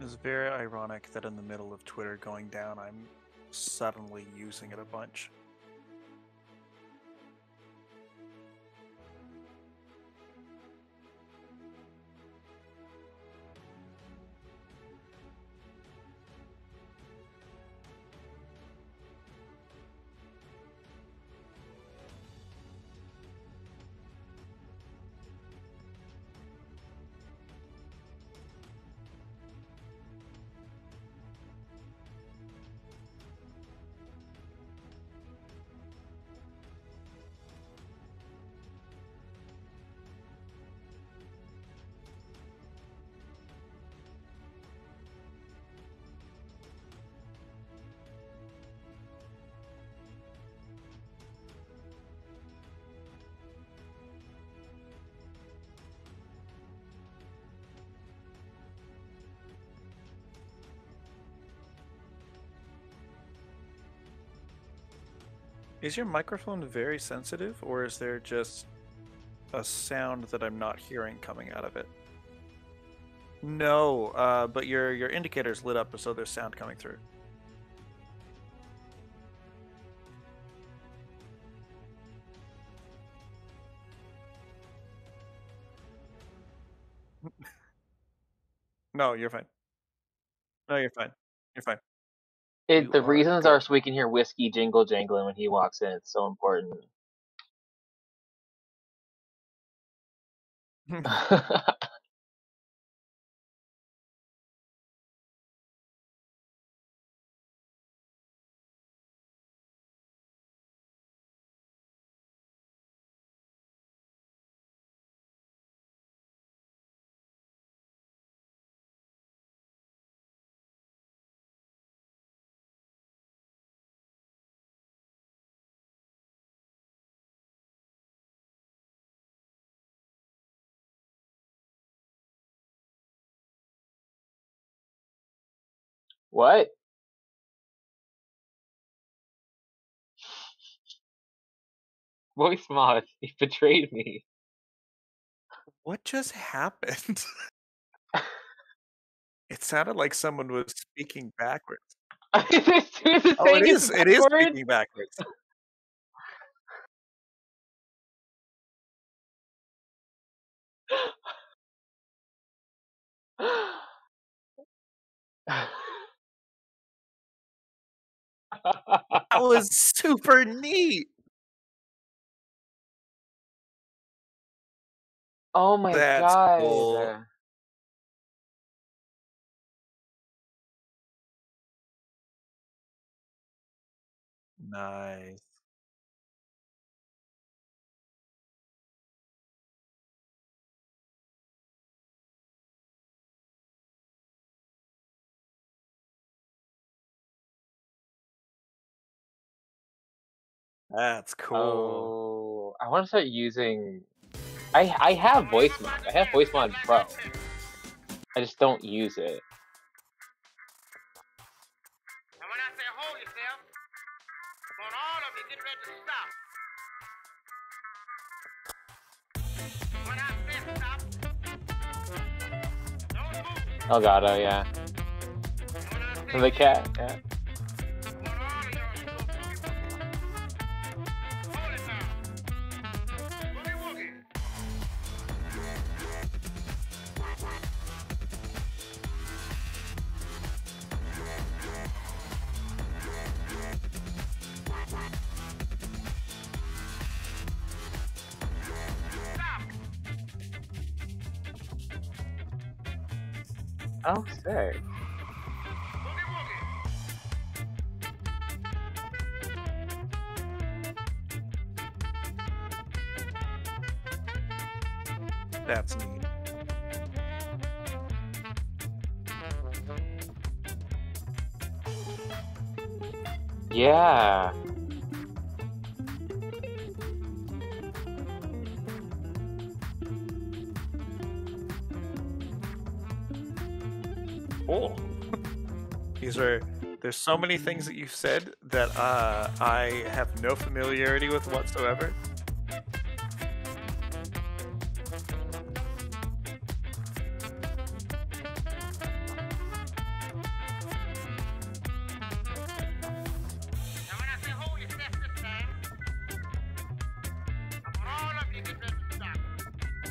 It's very ironic that in the middle of Twitter going down, I'm suddenly using it a bunch. Is your microphone very sensitive, or is there just a sound that I'm not hearing coming out of it? No, but your indicator's lit up, so there's sound coming through. No, you're fine. No, you're fine. You're fine. You The are reasons good. are so we can hear whiskey jingle jangling when he walks in. It's so important. What? Voice mod. He betrayed me. What just happened? It sounded like someone was speaking backwards. Is it Oh, saying it it's is. It is backwards? speaking backwards. That was super neat. Oh my That's cool. god. Nice. That's cool. Oh, I want to start using. I have voice mod. I have voice mod pro. I just don't use it. And when I say hold yourself, I want all of you get ready to stop. When I say stop, don't move. Oh god, oh yeah. And when I say And the cat, yeah. I want all of y'all to go boogie. Hold it now. Boogie woogie. Stop. Oh, sick. Boogie woogie. That's neat. Yeah. Cool. There's so many things that you've said that I have no familiarity with whatsoever.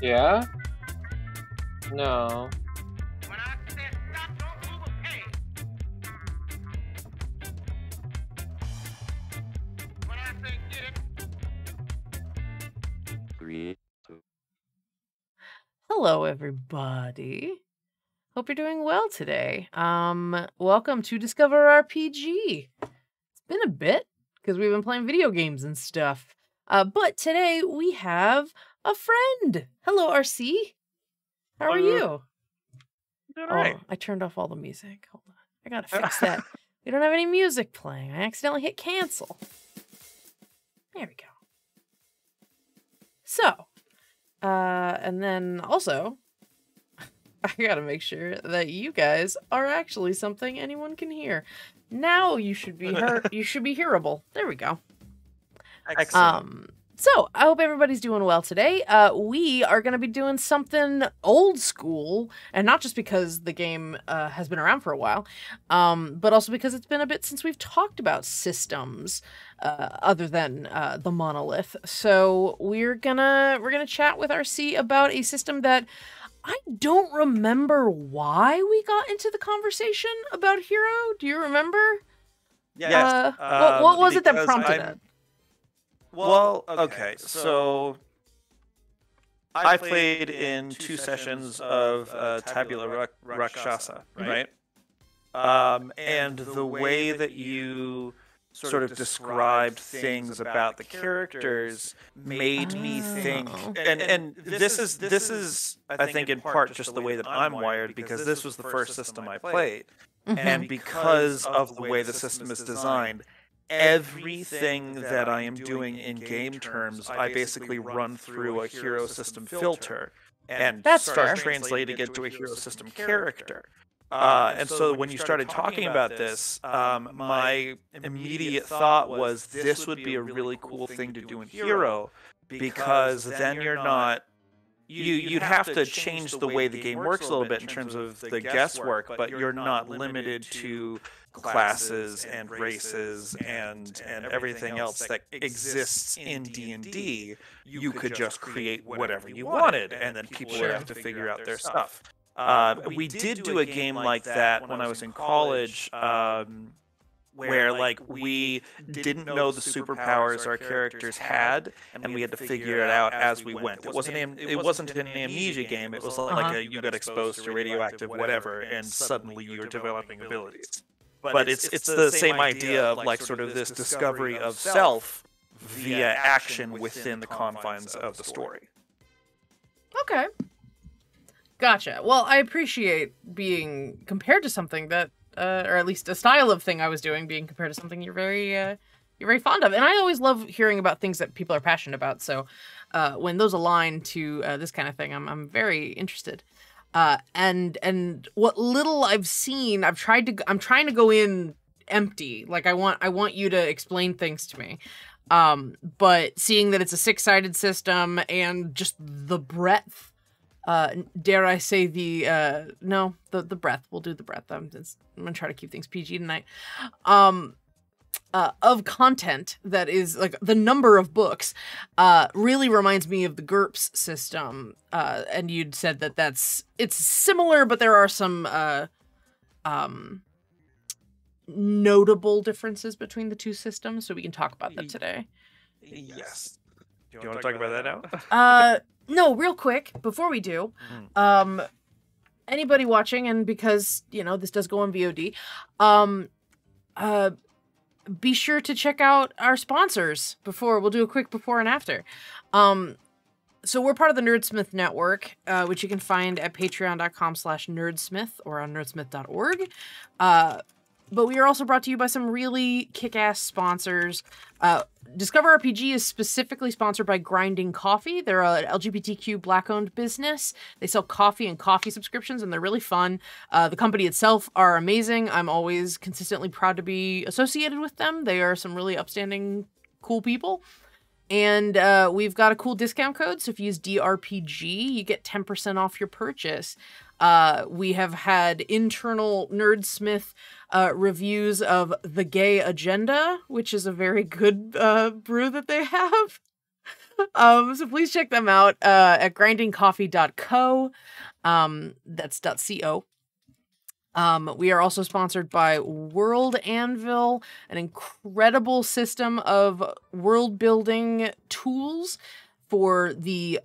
Yeah? No. When I say stop, don't move a peg. When I say get it, 3, 2. Hello, everybody. Hope you're doing well today. Welcome to Discover RPG. It's been a bit because we've been playing video games and stuff. But today we have a friend. Hello, RC. How are you? Doing all right. Oh, I turned off all the music. Hold on. I gotta fix that. We don't have any music playing. I accidentally hit cancel. There we go. So, and then also, I gotta make sure that you guys are actually something anyone can hear. Now you should be you should be hearable. There we go. Excellent. So I hope everybody's doing well today. We are gonna be doing something old school, and not just because the game has been around for a while, but also because it's been a bit since we've talked about systems other than the monolith. So we're gonna chat with RC about a system that I don't remember why we got into the conversation about Hero. Do you remember? Yes. What was it that because prompted it? Well, okay, so I played in 2 sessions of Tabula Rakshasa, right? And the way that you sort of described things about the characters made me think, and this is I think in part just the way that I'm wired, because this was the first system I played, and because of the way the system is designed, everything that I am doing in game terms, I basically run through a hero system filter and start translating it to a hero system character. And so when you started talking about this, my immediate thought was this would be a really cool thing to do in Hero, because then you're not... You'd have to change the way the game works a little bit in terms of the guesswork, but you're not limited to classes and races and everything else that exists in D&D. You could just create whatever you wanted, and then people would have to figure out their stuff. We did do a game like that when I was in college, where like we didn't know the superpowers our characters had, and we had to figure it out as we went. It wasn't an amnesia game. It was like you got exposed to radioactive whatever, and suddenly you're developing abilities. But it's the same idea of like sort of this discovery of self via action within the confines of the story. Okay. Gotcha. Well, I appreciate being compared to something that, or at least a style of thing I was doing, being compared to something you're very fond of. And I always love hearing about things that people are passionate about. So when those align to this kind of thing, I'm very interested. And what little I've seen, I'm trying to go in empty. Like I want you to explain things to me. But seeing that it's a 6-sided system and just the breadth, dare I say the breadth. We'll do the breadth. I'm gonna try to keep things PG tonight. Of content that is like the number of books, really reminds me of the GURPS system. And you'd said that it's similar, but there are some notable differences between the two systems. So we can talk about that today. Yes. Do you want to talk about that now? No, real quick, before we do, anybody watching, and because, this does go on VOD, be sure to check out our sponsors we'll do a quick before and after. So we're part of the Nerdsmith Network, which you can find at patreon.com/nerdsmith or on nerdsmith.org. But we are also brought to you by some really kick-ass sponsors. Discover RPG is specifically sponsored by Grinding Coffee. They're an LGBTQ Black-owned business. They sell coffee and coffee subscriptions, and they're really fun. The company itself are amazing. I'm always consistently proud to be associated with them. They are some really upstanding, cool people. And we've got a cool discount code, so if you use DRPG, you get 10% off your purchase. We have had internal Nerdsmith reviews of The Gay Agenda, which is a very good brew that they have. So please check them out at grindingcoffee.co. That's .co. We are also sponsored by World Anvil, an incredible system of world building tools for the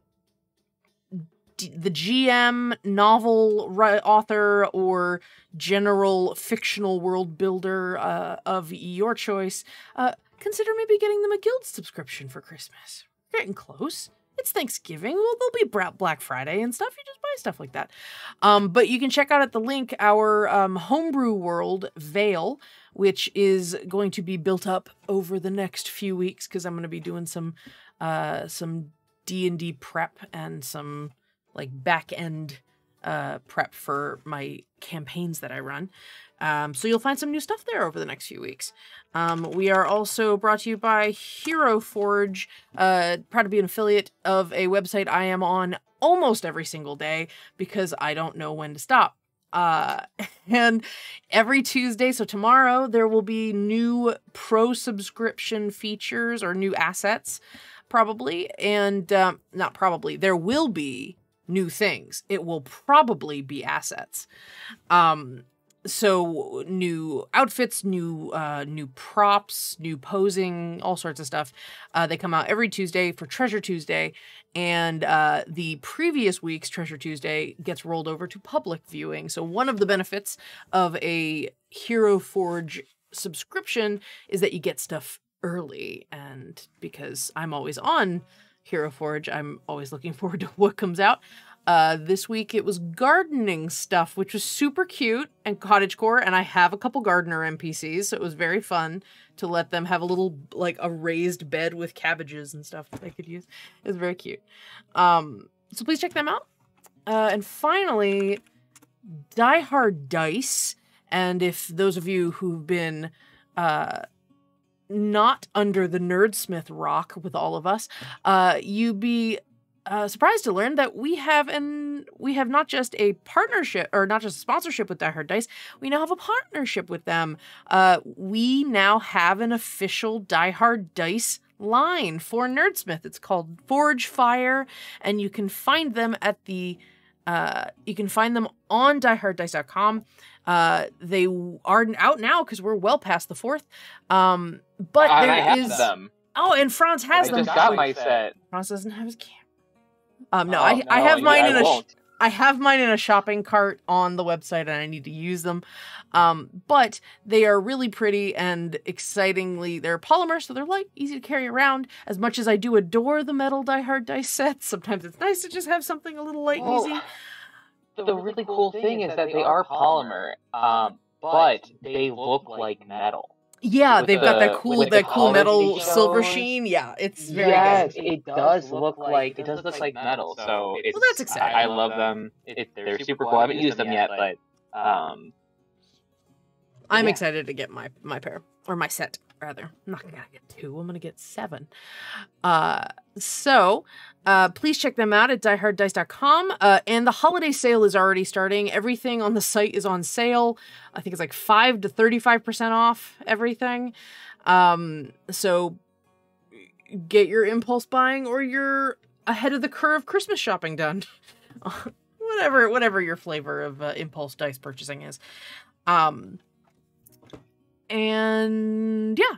GM, novel author, or general fictional world builder of your choice. Consider maybe getting them a guild subscription for Christmas. We're getting close. It's Thanksgiving. Well, there'll be Black Friday and stuff. You just buy stuff like that. But you can check out at the link our homebrew world, Veil, which is going to be built up over the next few weeks because I'm going to be doing some D&D prep and some like back end prep for my campaigns that I run. So you'll find some new stuff there over the next few weeks. We are also brought to you by Hero Forge, proud to be an affiliate of a website I am on almost every single day because I don't know when to stop. And every Tuesday, so tomorrow, there will be new pro subscription features or new assets, probably. And not probably, there will be new things. It will probably be assets. So new outfits, new props, new posing, all sorts of stuff. They come out every Tuesday for Treasure Tuesday, and the previous week's Treasure Tuesday gets rolled over to public viewing. So one of the benefits of a Hero Forge subscription is that you get stuff early, and because I'm always on Hero Forge, I'm always looking forward to what comes out. This week it was gardening stuff, which was super cute, and cottagecore, and I have a couple gardener NPCs, so it was very fun to let them have a little, like, a raised bed with cabbages and stuff that they could use. It was very cute. So please check them out. And finally, Die Hard Dice, and if those of you who've been not under the Nerdsmith rock with all of us, you'd be surprised to learn that we have not just a partnership or not just a sponsorship with Die Hard Dice, we now have a partnership with them. We now have an official Die Hard Dice line for Nerdsmith. It's called Forge Fire, and you can find them at the you can find them on dieharddice.com. They are out now because we're well past the 4th. But there is them. Oh, and Franz has them. I just got my set. Franz doesn't have his camera. No, I have mine I have mine in a shopping cart on the website, and I need to use them. But they are really pretty and excitingly, they're polymer, so they're light, easy to carry around. As much as I do adore the metal Die Hard Dice sets, sometimes it's nice to just have something a little light and easy. The really cool thing is that they are polymer, but they look like metal. Yeah, they've got that cool metal silver sheen. Yeah, it's very good. It does look like metal. So it's, well, that's exciting. I love them. They're super cool. I haven't used them yet, but I'm excited to get my pair or my set rather. I'm not gonna get 2. I'm gonna get 7. So please check them out at dieharddice.com. And the holiday sale is already starting. Everything on the site is on sale. I think it's like 5 to 35% off everything. So get your impulse buying or your ahead of the curve Christmas shopping done. whatever your flavor of impulse dice purchasing is. And yeah.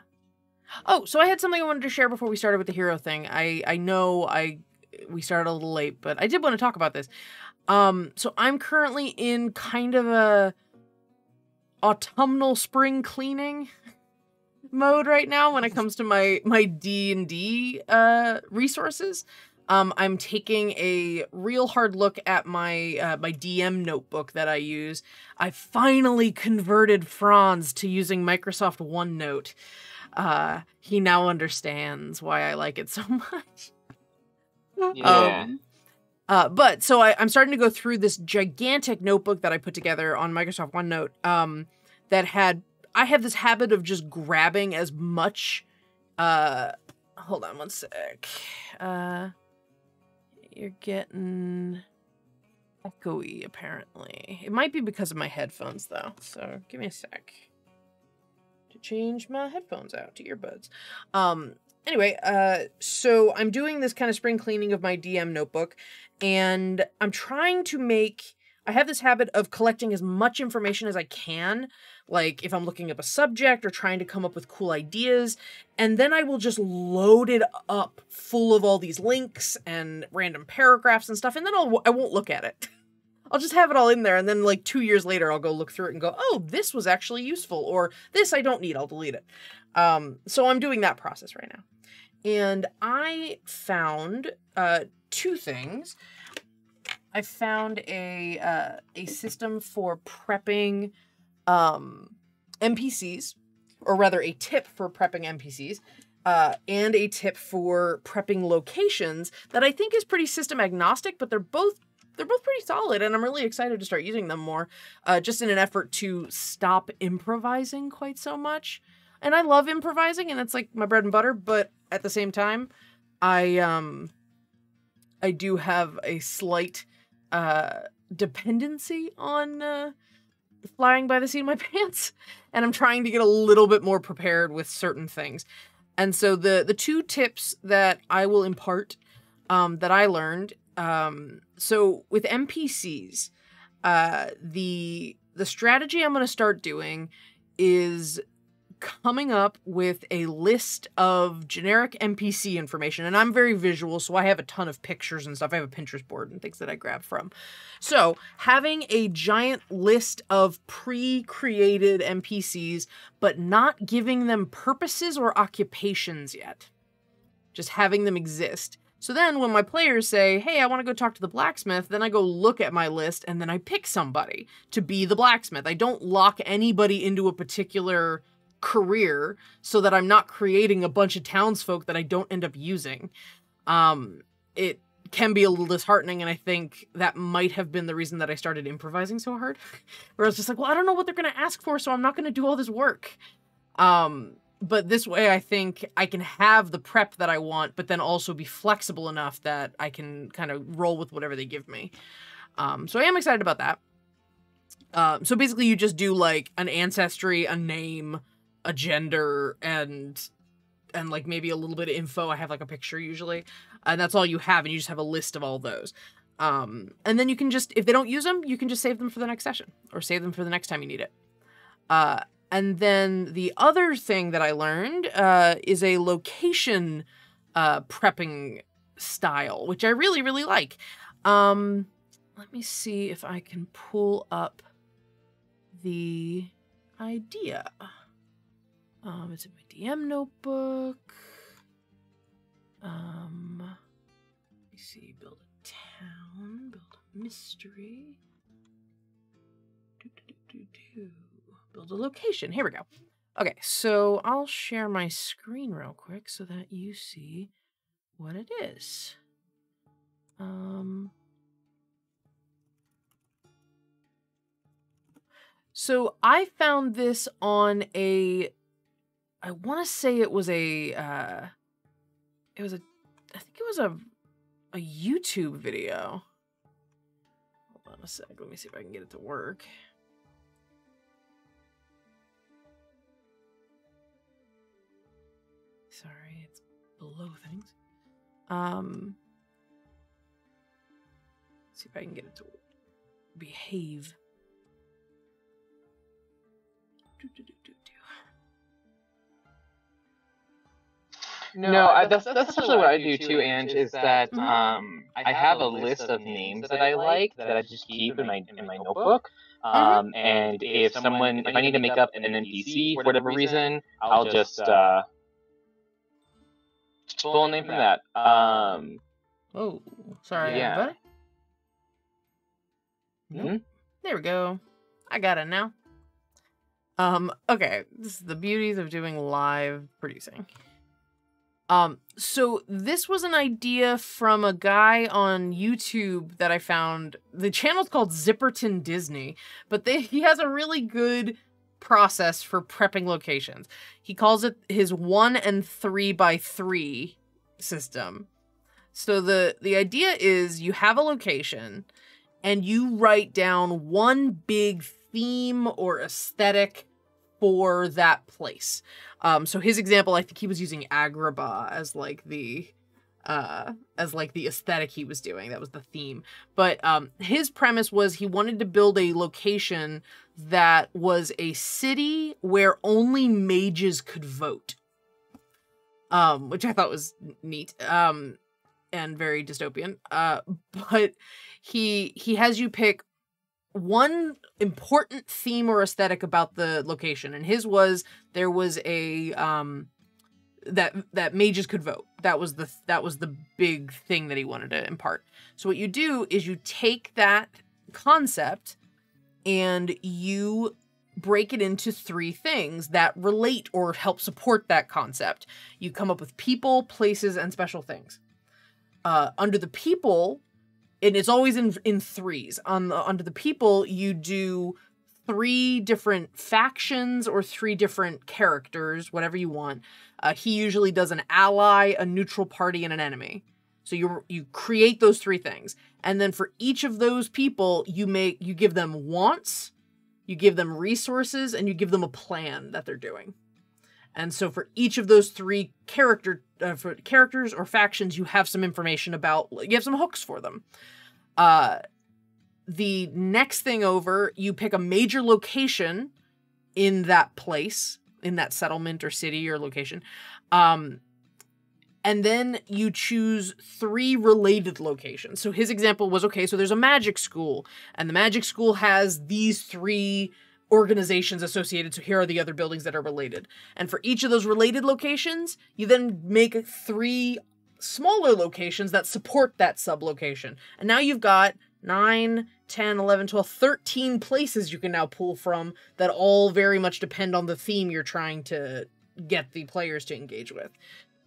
Oh, so I had something I wanted to share before we started with the hero thing. I know we started a little late, but I did want to talk about this. So I'm currently in kind of a autumnal spring cleaning mode right now when it comes to my D&D resources. I'm taking a real hard look at my my DM notebook that I use. I finally converted Franz to using Microsoft OneNote. He now understands why I like it so much. Yeah. But so I'm starting to go through this gigantic notebook that I put together on Microsoft OneNote. I have this habit of just grabbing as much. Hold on one sec. You're getting echoey apparently. It might be because of my headphones though. So give me a sec to change my headphones out to earbuds. Anyway, so I'm doing this kind of spring cleaning of my DM notebook, and I'm trying to make... I have this habit of collecting as much information as I can, like if I'm looking up a subject or trying to come up with cool ideas, and then I will just load it up full of all these links and random paragraphs and stuff, and then I won't look at it. I'll just have it all in there, and then like 2 years later, I'll go look through it and go, oh, this was actually useful, or this I don't need, I'll delete it. So I'm doing that process right now. And I found 2 things. I found a system for prepping NPCs, or rather a tip for prepping NPCs, and a tip for prepping locations that I think is pretty system agnostic, but they're both pretty solid, and I'm really excited to start using them more, just in an effort to stop improvising quite so much. And I love improvising, and it's like my bread and butter, but at the same time, I do have a slight dependency on flying by the seat of my pants, and I'm trying to get a little bit more prepared with certain things. And so the 2 tips that I will impart that I learned, so with NPCs, the strategy I'm going to start doing is coming up with a list of generic NPC information. And I'm very visual, so I have a ton of pictures and stuff. I have a Pinterest board and things that I grab from. So having a giant list of pre-created NPCs, but not giving them purposes or occupations yet. Just having them exist. So then when my players say, hey, I want to go talk to the blacksmith, then I go look at my list and then I pick somebody to be the blacksmith. I don't lock anybody into a particular career so that I'm not creating a bunch of townsfolk that I don't end up using. It can be a little disheartening, and I think that might have been the reason that I started improvising so hard. Where I was just like, well, I don't know what they're going to ask for, so I'm not going to do all this work. But this way, I think I can have the prep that I want, but then also be flexible enough that I can kind of roll with whatever they give me. So I am excited about that. So basically, you just do like an ancestry, a name, a gender, and like maybe a little bit of info. I have like a picture usually, and that's all you have, and you just have a list of all those. And then you can just, if they don't use them, you can just save them for the next session, or save them for the next time you need it. And then the other thing that I learned is a location prepping style, which I really, really like. Let me see if I can pull up the idea. It's in my DM notebook. Let me see. Build a town. Build a mystery. Build a location. Here we go. Okay, so I'll share my screen real quick so that you see what it is. So I found this on a, I want to say it was a, I think it was a YouTube video. Hold on a sec. Let me see if I can get it to work. Sorry, it's below things. See if I can get it to behave. No, that's essentially what I do too, Ange, is that I have a list of names that I like that I just keep in my notebook. And if I need to make up an NPC for whatever reason, I'll just pull a name from that. Oh, sorry, yeah. Nope. There we go. I got it now. Okay, this is the beauties of doing live producing. So this was an idea from a guy on YouTube that I found. The channel's called Zipperton Disney, but he has a really good process for prepping locations. He calls it his 1 and 3 by 3 system. So the idea is you have a location and you write down one big theme or aesthetic for that place. So his example, I think he was using Agrabah as like the aesthetic he was doing. That was the theme. But his premise was he wanted to build a location that was a city where only mages could vote. Which I thought was neat. And very dystopian. But he has you pick one important theme or aesthetic about the location, and his was there was a that mages could vote. That was the big thing that he wanted to impart. So what you do is you take that concept and you break it into 3 things that relate or help support that concept. You come up with people, places, and special things. Under the people, and it's always in threes. Under the people, you do 3 different factions or 3 different characters, whatever you want. He usually does an ally, a neutral party, and an enemy. So you create those 3 things. And then for each of those people, you give them wants, you give them resources, and you give them a plan that they're doing. And so for each of those 3 characters or factions, you have some information about, you have some hooks for them. The next thing over, you pick a major location in that place, in that settlement or city or location. And then you choose 3 related locations. So his example was, okay, so there's a magic school, and the magic school has these 3 organizations associated, so here are the other buildings that are related. And for each of those related locations, you then make 3 smaller locations that support that sub-location. And now you've got 9, 10, 11, 12, 13 places you can now pull from that all very much depend on the theme you're trying to get the players to engage with.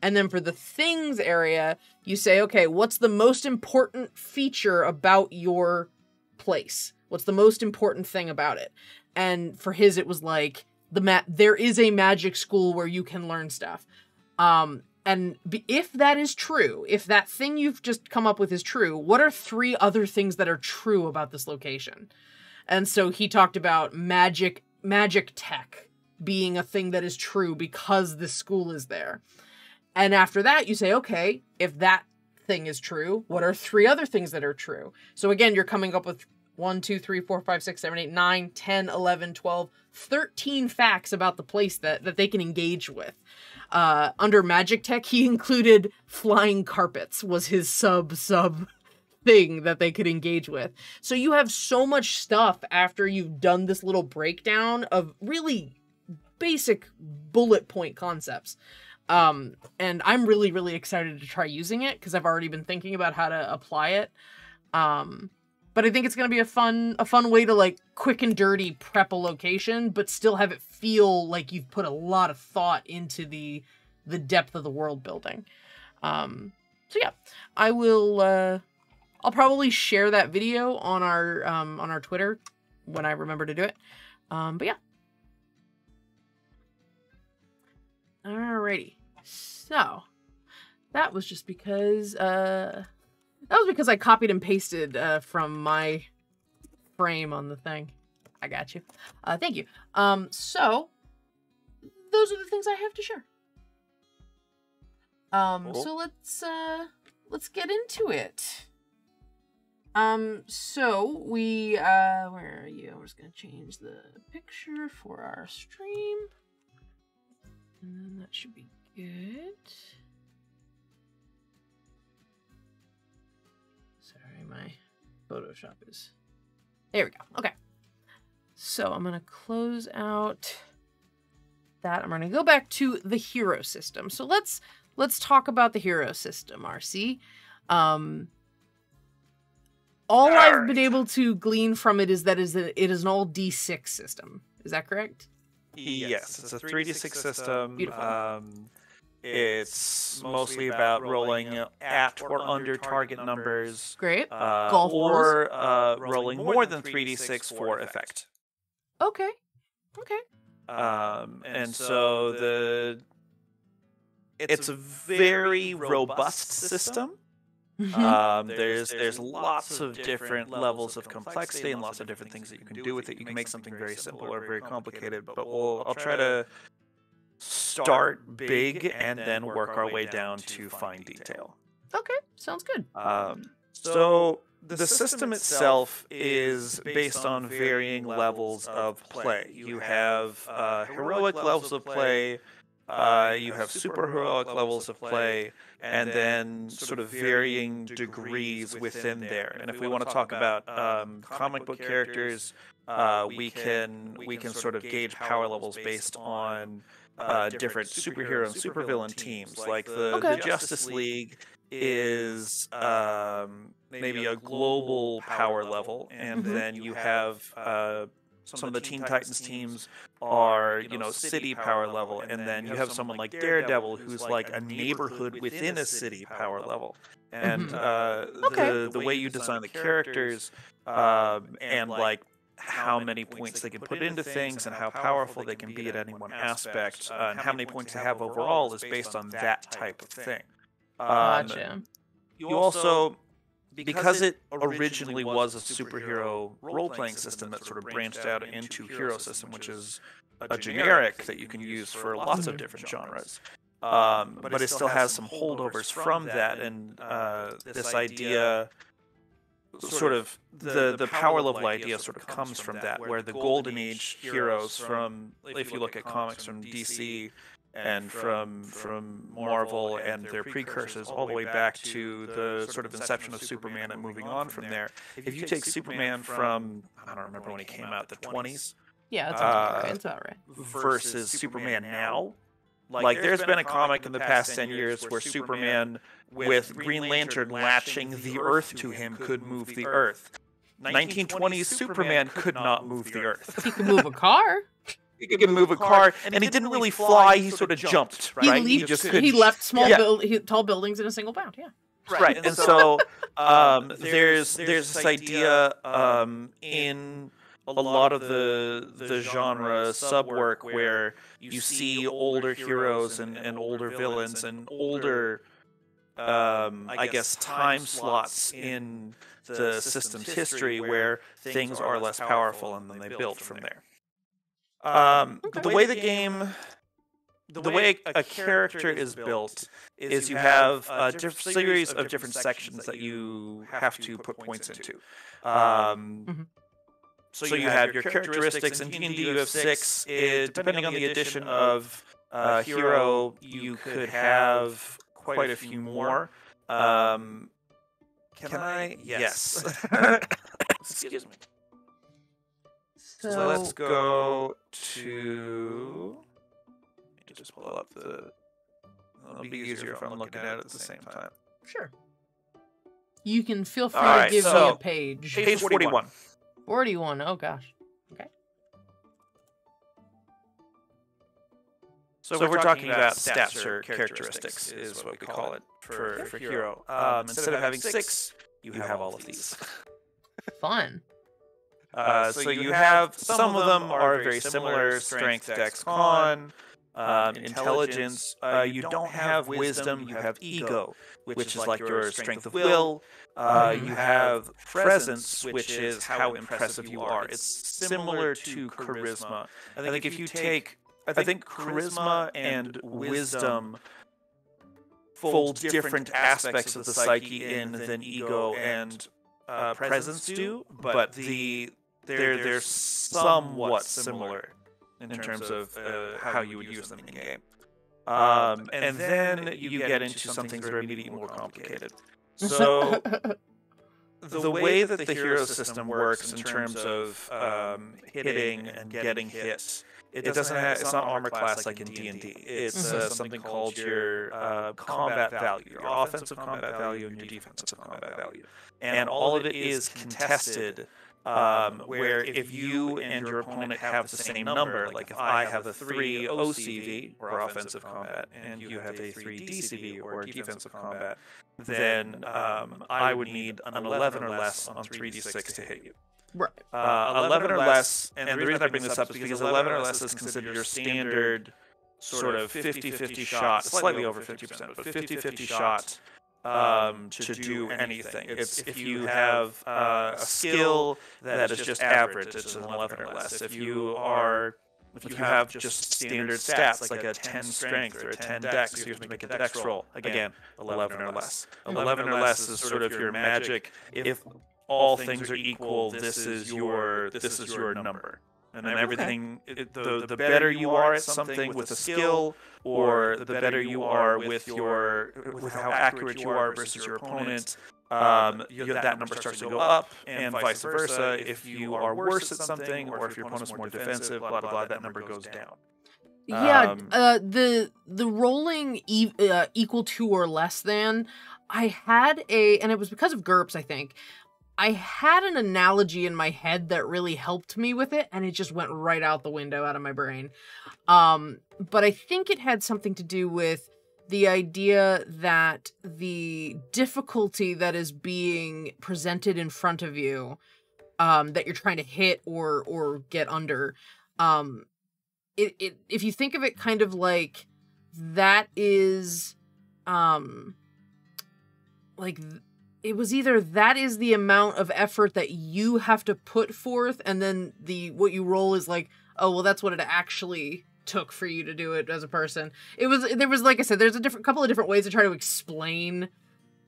And then for the things area, you say, okay, what's the most important feature about your place? What's the most important thing about it? And for his, it was like, there is a magic school where you can learn stuff. And if that is true, if that thing you've just come up with is true, what are 3 other things that are true about this location? And so he talked about magic tech being a thing that is true because this school is there. And after that, you say, okay, if that thing is true, what are 3 other things that are true? So again, you're coming up with 1, 2, 3, 4, 5, 6, 7, 8, 9, 10, 11, 12, 13 facts about the place that they can engage with. Under magic tech, he included flying carpets was his sub thing that they could engage with. So you have so much stuff after you've done this little breakdown of really basic bullet point concepts. And I'm really, really excited to try using it because I've already been thinking about how to apply it. But I think it's going to be a fun way to like quick and dirty prep a location, but still have it feel like you've put a lot of thought into the depth of the world building. So yeah, I'll probably share that video on our Twitter when I remember to do it. But yeah. Alrighty. So that was just because I copied and pasted from my frame on the thing. I got you. Thank you. So those are the things I have to share. Cool. So let's get into it. So we where are you? We're just gonna change the picture for our stream. And then that should be good. Sorry, my Photoshop is... There we go. Okay. So I'm going to close out that. I'm going to go back to the hero system. So let's talk about the hero system, RC. All I've been able to glean from it is that it is an all D6 system. Is that correct? Yes, it's a 3d6 system. Beautiful. It's mostly about rolling at or under target numbers. Great. Golf or rolling more than 3d6 for effect. Okay. And so it's a very robust system. There's lots of different levels of complexity and lots of different things that you can do with it. You can make something very simple or very complicated, but I'll try to start big and then work our way down to fine detail. Okay, sounds good. So the system itself is based on varying levels of play. You have heroic levels of play, you have super heroic levels of play, and then sort of varying degrees within there. And if we want to talk about comic book characters, we can sort of gauge power levels based on different superhero and supervillain teams. Like the Justice League is maybe a global power level, and then you have some of the Teen Titans teams are, city power level, and then you have someone like Daredevil who's like a neighborhood within a city power level. And the way you design the characters and like how many points they can put into things and how powerful they can be at any one aspect and how many points they have overall is based on that type of thing. Gotcha. You also, because it originally was a superhero role-playing system that sort of branched out into hero system, which is a generic that you can use for lots of different genres. But it still has some holdovers from that, and this idea, sort of the power level idea sort of comes from that, where the Golden Age heroes from, if you look at comics from DC and from Marvel and their precursors all the way back to the sort of inception of Superman and moving on from there. If you take Superman from, I don't remember when he came out, the 20s? Yeah, that's about right. Versus Superman now. Like, there's been a comic in the past 10 years where Superman, with Green Lantern latching the Earth to him, could move the Earth. 1920s Superman could not move the Earth. He could move a car. He could move a car, and he didn't really fly. He sort of jumped, right? He just he left tall buildings in a single bound. Yeah. Right, and so there's this idea in a lot of the genre sub-work where you see older heroes and older villains and older, I guess, time slots in the system's history where things are less powerful, and then they build from there. The way a character is built is you have a series of different sections that you have to put points into. So you have your characteristics. In D&D you have 6. Depending on the addition of hero, you could have quite a few more. Can I? Yes. Excuse me. So let's go to... Let me just pull up the... It'll be easier if I'm looking at it at the same time. Sure. You can feel free to give me a page. Page 41. 41, oh gosh. Okay. So we're talking about stats or characteristics is what we call it for hero. Instead of having 6, you have all of these. Fun. So you have, some of them are very similar: strength, dex, con, intelligence. You don't have wisdom, you have ego, which is like your strength of will. You have presence, which is how impressive you are. It's similar to charisma. I think if you take, I think charisma and wisdom fold different aspects of the psyche in than ego and presence do, but they're somewhat similar in terms of how you would use them in game. And then you get into some things that are immediately more complicated. So the way that the hero system works in terms of hitting and getting hits, it doesn't have, it's not armor class like in D&D. It's something called your combat value, your offensive combat value and your defensive combat value. And all of it is contested, where if you and your opponent have the same number, like if I have a 3 OCV, or offensive combat, and you have a 3 DCV, or defensive combat, then I would need an 11 or less on 3d6 to hit you. Right. 11 or less, and the reason I bring this up is because 11 or less is considered your standard sort of 50-50 shot, slightly over 50%, but 50-50 shot to do anything. It's if you have a skill that is just average, it's an 11 or less. If you have just standard stats like a 10 strength or a 10 dex, you have to make a dex roll. Again, 11 or less. 11 or less is sort of your magic. If all things are equal, this is your number. And then everything, the better you are at something with a skill, or the better you are with how accurate you are versus your opponent, that number starts to go up, and vice versa. If you are worse at something, or if your opponent's more defensive, blah blah blah, that number goes down. Yeah, the rolling equal to or less than, I had and it was because of GURPS, I think. I had an analogy in my head that really helped me with it, and it just went right out the window out of my brain. But I think it had something to do with the idea that the difficulty that is being presented in front of you, that you're trying to hit or get under, if you think of it kind of like that is, it was either that is the amount of effort that you have to put forth, and then what you roll is like, oh, well, that's what it actually took for you to do it as a person. There was, like I said, there's a couple of different ways to try to explain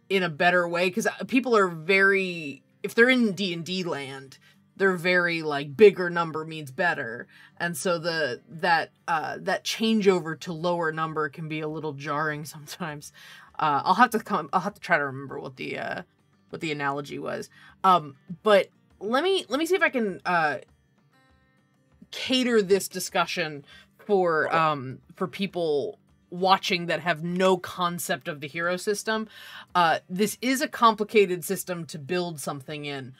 in a better way, because people are very, if they're in D&D land, they're very like bigger number means better, and so that changeover to lower number can be a little jarring sometimes. I'll have to try to remember what the analogy was. But let me see if I can cater this discussion for people watching that have no concept of the hero system. This is a complicated system to build something in,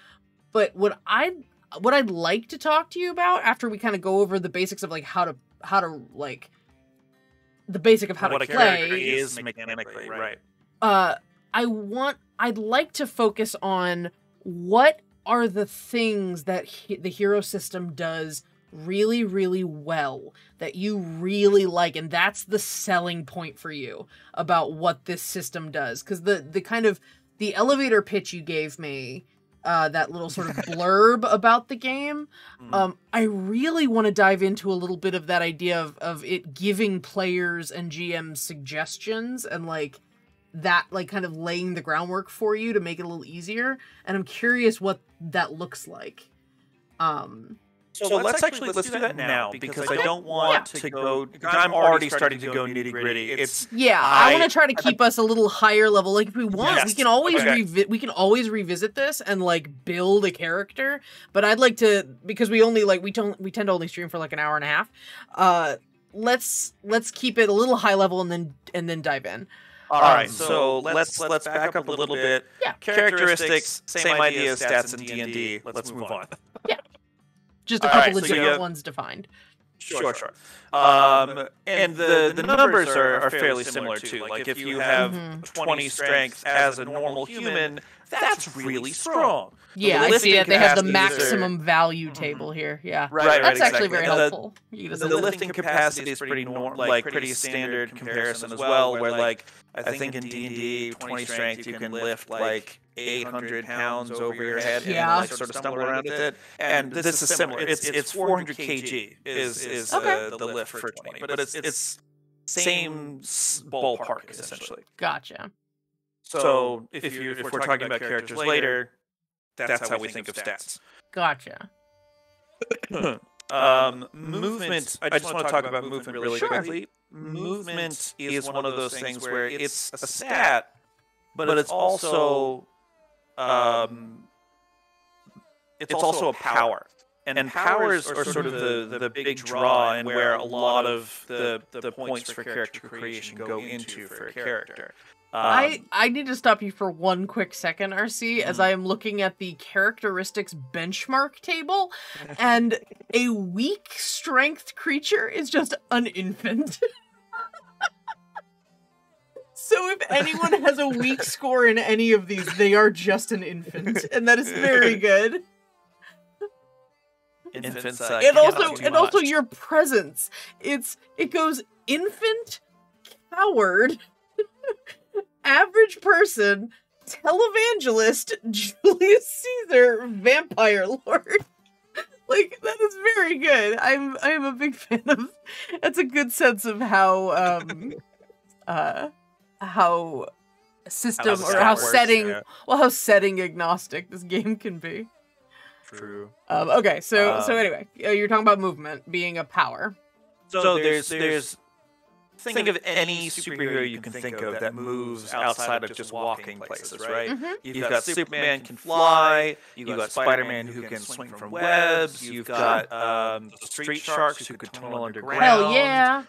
but what I'd like to talk to you about after we kind of go over the basics of like how to like the basic of how to play is mechanically, right? I'd like to focus on what are the things that the hero system does really, really well that you really like, and that's the selling point for you about what this system does. Because the kind of the elevator pitch you gave me, that little sort of blurb about the game, I really want to dive into a little bit of that idea of it giving players and GMs suggestions, and like that, like kind of laying the groundwork for you to make it a little easier. And I'm curious what that looks like. So let's do that now, because I don't want to go. I'm already starting to go nitty gritty. I want to try to keep us a little higher level. Like if we want, Yes. we can always Okay. revisit this and like build a character. But I'd like to, because we tend to only stream for like an hour and a half. Let's keep it a little high level and then dive in. All right, so let's back up a little bit. Yeah. Characteristics, same idea as stats in D&D. Let's move on. Just a All couple right, of so different ones defined. Sure. And the numbers are fairly similar too. Like if you have 20 strength as a normal human, that's really strong. Yeah, I see it. They have the maximum value table here. Yeah, Right, that's actually exactly. very And helpful. The lifting capacity is pretty standard comparison as well. Where like I think in D&D 20 strength you can lift like 800 pounds over your head and like sort of stumble around with it. And this is similar. It's 400 kg is the lift for 20, but it's same ballpark essentially. Gotcha. So if we're talking about characters later, that's how we think of stats. Gotcha. Movement. I just want to talk about movement really quickly. Movement is one of those things where it's a stat, but it's also a power. And powers are sort of the big draw, and where a lot of the points for character creation go into for a character. I need to stop you for one quick second, RC, as I am looking at the characteristics benchmark table, and a weak strength creature is just an infant. So if anyone has a weak score in any of these, they are just an infant, and that is very good. Infants, And also your presence. It goes infant, coward, average person, televangelist, Julius Caesar, vampire lord. Like, that is very good. I'm a big fan of. That's a good sense of how system or how setting how setting agnostic this game can be. True. Okay, so anyway, you're talking about movement being a power. So there's think of any superhero you can think of that moves outside of just walking places, right? Mm-hmm. You've got Superman can fly, you've got Spider-Man who can swing from webs, you've got street sharks who could tunnel underground. Hell yeah.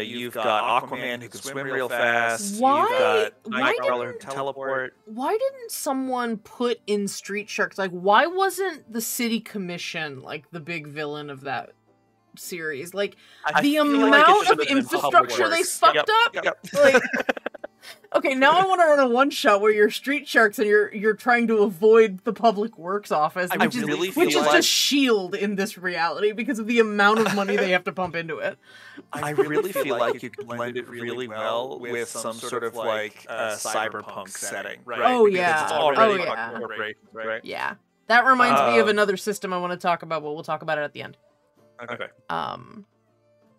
You've got Aquaman who can swim real fast. Why? You've got Nightcrawler who can teleport. Why didn't someone put in Street Sharks? Like, why wasn't the City Commission like the big villain of that series? Like, the amount of infrastructure they fucked up. Yep. Like, okay, now I want to run a one shot where you're Street Sharks and you're trying to avoid the Public Works office, which is just SHIELD in this reality because of the amount of money they have to pump into it. I really feel like you could blend it really well with some sort of like cyberpunk setting, right? Oh, Because yeah. it's already Oh, yeah. corporations, right? Yeah, that reminds me of another system I want to talk about, but we'll talk about it at the end. Okay.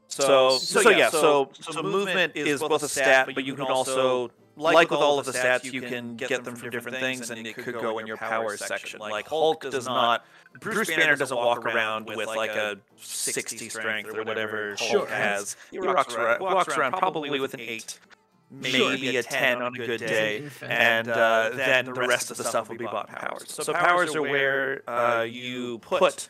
So So movement is both a stat, but you can also, like with all of the stats, you can get them from different things, and it could go in your powers section. Like Hulk does not, Bruce Banner doesn't walk around with like a 60 strength or whatever Hulk has. He walks around probably with an 8. Maybe a 10 on a good day, and then the rest of the stuff will be bought powers. So powers are where you put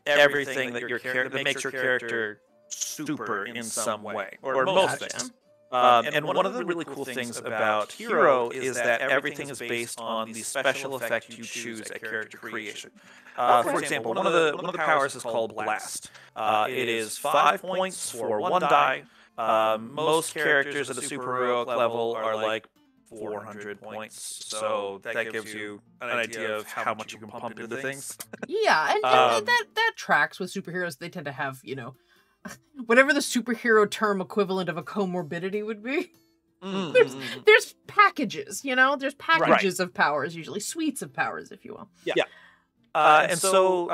everything that that makes your character super in some way, or most things. And one of the really cool things about Hero is that everything is based on the special effect you choose at character creation. For example, one of the powers is called Blast. It is 5 points for 1 die. Most characters at the superheroic level are like 400 points, so that gives you an idea of how much you can pump into things. Yeah, and that tracks with superheroes. They tend to have, whatever the superhero term equivalent of a comorbidity would be. There's packages, there's packages of powers, usually suites of powers, if you will. Yeah. And so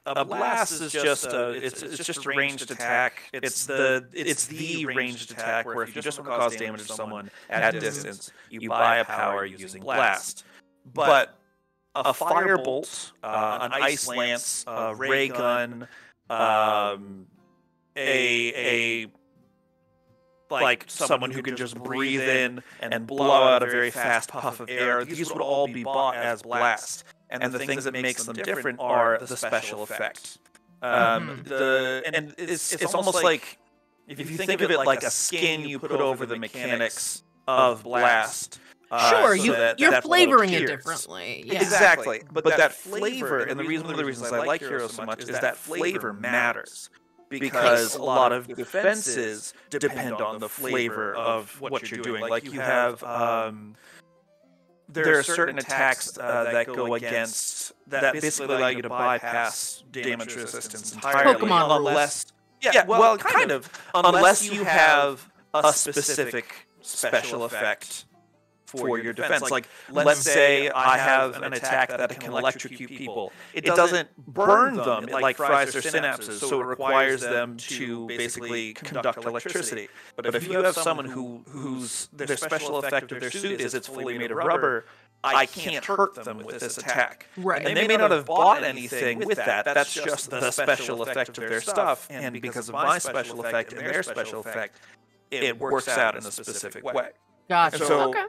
a blast is just it's just a ranged attack. It's the ranged attack where if you just want to cause damage to someone at distance, you buy a power using blast. But a firebolt, an ice lance, a ray gun, like someone who can just breathe in and blow out a very fast puff of air, these would all be bought as blast. And the things that makes them different are the special effects. And it's almost like, if you think of it like a skin you put over the mechanics of blast. Sure, you're flavoring it differently. Yeah. Exactly. But that flavor, and one of the reasons I like Hero so much is that flavor matters. Because a lot of defenses depend on the flavor of what you're doing. Like you have, there are certain attacks that go against, that basically allow you to bypass damage resistance entirely. Pokemon unless, well, kind of. Unless you have a specific special effect for your defense. Like, let's say I have an attack that can electrocute people. It doesn't burn them, it like fries their synapses, so it requires them to basically conduct electricity. But if you have someone whose their special effect of their suit is it's fully made of rubber, I can't hurt them with this attack. Right. And they may not have bought anything with that. That's just the special effect of their stuff. And because of my special effect and their special effect, it works out in a specific way. Gotcha. So, okay.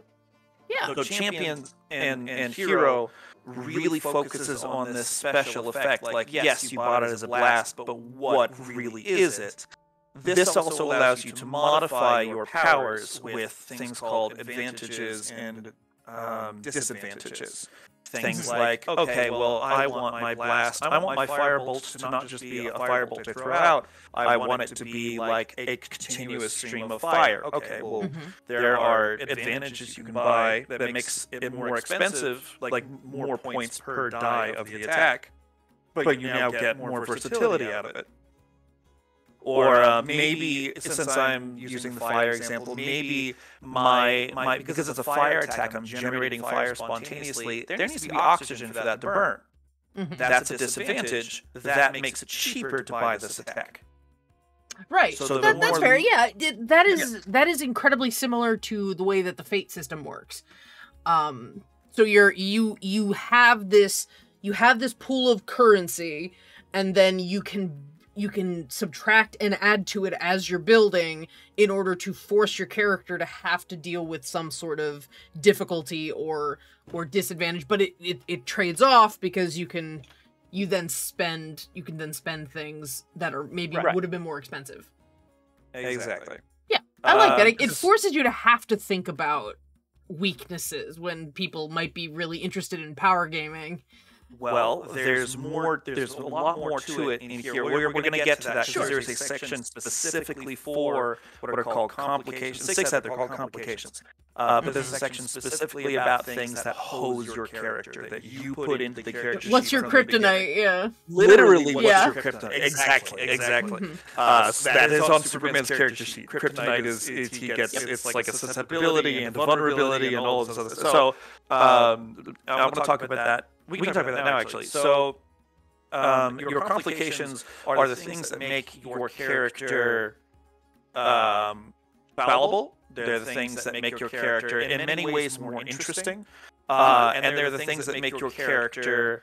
Yeah. So Champions and Hero really focuses on this special effect. Like, yes, you bought it as a blast, but what really is it? This also allows you to modify your powers with things called advantages and disadvantages. Things like, okay, well, I want my blast, I want my firebolt to not just be a firebolt to throw out, I want it to be like a continuous stream of fire. Okay, well, there are advantages you can buy that makes it more expensive, like more points per die of the attack, but you now get more versatility out of it. Or maybe, since I'm using the fire example, maybe my because it's a fire attack, I'm generating fire spontaneously. There needs to be oxygen for that to burn. That's a disadvantage. That makes it cheaper to buy this attack. Right. So that's fair. Yeah, that is incredibly similar to the way that the fate system works. So you have this pool of currency, and then you can subtract and add to it as you're building in order to force your character to have to deal with some sort of difficulty or disadvantage. But it trades off because you can then spend things that are maybe would have been more expensive. Exactly. Yeah, I like that. It forces you to have to think about weaknesses when people might be really interested in power gaming. Well, there's a lot more to it in here. We're going to get to that because there's a section specifically for what are called complications. 6 they're called complications. But there's a section specifically about things that hose your character, that you put into the character. What's your kryptonite? Yeah. Literally, what's your kryptonite? Exactly. So that is on Superman's character sheet. Kryptonite is it's like a susceptibility and a vulnerability and all of this other stuff. So I want to talk about that. We can talk about that now, actually. So your complications are the things that make your character fallible. They're the things that make your character in many ways more interesting. And they're the things that make your character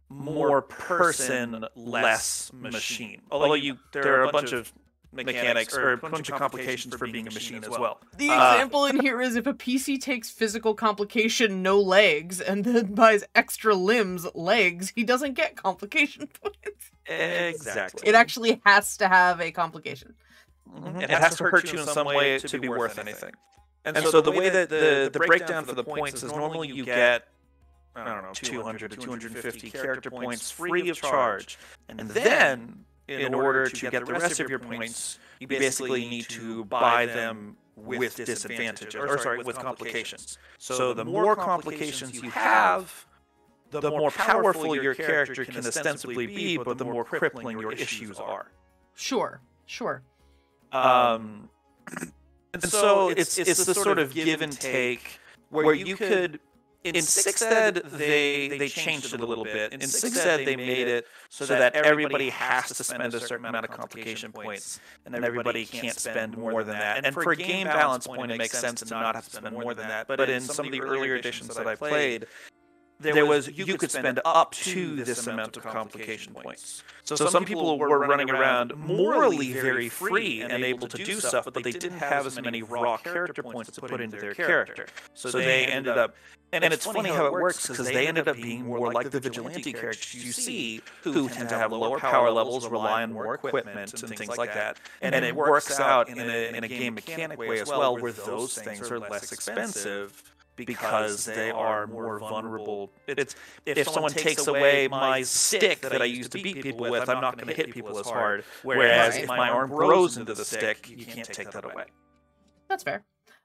more person, less machine. Although there are a bunch of mechanics or a bunch of complications for being a machine as well. The example in here is if a PC takes physical complication no legs and then buys extra limbs legs, he doesn't get complication points. Exactly. It actually has to have a complication. It has to hurt you in some way to be worth anything. And so the way that the breakdown for the points is normally you get, I don't know, 200 to 250 character points free of charge. And then, in order to get the rest of your points, you basically need to buy them with disadvantage, with complications. So the more complications you have, the more powerful your character can ostensibly be, but the more crippling your issues are. Sure. And so it's this sort of give and take where you could. In 6th Ed, they changed it a little bit. In 6th Ed, they made it so that everybody has to spend a certain amount of complication points, and everybody can't spend more than that. And for a game balance point, it makes sense to not have to spend more than that. But in some of the earlier editions that I played, you could spend up to this amount of complication points. So some people were running around morally very free and able to do stuff, but they didn't have as many raw character points to put into their character. So they ended up, and it's funny how it works because they ended up being more like the vigilante characters you see, who tend to have lower power levels, rely on more equipment and things like that. And it works out in a game mechanic way as well, where those things are less expensive, because they are more vulnerable. If someone takes away my stick that I use to beat people with, I'm not going to hit people as hard. Whereas if my arm grows into the stick, you can't take that away. That's fair.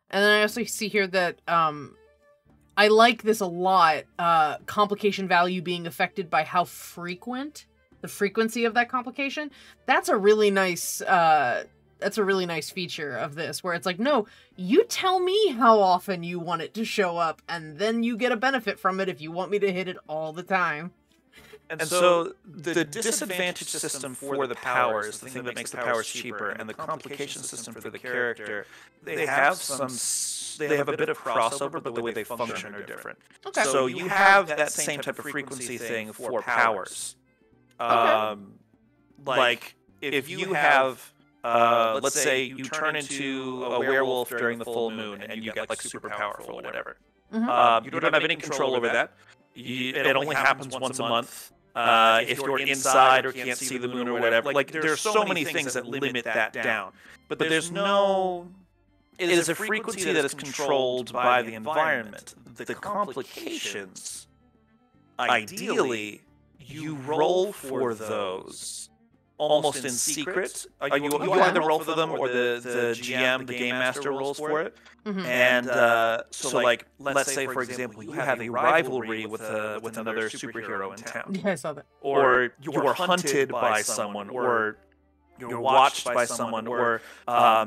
And then I also see here that I like this a lot. Complication value being affected by how frequent, the frequency of that complication. That's a really nice feature of this, where it's like, no, you tell me how often you want it to show up, and then you get a benefit from it if you want me to hit it all the time. And so the disadvantage system for the powers, the thing that makes the powers cheaper, and the complication system for the character, they have a bit of crossover, but the way they function are different. Okay. So you have that same type of frequency thing for powers. Okay. Like if you have, let's say you turn into a werewolf during the full moon and you get like super powerful or whatever. You don't have any control over that. It only happens once a month. If you're inside or can't see the moon or whatever, like there's so many things that limit that down. But there's no. It is a frequency that is controlled by the environment. The complications, ideally, you roll for those almost in secret. You either roll for them or the GM, the game master, rolls for it. And so, like, let's say, for example, you have a rivalry with another superhero in town. Yeah, I saw that. Or you are hunted by someone, or you're watched by someone, or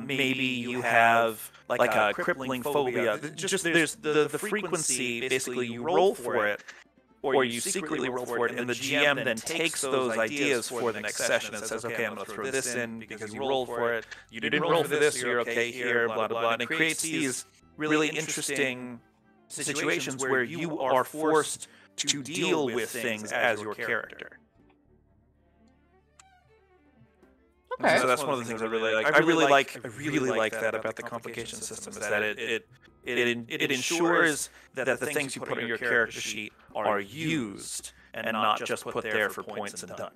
maybe you have like a crippling phobia. Just there's the frequency. Basically, you roll for it, or you secretly roll for it, and the GM then takes those ideas for the next session and says, "Okay, I'm going to throw this in because you rolled for it. You didn't roll for this, so you're okay here." Blah blah blah. And it creates these really interesting situations where you are forced to deal with things as your character. Okay. So that's one of the things I really like. I really like that about the complication system, is that it ensures that the things you put on your character sheet are used and not just put there for points and done.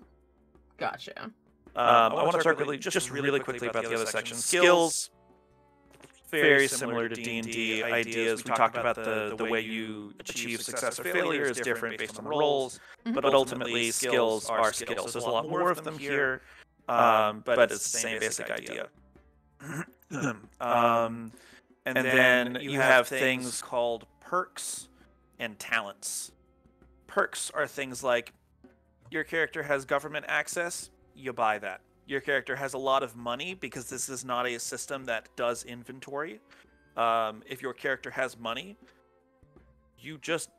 Gotcha. I want to talk really quickly about the other sections. Skills, very similar to D&D ideas. We talked about the way you achieve success or failure is different based on the roles, but ultimately skills are skills. There's a lot more of them here. But it's the same basic idea. And then you have things called perks and talents. Perks are things like your character has government access, you buy that. Your character has a lot of money because this is not a system that does inventory. If your character has money, you just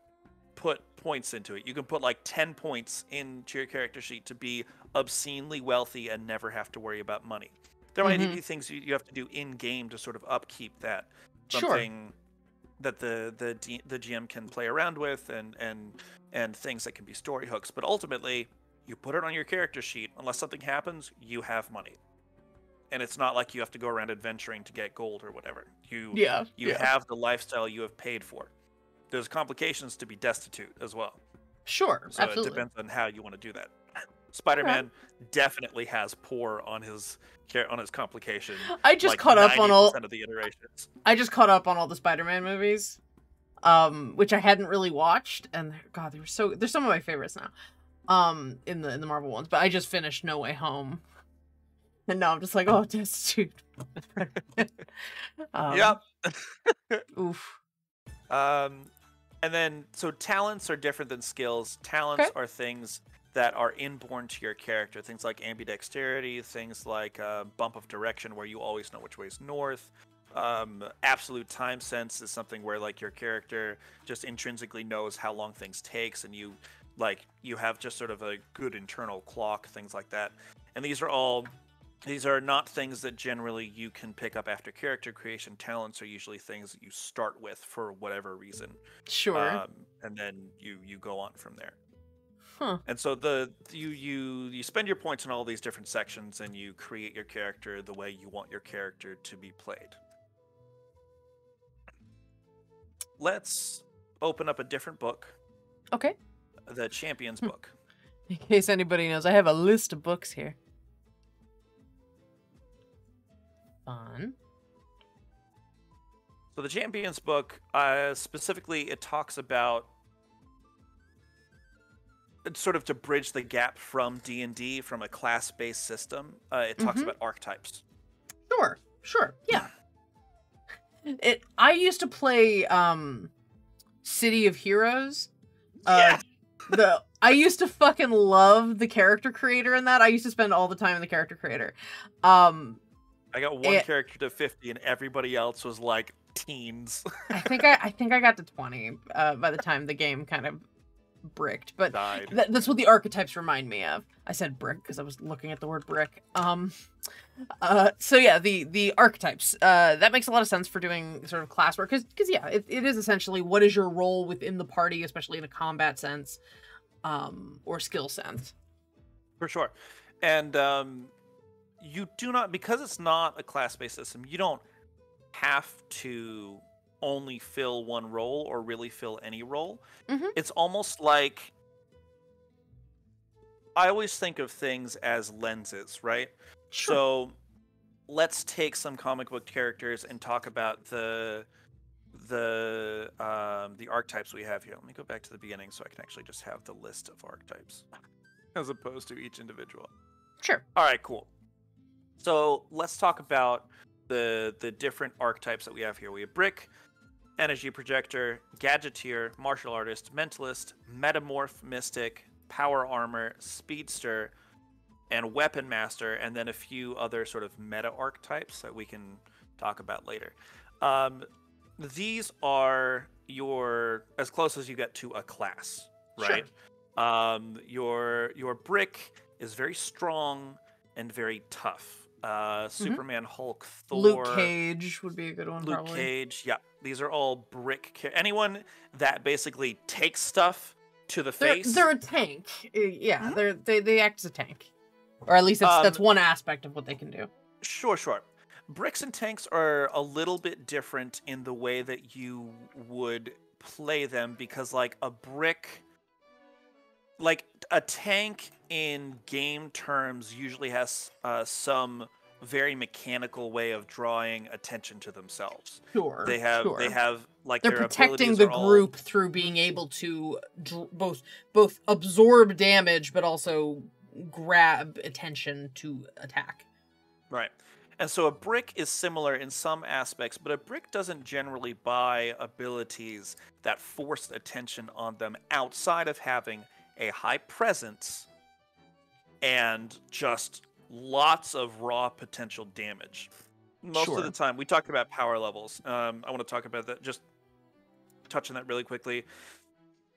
put points into it. You can put like 10 points into your character sheet to be obscenely wealthy and never have to worry about money. There might be things you have to do in game to sort of upkeep that. Something that the GM can play around with, and things that can be story hooks. But ultimately, you put it on your character sheet. Unless something happens, you have money. And it's not like you have to go around adventuring to get gold or whatever. You have the lifestyle you have paid for. There's complications to be destitute as well. Sure, so absolutely. It depends on how you want to do that. Spider-Man definitely has poor on his complication. I just caught up on all of the iterations. I just caught up on all the Spider-Man movies, which I hadn't really watched, and God, they're some of my favorites now. In the Marvel ones, but I just finished No Way Home, and now I'm just like, oh, destitute. Yep. Oof. And then, so talents are different than skills. Talents are things that are inborn to your character. Things like ambidexterity, things like bump of direction, where you always know which way is north. Absolute time sense is something where like your character just intrinsically knows how long things takes, and you have just sort of a good internal clock, things like that. And these are not things that generally you can pick up after character creation. Talents are usually things that you start with for whatever reason. Sure. And then you go on from there. Huh. And so you spend your points in all these different sections, and you create your character the way you want your character to be played. Let's open up a different book. Okay. The Champions book. In case anybody knows, I have a list of books here. Fun. So the Champions book, specifically, it talks about sort of to bridge the gap from D&D, from a class-based system. It talks about archetypes. Sure, yeah. I used to play City of Heroes. I used to fucking love the character creator in that. I used to spend all the time in the character creator. I got one character to 50, and everybody else was like teens. I think I got to 20 by the time the game kind of bricked, but that's what the archetypes remind me of. I said brick because I was looking at the word brick. So yeah, the archetypes. That makes a lot of sense for doing sort of class work, because yeah, it is essentially what is your role within the party, especially in a combat sense, or skill sense. For sure, and you do not, because it's not a class-based system, you don't have to only fill one role or really fill any role. It's almost like, I always think of things as lenses, right? Sure. So let's take some comic book characters and talk about the archetypes we have here. Let me go back to the beginning so I can actually just have the list of archetypes as opposed to each individual. Sure. All right, cool. So let's talk about the different archetypes that we have here. We have Brick, Energy Projector, Gadgeteer, Martial Artist, Mentalist, Metamorph, Mystic, Power Armor, Speedster, and Weapon Master, and then a few other sort of meta archetypes that we can talk about later. These are your as close as you get to a class, right? Sure. Your brick is very strong and very tough. Superman, Hulk, Thor, Luke Cage would be a good one. Luke probably. Cage, yeah. These are all brick. Anyone that basically takes stuff to the face. They're a tank. Yeah, they act as a tank, or at least that's one aspect of what they can do. Sure. Bricks and tanks are a little bit different in the way that you would play them, because like a brick, like a tank in game terms usually has some very mechanical way of drawing attention to themselves. Sure. They have like they're their protecting the group through being able to both absorb damage but also grab attention to attack. Right. And so a brick is similar in some aspects, but a brick doesn't generally buy abilities that force attention on them outside of having a high presence and just lots of raw potential damage. Most of the time, we talked about power levels. I want to talk about that, just touch on that really quickly.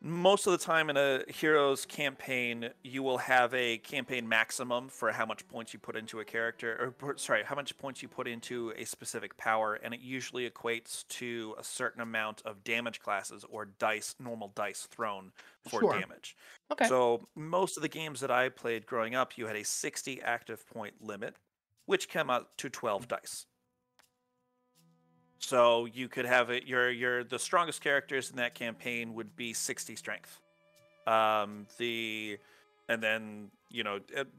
Most of the time in a hero's campaign, you will have a campaign maximum for how much points you put into a character, how much points you put into a specific power, and it usually equates to a certain amount of damage classes or normal dice thrown for damage. Okay. So most of the games that I played growing up, you had a 60 active point limit, which came out to 12 dice. So you could have it. The strongest characters in that campaign would be 60 strength. And then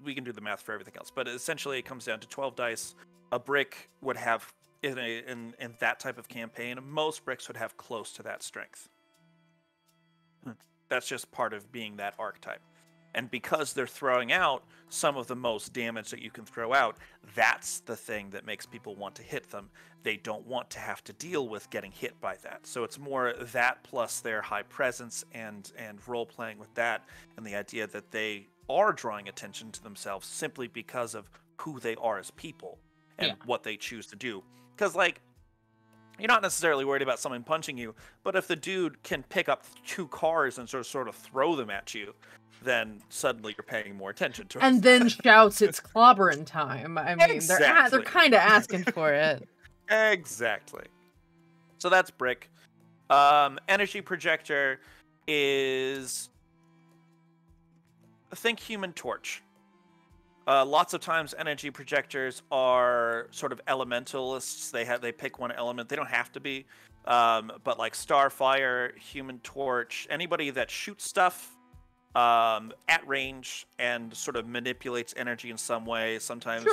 we can do the math for everything else, but essentially it comes down to 12 dice. A brick would have in that type of campaign, most bricks would have close to that strength. That's just part of being that archetype. And because they're throwing out some of the most damage that you can throw out, that's the thing that makes people want to hit them. They don't want to have to deal with getting hit by that. So it's more that plus their high presence and role-playing with that, and the idea that they are drawing attention to themselves simply because of who they are as people and what they choose to do. Because, like, you're not necessarily worried about someone punching you, but if the dude can pick up 2 cars and sort of throw them at you, then suddenly you're paying more attention to it. And then shouts, "It's clobbering time." I mean, Exactly. they're kind of asking for it. Exactly. So that's brick. Energy projector is, think Human Torch. Lots of times energy projectors are sort of elementalists. They pick one element. They don't have to be. But like Starfire, Human Torch, anybody that shoots stuff at range and sort of manipulates energy in some way. Sometimes,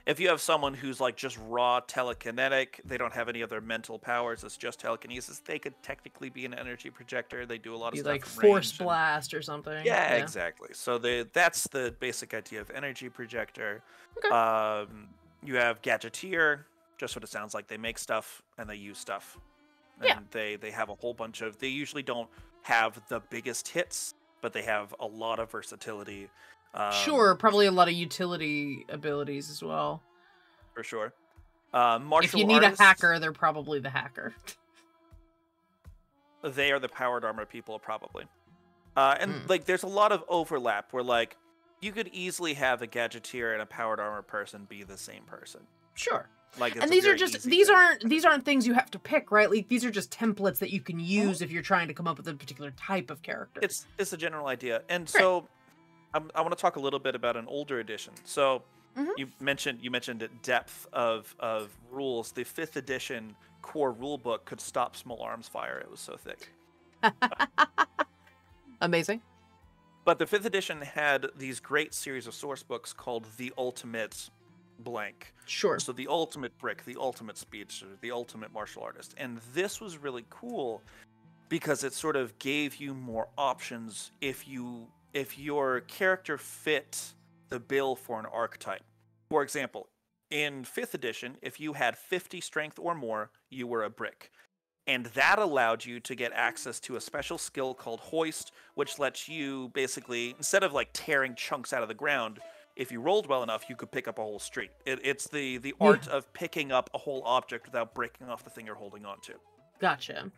if you have someone who's like just raw telekinetic, they don't have any other mental powers, it's just telekinesis, they could technically be an energy projector. They do a lot of stuff like from force range blast or something. Yeah, exactly. So that's the basic idea of energy projector. Okay. You have gadgeteer, just what it sounds like. They make stuff and they use stuff. And they have a whole bunch of... They usually don't have the biggest hits, but they have a lot of versatility. Probably a lot of utility abilities as well. For sure. Martial if you need artists, a hacker, they're probably the hacker. They are the powered armor people, probably. Like, there's a lot of overlap where, like, you could easily have a gadgeteer and a powered armor person be the same person. Sure. Like, and these aren't things you have to pick, right? Like, these are just templates that you can use if you're trying to come up with a particular type of character. It's a general idea. And so I want to talk a little bit about an older edition. So you mentioned depth of rules. The 5th edition core rulebook could stop small arms fire. It was so thick. Amazing. But the 5th edition had these great series of source books called The Ultimate blank. Sure. So the ultimate brick, the ultimate speedster, the ultimate martial artist. And this was really cool because it sort of gave you more options if your character fit the bill for an archetype. For example, in 5th edition, if you had 50 strength or more, you were a brick. And that allowed you to get access to a special skill called Hoist, which lets you basically, instead of like tearing chunks out of the ground, if you rolled well enough, you could pick up a whole street. It's the art of picking up a whole object without breaking off the thing you're holding on to. Gotcha.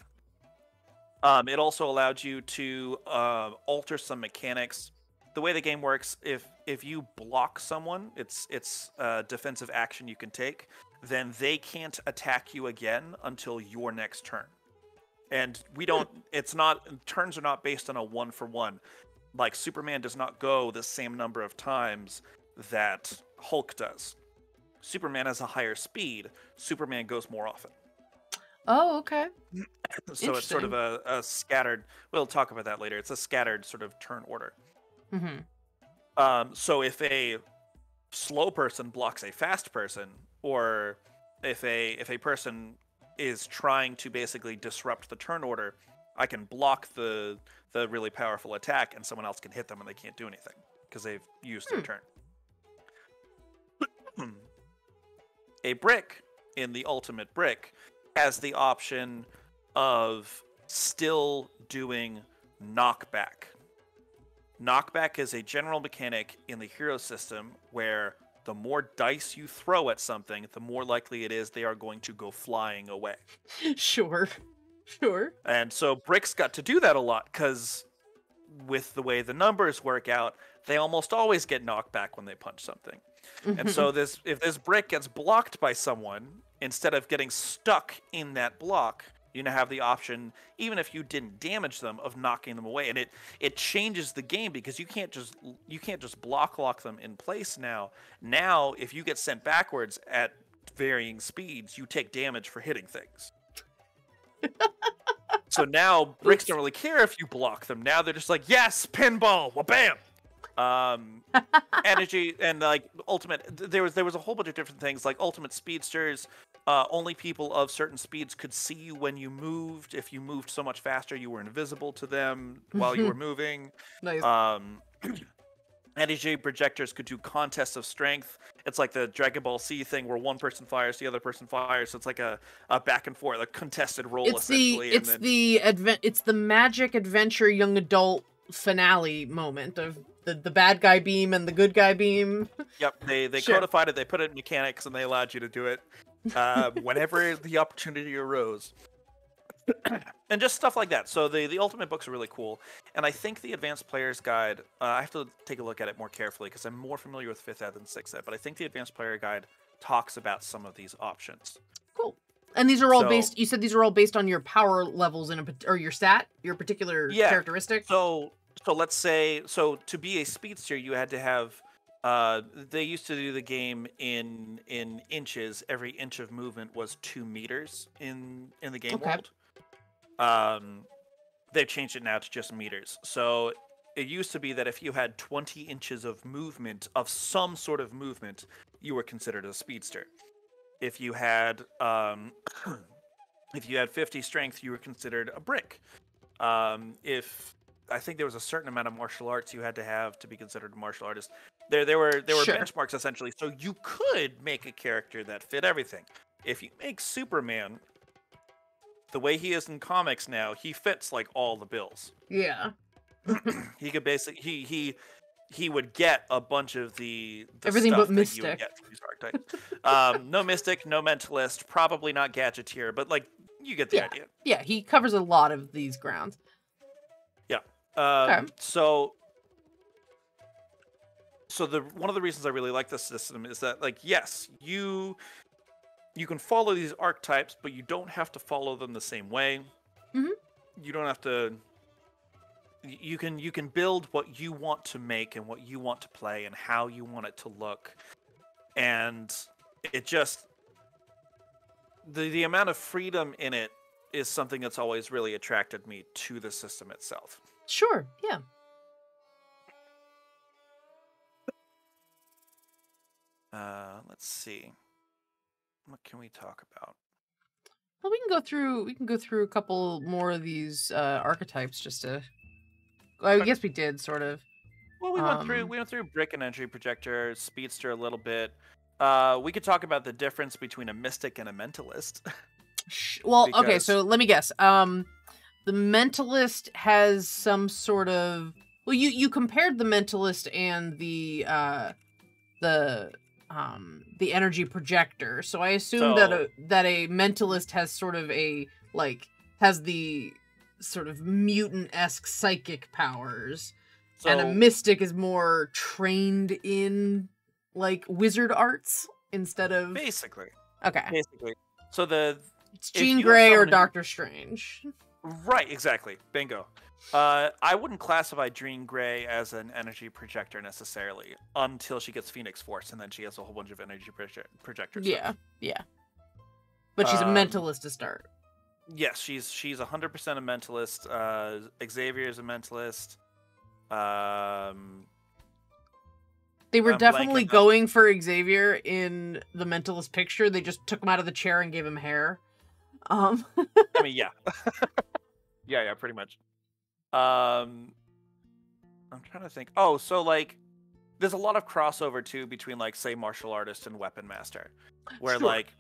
It also allowed you to alter some mechanics. The way the game works, if you block someone, it's a defensive action you can take, then they can't attack you again until your next turn. And we don't, turns are not based on a 1-for-1. Like, Superman does not go the same number of times that Hulk does. Superman has a higher speed. Superman goes more often. Oh, okay. So it's sort of a scattered, we'll talk about that later. It's a scattered sort of turn order. Mm-hmm. So if a slow person blocks a fast person, or if a person is trying to basically disrupt the turn order, I can block the really powerful attack, and someone else can hit them and they can't do anything because they've used their turn. A brick in the ultimate brick has the option of still doing knockback. Knockback is a general mechanic in the hero system where the more dice you throw at something, the more likely it is they are going to go flying away. Sure. And so bricks got to do that a lot because with the way the numbers work out, they almost always get knocked back when they punch something. And so if this brick gets blocked by someone, instead of getting stuck in that block, you now have the option, even if you didn't damage them, of knocking them away. And it changes the game because you can't just block lock them in place now. Now, if you get sent backwards at varying speeds, you take damage for hitting things. So now bricks don't really care if you block them. Now they're just like, yes, pinball, wha-bam. Energy and like ultimate. There was a whole bunch of different things like ultimate speedsters. Only people of certain speeds could see you when you moved. If you moved so much faster, you were invisible to them while you were moving. Nice. Energy projectors could do contests of strength. It's like the Dragon Ball Z thing where one person fires, the other person fires. So it's like a back and forth, a contested roll. It's the magic adventure young adult finale moment of the bad guy beam and the good guy beam. Yep, they Sure. codified it, they put it in mechanics, and they allowed you to do it whenever the opportunity arose. And just stuff like that. So the Ultimate books are really cool. And I think the Advanced Player's Guide, I have to take a look at it more carefully because I'm more familiar with 5th Ed than 6th Ed, but I think the Advanced Player Guide talks about some of these options. Cool. And these are all based, you said these are all based on your power levels or your stat, your particular characteristic? So let's say, to be a speedster, you had to have, they used to do the game in inches. Every inch of movement was 2 meters in the game world. They've changed it now to just meters. So it used to be that if you had 20 inches of movement, of some sort of movement, you were considered a speedster. If you had 50 strength, you were considered a brick. If I think there was a certain amount of martial arts you had to have to be considered a martial artist. There were Sure. benchmarks essentially, so you could make a character that fit everything. If you make Superman the way he is in comics now, he fits like all the bills. Yeah. He could basically he would get a bunch of the Everything stuff but that you would Mystic. get from these archetypes. No Mystic, no Mentalist, probably not Gadgeteer, but like you get the idea. Yeah, he covers a lot of these grounds. Yeah. Okay. So one of the reasons I really like this system is that, like, yes, you can follow these archetypes, but you don't have to follow them the same way. Mhm. You don't have to. You can build what you want to make and what you want to play and how you want it to look, and it just the amount of freedom in it is something that's always really attracted me to the system itself. Sure, yeah. Let's see. What can we talk about? Well, we can go through a couple more of these archetypes just to. I guess we did sort of. Well, we went through brick and entry projector, speedster a little bit. We could talk about the difference between a mystic and a mentalist. Well, okay, Because- so let me guess. The Mentalist has some sort of. Well, you compared the Mentalist and the energy projector. So I assume that a Mentalist has sort of has the sort of mutant-esque psychic powers, and a Mystic is more trained in like wizard arts instead of basically. Okay. So It's Jean Grey or Doctor Strange. Right, exactly. Bingo. I wouldn't classify Jean Grey as an energy projector necessarily until she gets Phoenix Force, and then she has a whole bunch of energy projectors. Yeah. But she's a mentalist to start. Yes, she's 100% a mentalist. Xavier is a mentalist. They were definitely going for Xavier in the Mentalist picture. They just took him out of the chair and gave him hair. I mean, yeah. yeah, pretty much. I'm trying to think. Oh, so like there's a lot of crossover too between like say martial artist and weapon master. Where like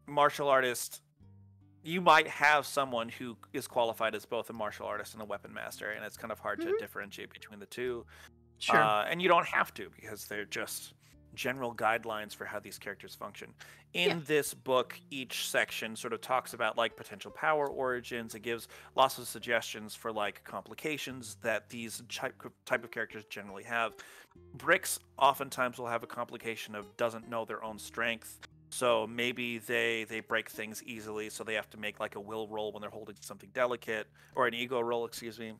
martial artist, you might have someone who is qualified as both a martial artist and a weapon master, and it's kind of hard to differentiate between the two. Sure. And you don't have to, because they're just general guidelines for how these characters function. In this book, each section sort of talks about like potential power origins. It gives lots of suggestions for like complications that these type of characters generally have. Bricks oftentimes will have a complication of doesn't know their own strength. So maybe they break things easily, so they have to make like a will roll when they're holding something delicate, or an ego roll, excuse me.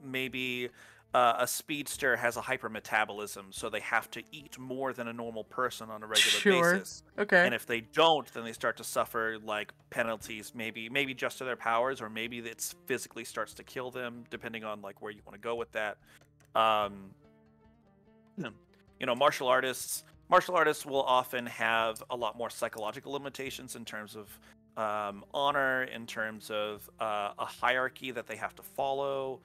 Maybe a speedster has a hypermetabolism, so they have to eat more than a normal person on a regular basis. Okay. And if they don't, then they start to suffer like penalties, maybe just to their powers, or maybe it physically starts to kill them, depending on like where you want to go with that. Martial artists will often have a lot more psychological limitations in terms of honor, in terms of a hierarchy that they have to follow.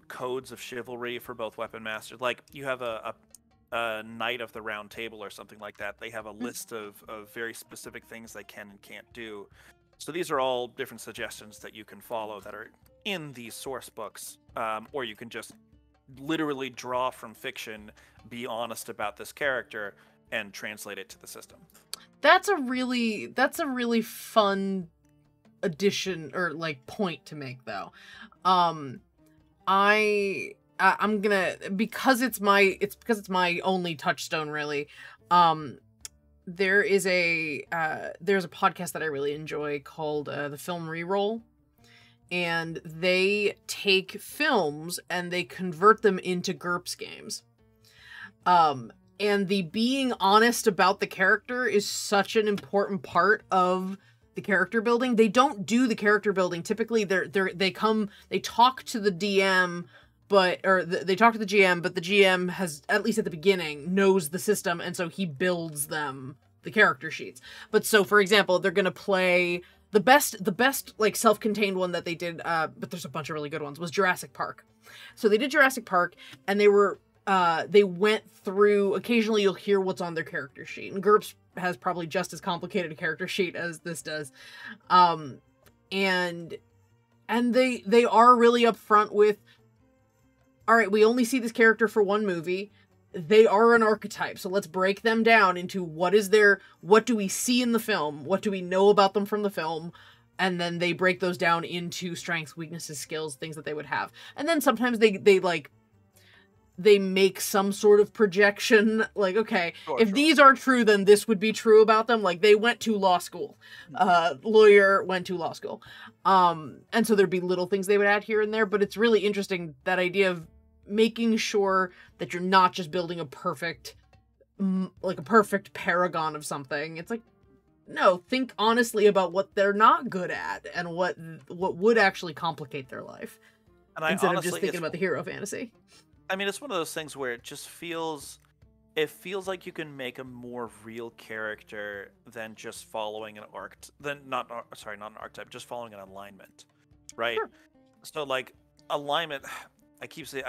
Codes of chivalry for both weapon masters. Like you have a knight of the round table or something like that. They have a list of very specific things they can and can't do. So these are all different suggestions that you can follow that are in these source books, or you can just literally draw from fiction, be honest about this character, and translate it to the system. That's a really fun addition or like point to make though. I'm gonna, because it's my only touchstone really. There's a podcast that I really enjoy called The Film Reroll, and they take films and they convert them into GURPS games. And the being honest about the character is such an important part of the character building. They don't do the character building. Typically, they talk to the DM, they talk to the GM, but the GM has, at least at the beginning, knows the system, and so he builds them the character sheets. But so, for example, they're gonna play the best like self-contained one that they did, but there's a bunch of really good ones, was Jurassic Park. So they did Jurassic Park, and they went through, occasionally you'll hear what's on their character sheet, and GURPS has probably just as complicated a character sheet as this does. And they are really upfront with, all right, we only see this character for one movie. They are an archetype, so let's break them down into what do we see in the film, what do we know about them from the film, and then they break those down into strengths, weaknesses, skills, things that they would have. And then sometimes they make some sort of projection, like, okay, if these are true, then this would be true about them. Like, they went to law school. Lawyer went to law school. And so there'd be little things they would add here and there, but it's really interesting, that idea of making sure that you're not just building a perfect paragon of something. It's like, no, think honestly about what they're not good at and what would actually complicate their life. And instead of just thinking about the hero fantasy. I mean, it's one of those things where it just feels like you can make a more real character than just following an not an archetype, just following an alignment, right? Sure. So like alignment, I keep saying,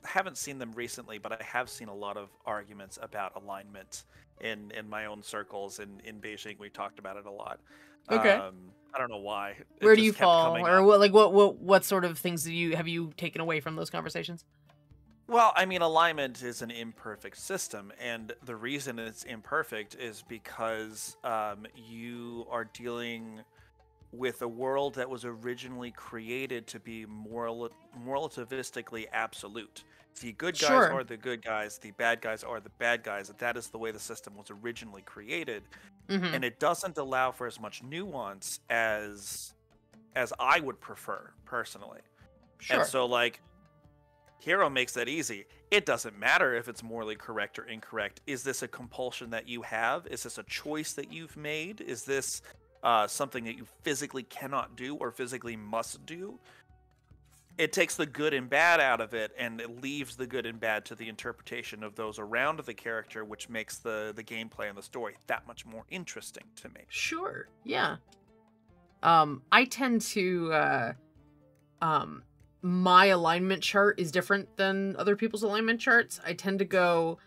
haven't seen them recently, but I have seen a lot of arguments about alignment in my own circles. In Beijing, we talked about it a lot. Okay. I don't know why. Where do you fall, or what sort of things have you taken away from those conversations? Well, I mean, alignment is an imperfect system, and the reason it's imperfect is because you are dealing with a world that was originally created to be relativistically absolute. The good guys Sure. are the good guys, the bad guys are the bad guys. That is the way the system was originally created, Mm-hmm. and it doesn't allow for as much nuance as I would prefer personally. Sure. And so, like, Hero makes that easy. It doesn't matter if it's morally correct or incorrect. Is this a compulsion that you have? Is this a choice that you've made? Is this something that you physically cannot do or physically must do? It takes the good and bad out of it, and it leaves the good and bad to the interpretation of those around the character, which makes the gameplay and the story that much more interesting to me. Sure. Yeah. I tend to my alignment chart is different than other people's alignment charts. I tend to go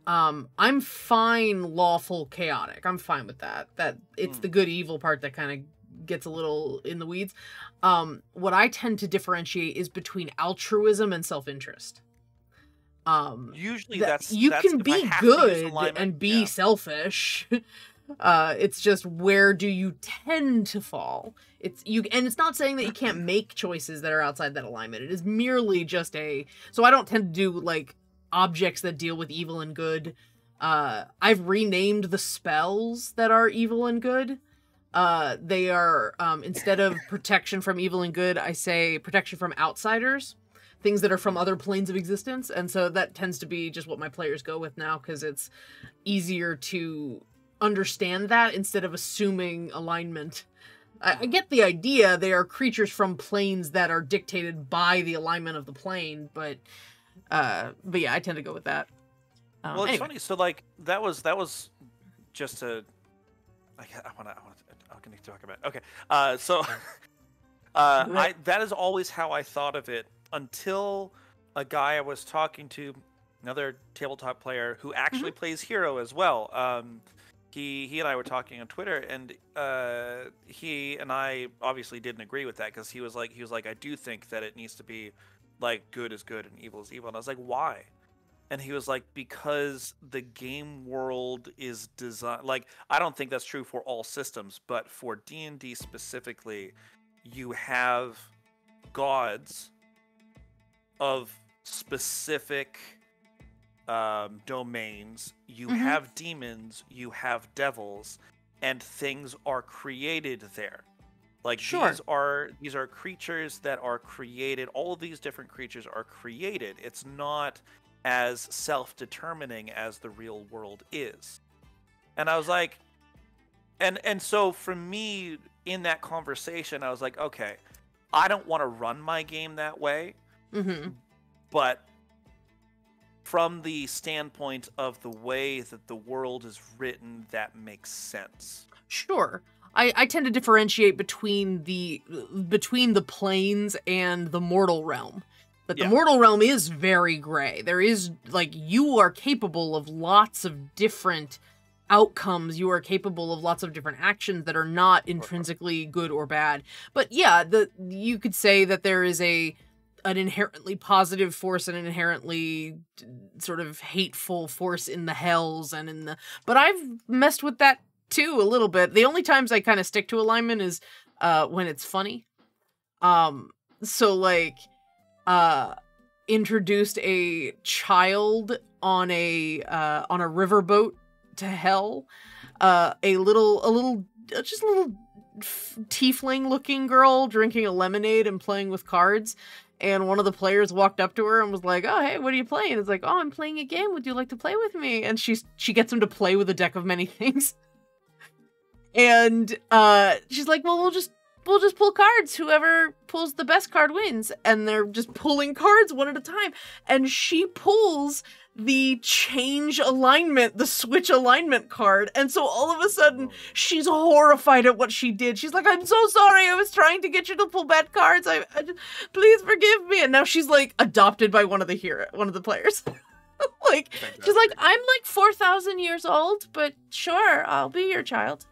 I'm fine, lawful, chaotic. I'm fine with that. That it's the good evil part that kind of gets a little in the weeds. What I tend to differentiate is between altruism and self-interest. Usually that's if I can be have to use good alignment, and be selfish. It's just, where do you tend to fall? And it's not saying that you can't make choices that are outside that alignment. It is merely just so I don't tend to do like objects that deal with evil and good. I've renamed the spells that are evil and good. They are, instead of protection from evil and good, I say protection from outsiders, things that are from other planes of existence. And so that tends to be just what my players go with now, because it's easier to understand that instead of assuming alignment. I get the idea. They are creatures from planes that are dictated by the alignment of the plane, but yeah, I tend to go with that. Well, it's funny. So, like, that was just a. I need to talk about it. Okay. So, that is always how I thought of it until a guy I was talking to, another tabletop player who actually plays Hero as well. He and I were talking on Twitter, and he and I obviously didn't agree with that, because he was like, I do think that it needs to be like good is good and evil is evil. And I was like, why? And he was like, because the game world is designed, like, I don't think that's true for all systems, but for D&D specifically, you have gods of specific domains, you have demons, you have devils, and things are created there. Like, these are creatures that are created. All of these different creatures are created. It's not as self-determining as the real world is. And I was like, and so for me in that conversation, I was like, okay, I don't want to run my game that way, but from the standpoint of the way that the world is written, that makes sense. Sure. I tend to differentiate between the planes and the mortal realm. But the mortal realm is very gray. There is, like, you are capable of lots of different outcomes. You are capable of lots of different actions that are not intrinsically good or bad. But yeah, you could say that there is an inherently positive force and an inherently sort of hateful force in the hells and but I've messed with that too a little bit. The only times I kind of stick to alignment is when it's funny. So like introduced a child on a riverboat to hell, a little tiefling looking girl drinking a lemonade and playing with cards. And one of the players walked up to her and was like, "Oh, hey, what are you playing?" It's like, "Oh, I'm playing a game. Would you like to play with me?" And she gets him to play with a deck of many things. And she's like, "Well, we'll we'll just pull cards. Whoever pulls the best card wins. And they're just pulling cards one at a time. And she pulls the change alignment, the switch alignment card. And so all of a sudden, she's horrified at what she did. She's like, I'm so sorry. I was trying to get you to pull bad cards. Please forgive me. And now she's like adopted by one of the players. Like, fantastic. She's like, I'm like 4,000 years old, but sure, I'll be your child.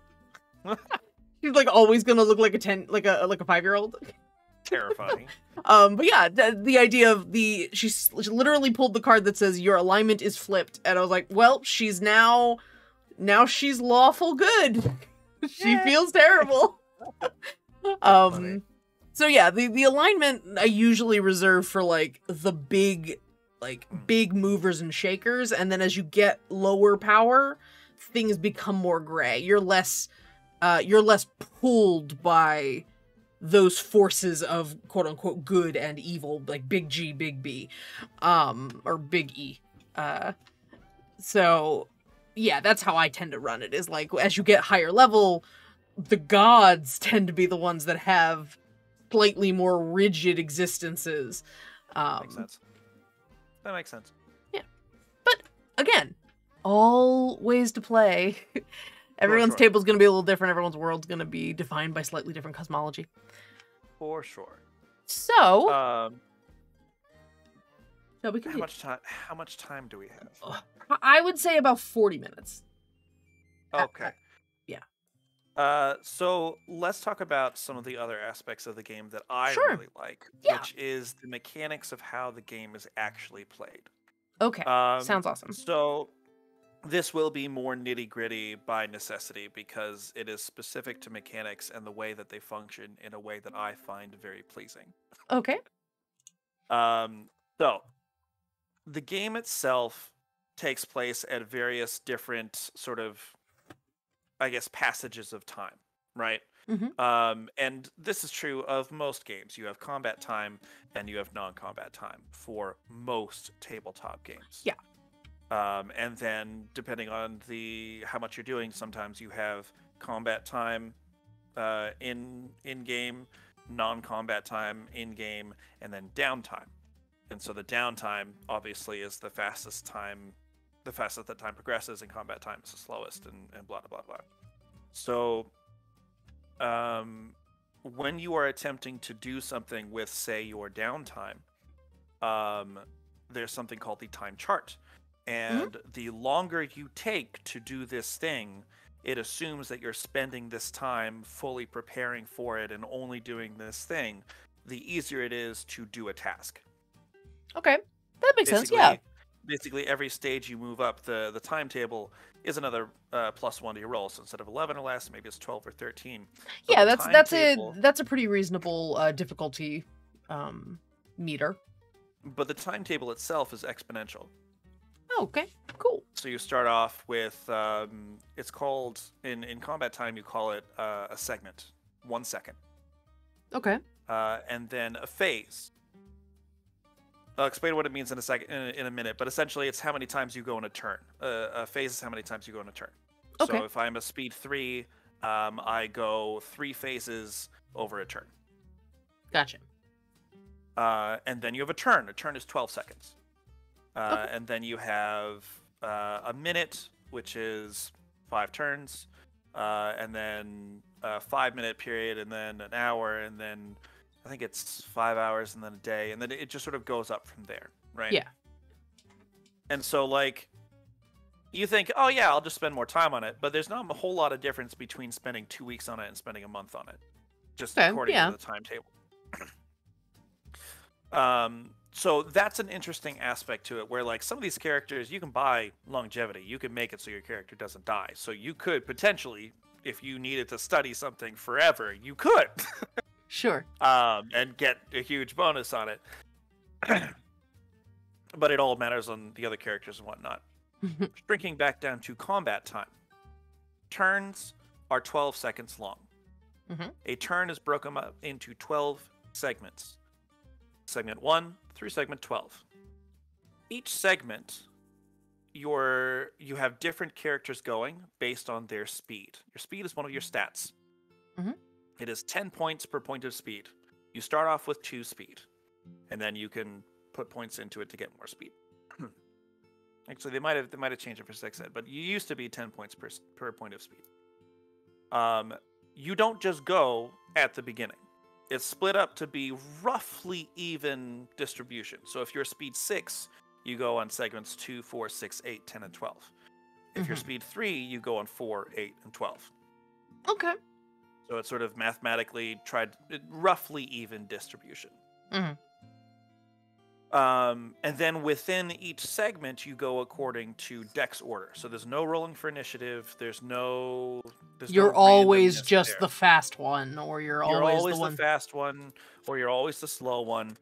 She's like always gonna look like a 5-year-old. Terrifying. But yeah, the idea of she literally pulled the card that says your alignment is flipped, and I was like, well, she's now she's lawful good. She feels terrible. So yeah, the alignment I usually reserve for like the big movers and shakers, and then as you get lower power, things become more gray. You're less pulled by those forces of quote unquote good and evil, like big G, big B, or big E. So yeah, that's how I tend to run it, is like, as you get higher level, the gods tend to be the ones that have slightly more rigid existences. Makes sense. That makes sense. Yeah. But again, all ways to play. Everyone's table's going to be a little different. Everyone's world's going to be defined by slightly different cosmology. For sure. So, shall we continue? How much time do we have? I would say about 40 minutes. Okay. Yeah. So let's talk about some of the other aspects of the game that I really like, which is the mechanics of how the game is actually played. Okay. Sounds awesome. So this will be more nitty-gritty by necessity because it is specific to mechanics and the way that they function in a way that I find very pleasing. Okay. So the game itself takes place at various different sort of, I guess, passages of time, right? Mm-hmm. And this is true of most games. You have combat time and you have non-combat time for most tabletop games. Yeah. And then depending on how much you're doing, sometimes you have combat time in game, non-combat time in game, and then downtime. And so the downtime obviously is the fastest that time progresses, and combat time is the slowest, and blah blah blah. So when you are attempting to do something with, say, your downtime, there's something called the time chart. And the longer you take to do this thing, it assumes that you're spending this time fully preparing for it and only doing this thing, the easier it is to do a task. Okay. That makes sense, yeah. Basically, every stage you move up the timetable is another +1 to your roll. So instead of 11 or less, maybe it's 12 or 13. But yeah, that's a pretty reasonable difficulty meter. But the timetable itself is exponential. Okay, cool. So you start off with, it's called, in combat time, you call it a segment, 1 second. Okay. And then a phase. I'll explain what it means in a minute, but essentially it's how many times you go in a turn. A phase is how many times you go in a turn. Okay. So if I'm a speed 3, I go 3 phases over a turn. Gotcha. And then you have a turn. A turn is 12 seconds. Okay. And then you have a minute, which is 5 turns, and then a 5-minute period, and then an hour, and then I think it's 5 hours, and then a day, and then it just sort of goes up from there, right? Yeah. And so, like, you think, oh yeah, I'll just spend more time on it, but there's not a whole lot of difference between spending 2 weeks on it and spending a month on it, just according to the timetable. So that's an interesting aspect to it, where like some of these characters, you can buy longevity. You can make it so your character doesn't die. So you could potentially, if you needed to study something forever, you could. Sure. And get a huge bonus on it. But it all matters on the other characters and whatnot. Shrinking back down to combat time. Turns are 12 seconds long. Mm-hmm. A turn is broken up into 12 segments. Segment 1 through segment 12. Each segment, you have different characters going based on their speed. Your speed is one of your stats. Mm-hmm. It is 10 points per point of speed. You start off with 2 speed, and then you can put points into it to get more speed. Actually, they might have changed it for 6 ed, but you used to be 10 points per point of speed. You don't just go at the beginning. It's split up to be roughly even distribution. So if you're speed 6, you go on segments 2, 4, 6, 8, 10, and 12. If you're speed 3, you go on 4, 8, and 12. Okay. So it's sort of mathematically roughly even distribution. And then within each segment, you go according to dex order. So there's no rolling for initiative. You're always just the fast one, or you're always the fast one, or you're always the slow one.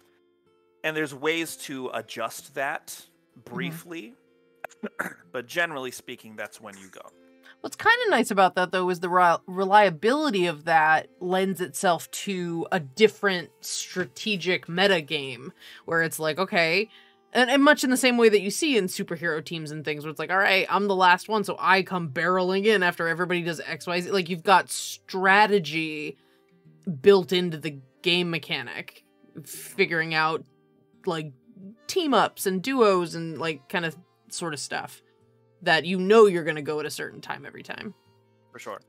And there's ways to adjust that briefly, but generally speaking, that's when you go. What's kind of nice about that, though, is the reliability of that lends itself to a different strategic meta game, where it's like, okay, and much in the same way that you see in superhero teams and things, where it's like, all right, I'm the last one, so I come barreling in after everybody does X, Y, Z. Like, you've got strategy built into the game mechanic, figuring out, like, team-ups and duos and, like, kind of sort of stuff that you know you're going to go at a certain time every time. For sure.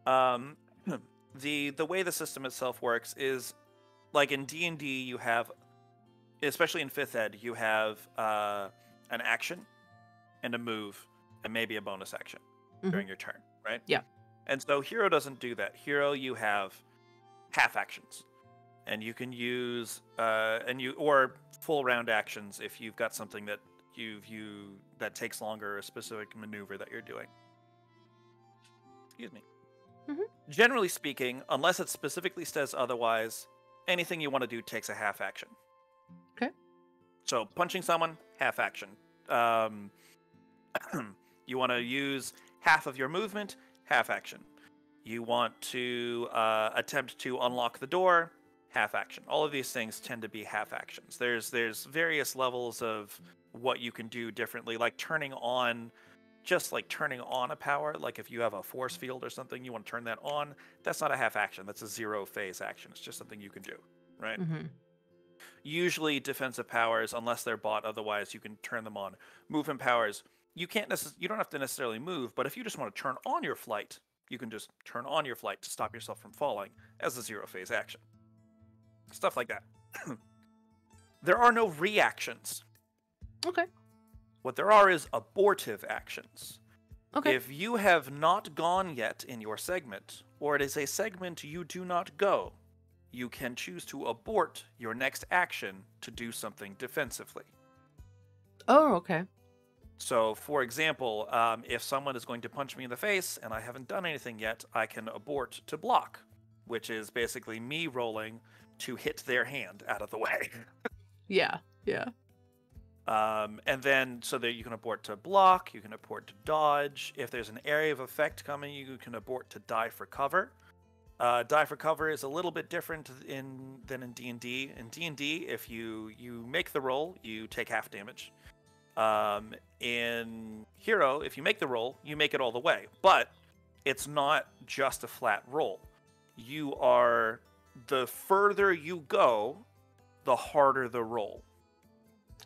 The way the system itself works is, like in D&D, you have, especially in 5th ed, you have an action and a move and maybe a bonus action during your turn, right? Yeah. And so Hero doesn't do that. Hero, you have half actions. And you can use, or full round actions if you've got something that that takes longer, a specific maneuver that you're doing. Excuse me. Generally speaking, unless it specifically says otherwise, anything you want to do takes a half action. Okay. So punching someone, half action. You want to use half of your movement, half action. You want to attempt to unlock the door, half action. All of these things tend to be half actions. There's various levels of what you can do differently, like turning on a power. Like if you have a force field or something, you want to turn that on. That's not a half action. That's a 0 phase action. It's just something you can do, right? Usually defensive powers, unless they're bought, otherwise you can turn them on. Movement powers, you don't have to necessarily move, but if you just want to turn on your flight, you can just turn on your flight to stop yourself from falling as a 0 phase action. Stuff like that. There are no reactions. Okay. What there are is abortive actions. Okay. If you have not gone yet in your segment, or it is a segment you do not go, you can choose to abort your next action to do something defensively. Oh, okay. So, for example, if someone is going to punch me in the face and I haven't done anything yet, I can abort to block, which is basically me rolling to hit their hand out of the way. Yeah. And then, so that you can abort to block, you can abort to dodge. If there's an area of effect coming, you can abort to die for cover. Die for cover is a little bit different than in D&D. In D&D, if you make the roll, you take half damage. In Hero, if you make the roll, you make it all the way. But it's not just a flat roll. The further you go, the harder the roll.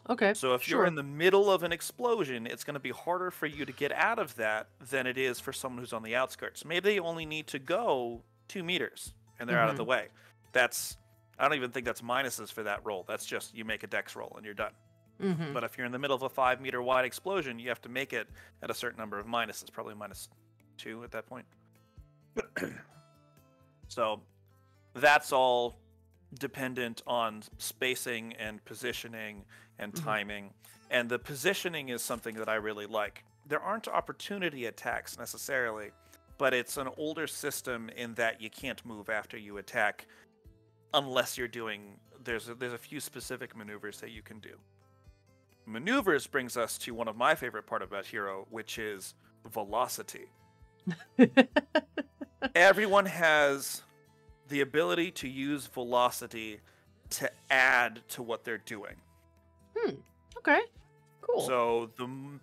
Okay. So if you're in the middle of an explosion, it's going to be harder for you to get out of that than it is for someone who's on the outskirts. Maybe they only need to go 2 meters and they're out of the way. I don't even think that's minuses for that roll. That's just you make a dex roll and you're done. But if you're in the middle of a 5 meter wide explosion, you have to make it at a certain number of minuses, probably -2 at that point. So that's all dependent on spacing and positioning and timing. And the positioning is something that I really like. There aren't opportunity attacks necessarily, but it's an older system in that you can't move after you attack unless you're doing... There's a few specific maneuvers that you can do. Maneuvers brings us to one of my favorite part about Hero, which is velocity. Everyone has the ability to use velocity to add to what they're doing. Okay. Cool. So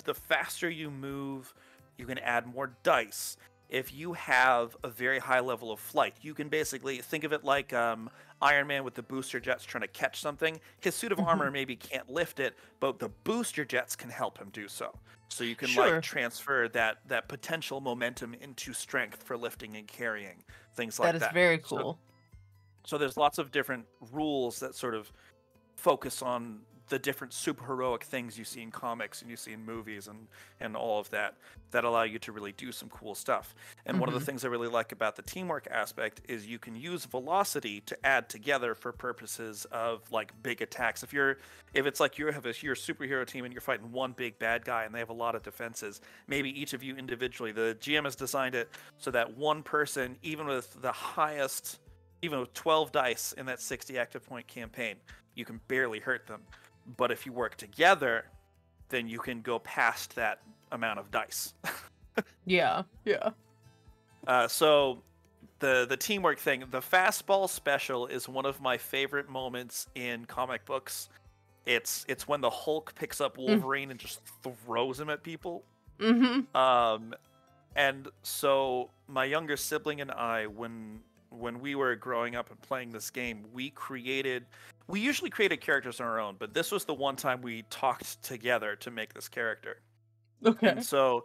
the faster you move, you can add more dice. if you have a very high level of flight, you can basically think of it like Iron Man with the booster jets trying to catch something. His suit of armor maybe can't lift it, but the booster jets can help him do so. So you can like transfer that potential momentum into strength for lifting and carrying, things like that. That is very cool. So there's lots of different rules that sort of focus on the different superheroic things you see in comics and you see in movies and all of that allow you to really do some cool stuff. And one of the things I really like about the teamwork aspect is you can use velocity to add together for purposes of like big attacks. If it's like you have your superhero team and you're fighting one big bad guy and they have a lot of defenses, maybe each of you individually, the GM has designed it so that one person, even with 12 dice in that 60 active point campaign, you can barely hurt them. But if you work together, then you can go past that amount of dice. Yeah. So the teamwork thing, the fastball special is one of my favorite moments in comic books. It's when the Hulk picks up Wolverine and just throws him at people. And so my younger sibling and I, when we were growing up and playing this game, we usually created characters on our own, but this was the one time we talked together to make this character. Okay. And so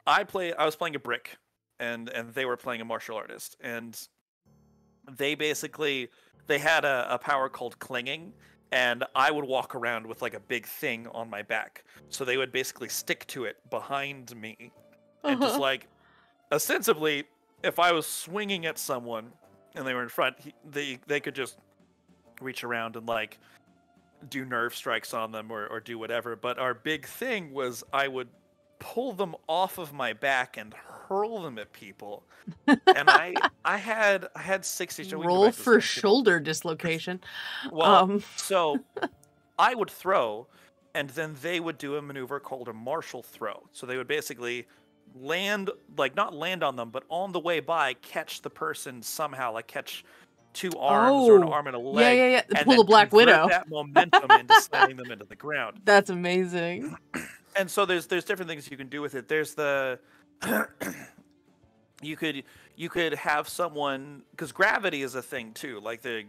I was playing a brick, and they were playing a martial artist, and they had a power called clinging, and I would walk around with like a big thing on my back. So they would basically stick to it behind me, and just like ostensibly, if I was swinging at someone and they were in front, they could just reach around and like do nerve strikes on them or do whatever. But our big thing was I would pull them off of my back and hurl them at people. And I had 60. Roll for shoulder dislocation. Well, so I would throw, and then they would do a maneuver called a martial throw. So they would basically land, like not land on them, but on the way by, catch the person somehow, like catch two arms or an arm and a leg. Yeah. And pull a Black Widow. That momentum into slamming them into the ground. That's amazing. And so there's different things you can do with it. There's the you could have someone, because gravity is a thing too. Like the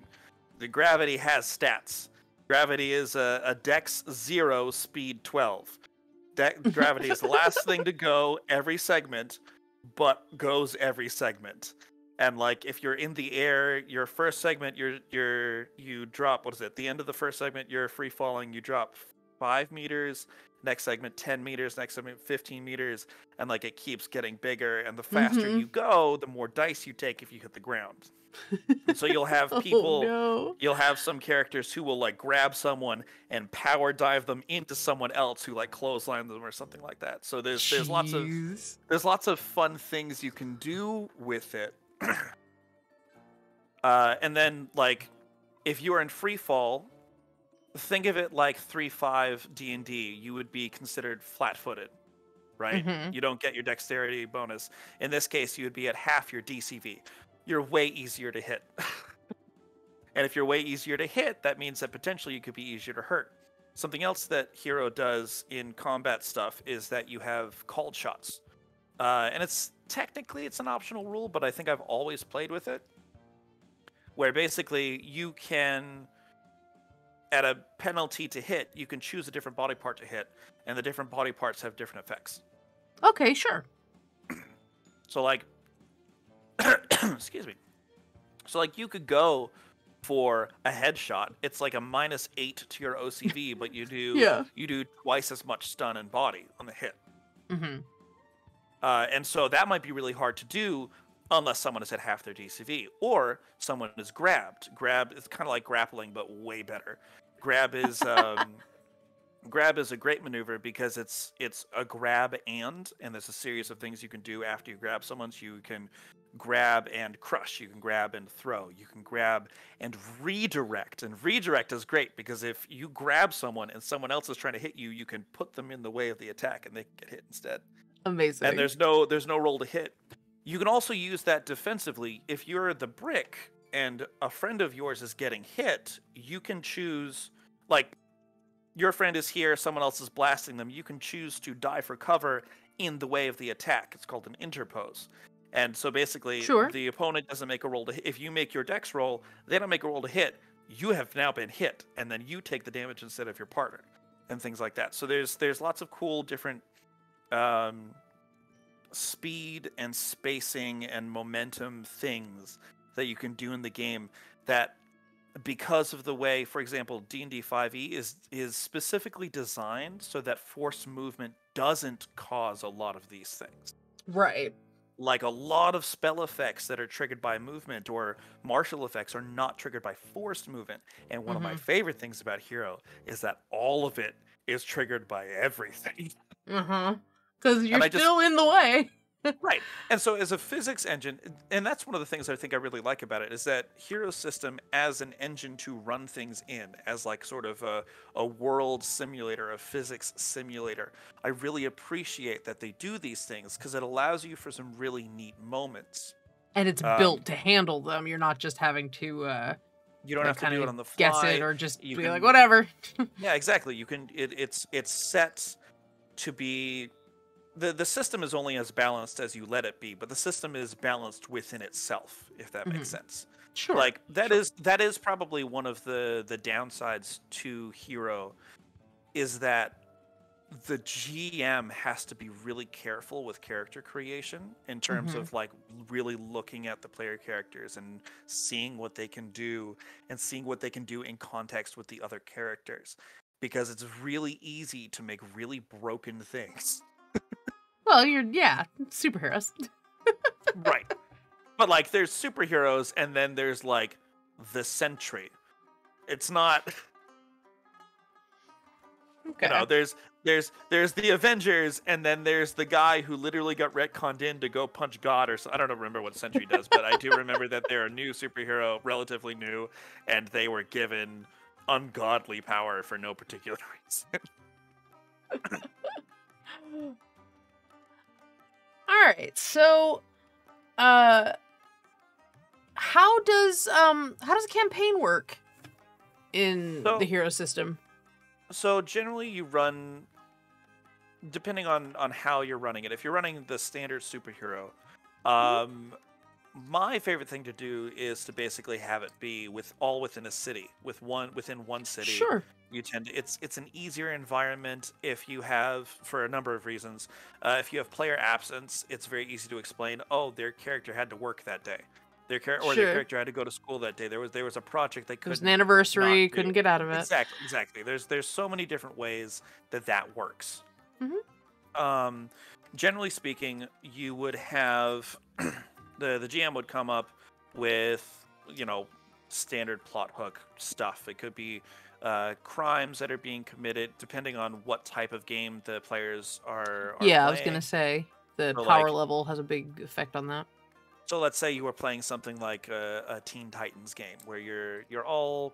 gravity has stats. Gravity is a dex 0, speed 12. Gravity is the last thing to go every segment, but goes every segment. And like if you're in the air, your first segment you drop, what is it? At the end of the first segment, you're free falling, you drop 5 meters, next segment 10 meters, next segment 15 meters, and like it keeps getting bigger, and the faster you go, the more dice you take if you hit the ground. And so you'll have people, you'll have some characters who will like grab someone and power dive them into someone else who like clothesline them or something like that. So there's lots of fun things you can do with it. And then like if you are in free fall, think of it like 3.5 D&D. You would be considered flat-footed, right? You don't get your dexterity bonus. In this case, you would be at half your DCV. You're way easier to hit. And if you're way easier to hit, that means that potentially you could be easier to hurt. Something else that Hero does in combat stuff is that you have called shots. And it's an optional rule, but I think I've always played with it. Where basically you can, at a penalty to hit, you can choose a different body part to hit, and the different body parts have different effects. Okay, sure. So like, excuse me. So like you could go for a headshot. It's like a -8 to your OCV, but you do twice as much stun and body on the hit. And so that might be really hard to do unless someone has hit half their DCV, or someone is grabbed. Grab is kind of like grappling, but way better. Grab is a great maneuver because it's a grab and there's a series of things you can do after you grab someone. So you can grab and crush, you can grab and throw, you can grab and redirect. And redirect is great because if you grab someone and someone else is trying to hit you, you can put them in the way of the attack and they can get hit instead. Amazing. And there's no roll to hit. You can also use that defensively. If you're the brick and a friend of yours is getting hit, you can choose, like, your friend is here, someone else is blasting them. You can choose to dive for cover in the way of the attack. It's called an interpose. And so basically, Sure. the opponent doesn't make a roll to hit. If you make your dex roll, they don't make a roll to hit. You have now been hit, and then you take the damage instead of your partner, and things like that. So there's lots of cool different speed and spacing and momentum things that you can do in the game that, because of the way, for example, D&D 5e is specifically designed so that force movement doesn't cause a lot of these things. Right. Like a lot of spell effects that are triggered by movement or martial effects are not triggered by forced movement. And one of my favorite things about Hero is that all of it is triggered by everything. Because you're still in the way. Right. And so as a physics engine, and that's one of the things I think I really like about it, is that Hero system as an engine to run things in, as like sort of a world simulator, a physics simulator. I really appreciate that they do these things because it allows you for some really neat moments. And it's built to handle them. You're not just having to you don't have to do it on the fly. Guess it or just be like, whatever. Yeah, exactly. You can it's set to be the system is only as balanced as you let it be, but the system is balanced within itself, if that makes sense. Sure. Like that is probably one of the downsides to Hero, is that the GM has to be really careful with character creation in terms of like really looking at the player characters and seeing what they can do and seeing what they can do in context with the other characters, because it's really easy to make really broken things. Well, superheroes. Right. But like there's superheroes and then there's like the Sentry. It's not Okay. You know, there's the Avengers and then there's the guy who literally got retconned in to go punch God or so. I don't remember what Sentry does, but I do remember that they're a new superhero, relatively new, and they were given ungodly power for no particular reason. All right, so, how does a campaign work in the Hero system? So generally, you run, depending on how you're running it. If you're running the standard superhero, my favorite thing to do is to basically have it be within a city, within one city. Sure. You tend to, it's an easier environment if you have, for a number of reasons. If you have player absence, it's very easy to explain. Oh, their character had to work that day. Their character had to go to school that day. There was a project they couldn't. It was an anniversary. Couldn't get out of it. Exactly. There's so many different ways that works. Generally speaking, you would have the GM would come up with standard plot hook stuff. It could be crimes that are being committed, depending on what type of game the players are yeah, playing. I was gonna say the power level has a big effect on that. So let's say you were playing something like a Teen Titans game, where you're all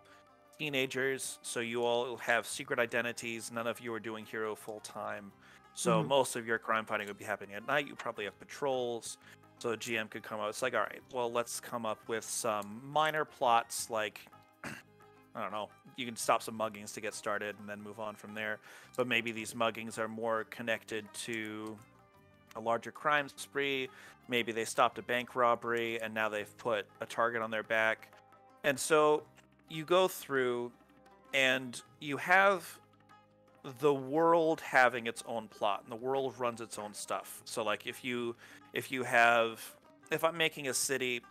teenagers, so you all have secret identities. None of you are doing Hero full time, so most of your crime fighting would be happening at night. You probably have patrols, so a GM could come up. It's like, all right, well, let's come up with some minor plots, like I don't know, you can stop some muggings to get started and then move on from there. But maybe these muggings are more connected to a larger crime spree. Maybe they stopped a bank robbery and now they've put a target on their back. And so you go through and you have the world having its own plot, and the world runs its own stuff. So like if I'm making a city,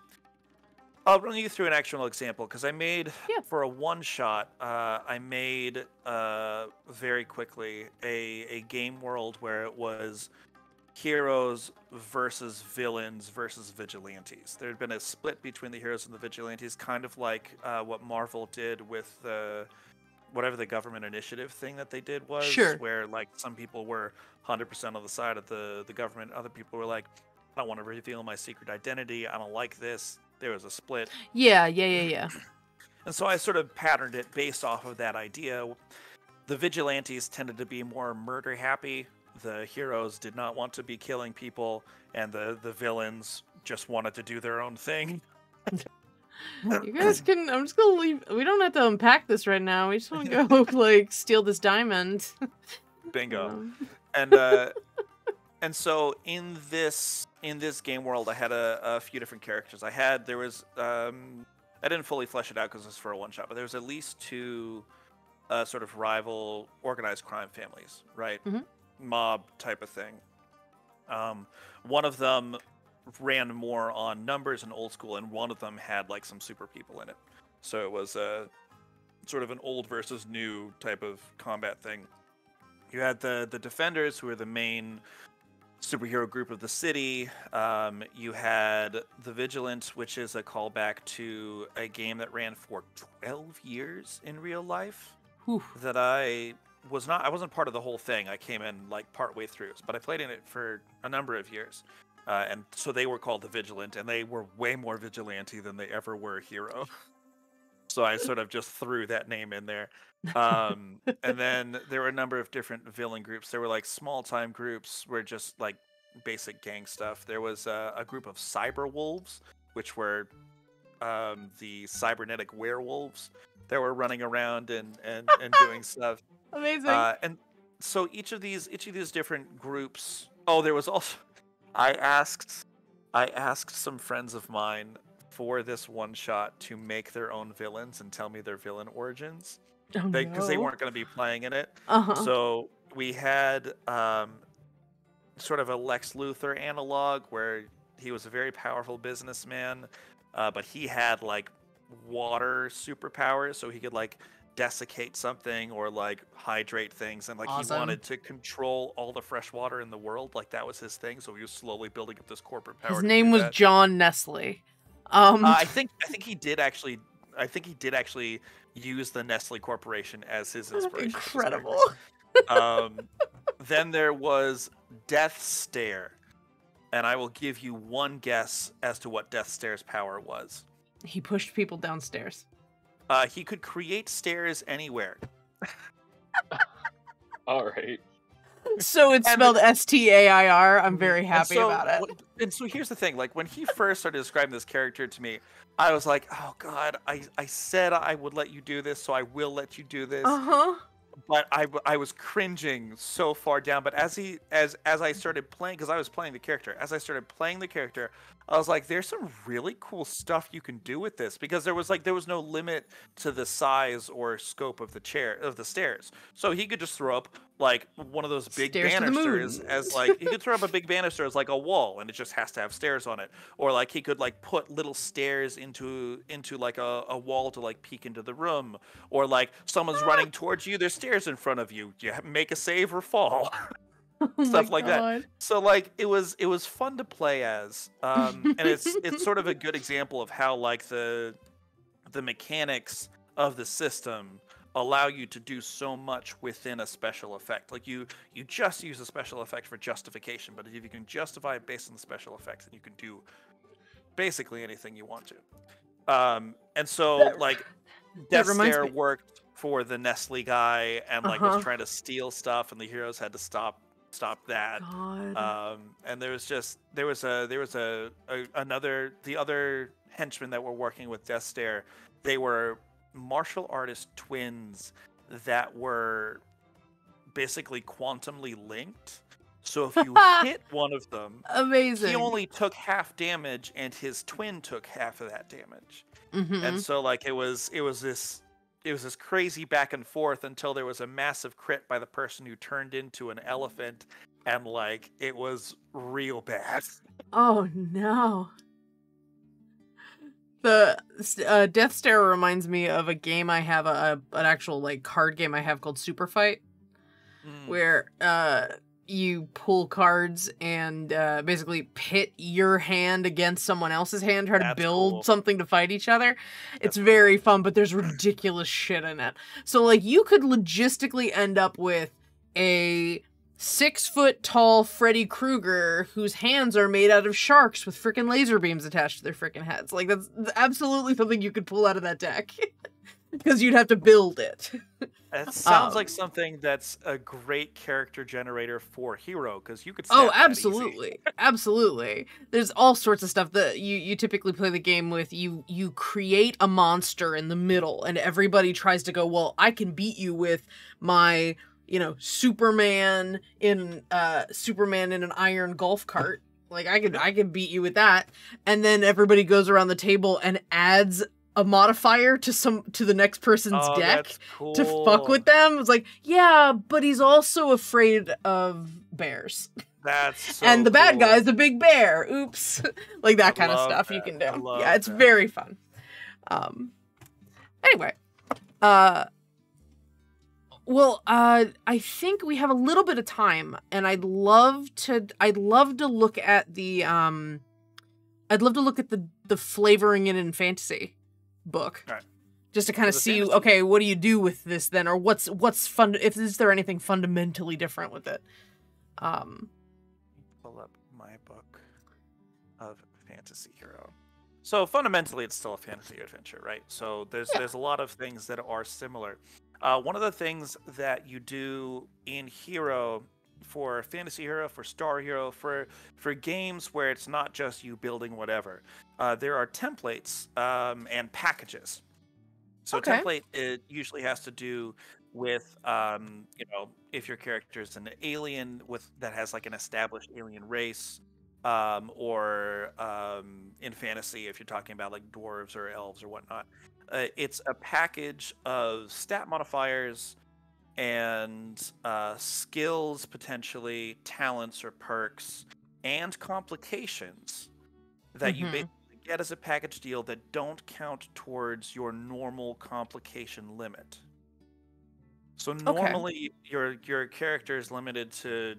I'll run you through an actual example, because I made, for a one-shot, I made very quickly a game world where it was heroes versus villains versus vigilantes. There had been a split between the heroes and the vigilantes, kind of like what Marvel did with whatever the government initiative thing that they did was, where like some people were 100% on the side of the government, other people were like, I don't want to reveal my secret identity, I don't like this. There was a split. Yeah. And so I sort of patterned it based off of that idea. The vigilantes tended to be more murder happy. The heroes did not want to be killing people, and the villains just wanted to do their own thing. You guys can, I'm just gonna leave. We don't have to unpack this right now. We just want to go like steal this diamond. Bingo. And And so in this game world, I had a few different characters. I didn't fully flesh it out because it was for a one shot, but there was at least two sort of rival organized crime families, right? Mob type of thing. One of them ran more on numbers and old school, and one of them had like some super people in it. So it was sort of an old versus new type of combat thing. You had the Defenders, who were the main superhero group of the city. You had the Vigilant, which is a callback to a game that ran for 12 years in real life. That I wasn't part of the whole thing. I came in like partway through, but I played in it for a number of years. And so they were called the Vigilant, and they were way more vigilante than they ever were hero. So I sort of just threw that name in there. And then there were a number of different villain groups. There were like small time groups where just like basic gang stuff. There was a group of cyber wolves, which were the cybernetic werewolves that were running around and doing stuff. Amazing. And so each of these different groups. Oh, there was also I asked some friends of mine for this one shot to make their own villains and tell me their villain origins, because they weren't going to be playing in it. So we had sort of a Lex Luthor analog where he was a very powerful businessman, but he had like water superpowers, so he could like desiccate something or like hydrate things, and like he wanted to control all the fresh water in the world. Like that was his thing, so he was slowly building up this corporate power. His name was John Nestle. I think he did actually use the Nestle Corporation as his inspiration. Incredible. Then there was Death Stare, and I will give you one guess as to what Death Stare's power was. He pushed people downstairs. He could create stairs anywhere. All right. So it's spelled S-T-A-I-R. I'm very happy about it. And so here's the thing. Like, when he first started describing this character to me, I was like, oh, God, I said I would let you do this, so I will let you do this. But I was cringing so far down. But as I started playing, because I was playing the character, as I started playing the character, I was like, there's some really cool stuff you can do with this, because there was no limit to the size or scope of the stairs. So he could just throw up like one of those big banisters as like he could throw up a big banister as like a wall, and it just has to have stairs on it. Or like he could like put little stairs into like a wall to like peek into the room. Or like someone's running towards you, there's stairs in front of you. You make a save or fall. Stuff like that. So like it was fun to play as, and it's sort of a good example of how like the mechanics of the system allow you to do so much within a special effect. Like you just use a special effect for justification, but if you can justify it based on the special effects, then you can do basically anything you want to. And so like Death Stare worked for the Nestle guy, and like was trying to steal stuff, and the heroes had to stop that. And the other henchmen that were working with Death Stare, they were martial artist twins that were basically quantumly linked. So if you hit one of them, amazing, he only took half damage, and his twin took half of that damage. And so like it was this crazy back and forth until there was a massive crit by the person who turned into an elephant, and like it was real bad. Oh no. The Death Stare reminds me of a game I have, an actual like card game I have called Super Fight, where you pull cards and basically pit your hand against someone else's hand, try to build something to fight each other. It's very fun, but there's ridiculous shit in it. So like you could logistically end up with a 6-foot-tall Freddy Krueger whose hands are made out of sharks with frickin' laser beams attached to their frickin' heads. Like that's absolutely something you could pull out of that deck. Because you'd have to build it. It sounds like something that's a great character generator for hero, because you could. Absolutely, absolutely. There's all sorts of stuff that you typically play the game with. You create a monster in the middle, and everybody tries to go, well, I can beat you with my Superman in an iron golf cart. Like I could beat you with that. And then everybody goes around the table and adds a modifier to the next person's deck cool. to fuck with them. It's like, yeah, but he's also afraid of bears. That's so and the bad cool. guy's a big bear. Oops. Like that kind of stuff you can do. Yeah, it's very fun. Anyway. I think we have a little bit of time, and I'd love to look at the the flavoring it in fantasy book. Right. Just to kind of see, okay, what do you do with this then, or what's fun? Is there anything fundamentally different with it? Pull up my book of Fantasy Hero. So fundamentally, it's still a fantasy adventure, right? So there's a lot of things that are similar. One of the things that you do in Hero, for Fantasy Hero, for Star Hero, for games where it's not just you building whatever, there are templates and packages. So a template, it usually has to do with if your character is an alien that has like an established alien race, or in fantasy if you're talking about like dwarves or elves or whatnot. It's a package of stat modifiers and skills, potentially talents or perks, and complications that you basically get as a package deal that don't count towards your normal complication limit. So normally your character is limited to,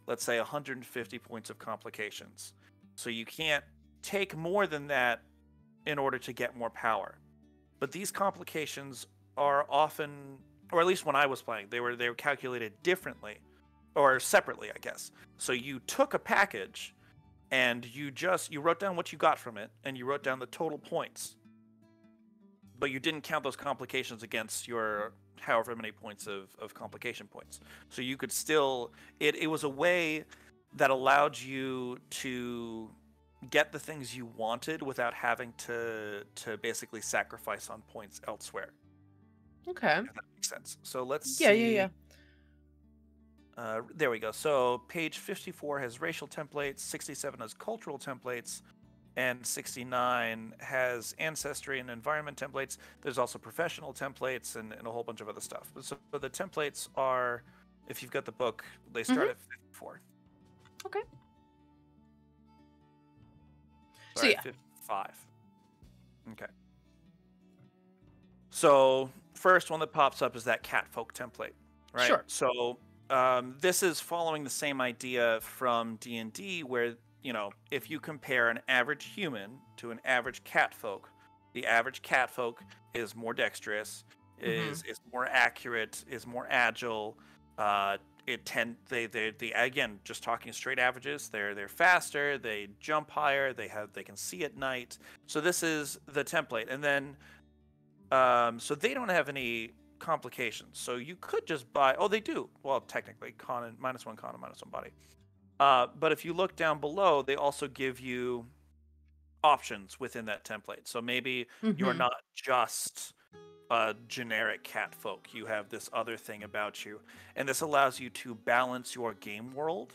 let's say, 150 points of complications. So you can't take more than that in order to get more power. But these complications are often, or at least when I was playing, they were calculated differently, or separately, I guess. So you took a package and you wrote down what you got from it, and you wrote down the total points. But you didn't count those complications against your however many points of complication points. So you could still, it was a way that allowed you to get the things you wanted without having to basically sacrifice on points elsewhere. Okay. If that makes sense. So let's see. Yeah. There we go. So page 54 has racial templates, 67 has cultural templates, and 69 has ancestry and environment templates. There's also professional templates and a whole bunch of other stuff. So the templates are, if you've got the book, they start at 54. Okay. Sorry, 55. Okay. So first one that pops up is that catfolk template, right? Sure. So this is following the same idea from D&D, where if you compare an average human to an average catfolk, the average catfolk is more dexterous, is more accurate, is more agile. They again, just talking straight averages, they're faster, they jump higher, they can see at night. So this is the template, and then so they don't have any complications. So you could just buy. Oh, they do. Well, technically, con and -1 con and -1 body. But if you look down below, they also give you options within that template. So maybe you're not just a generic catfolk. You have this other thing about you. And this allows you to balance your game world.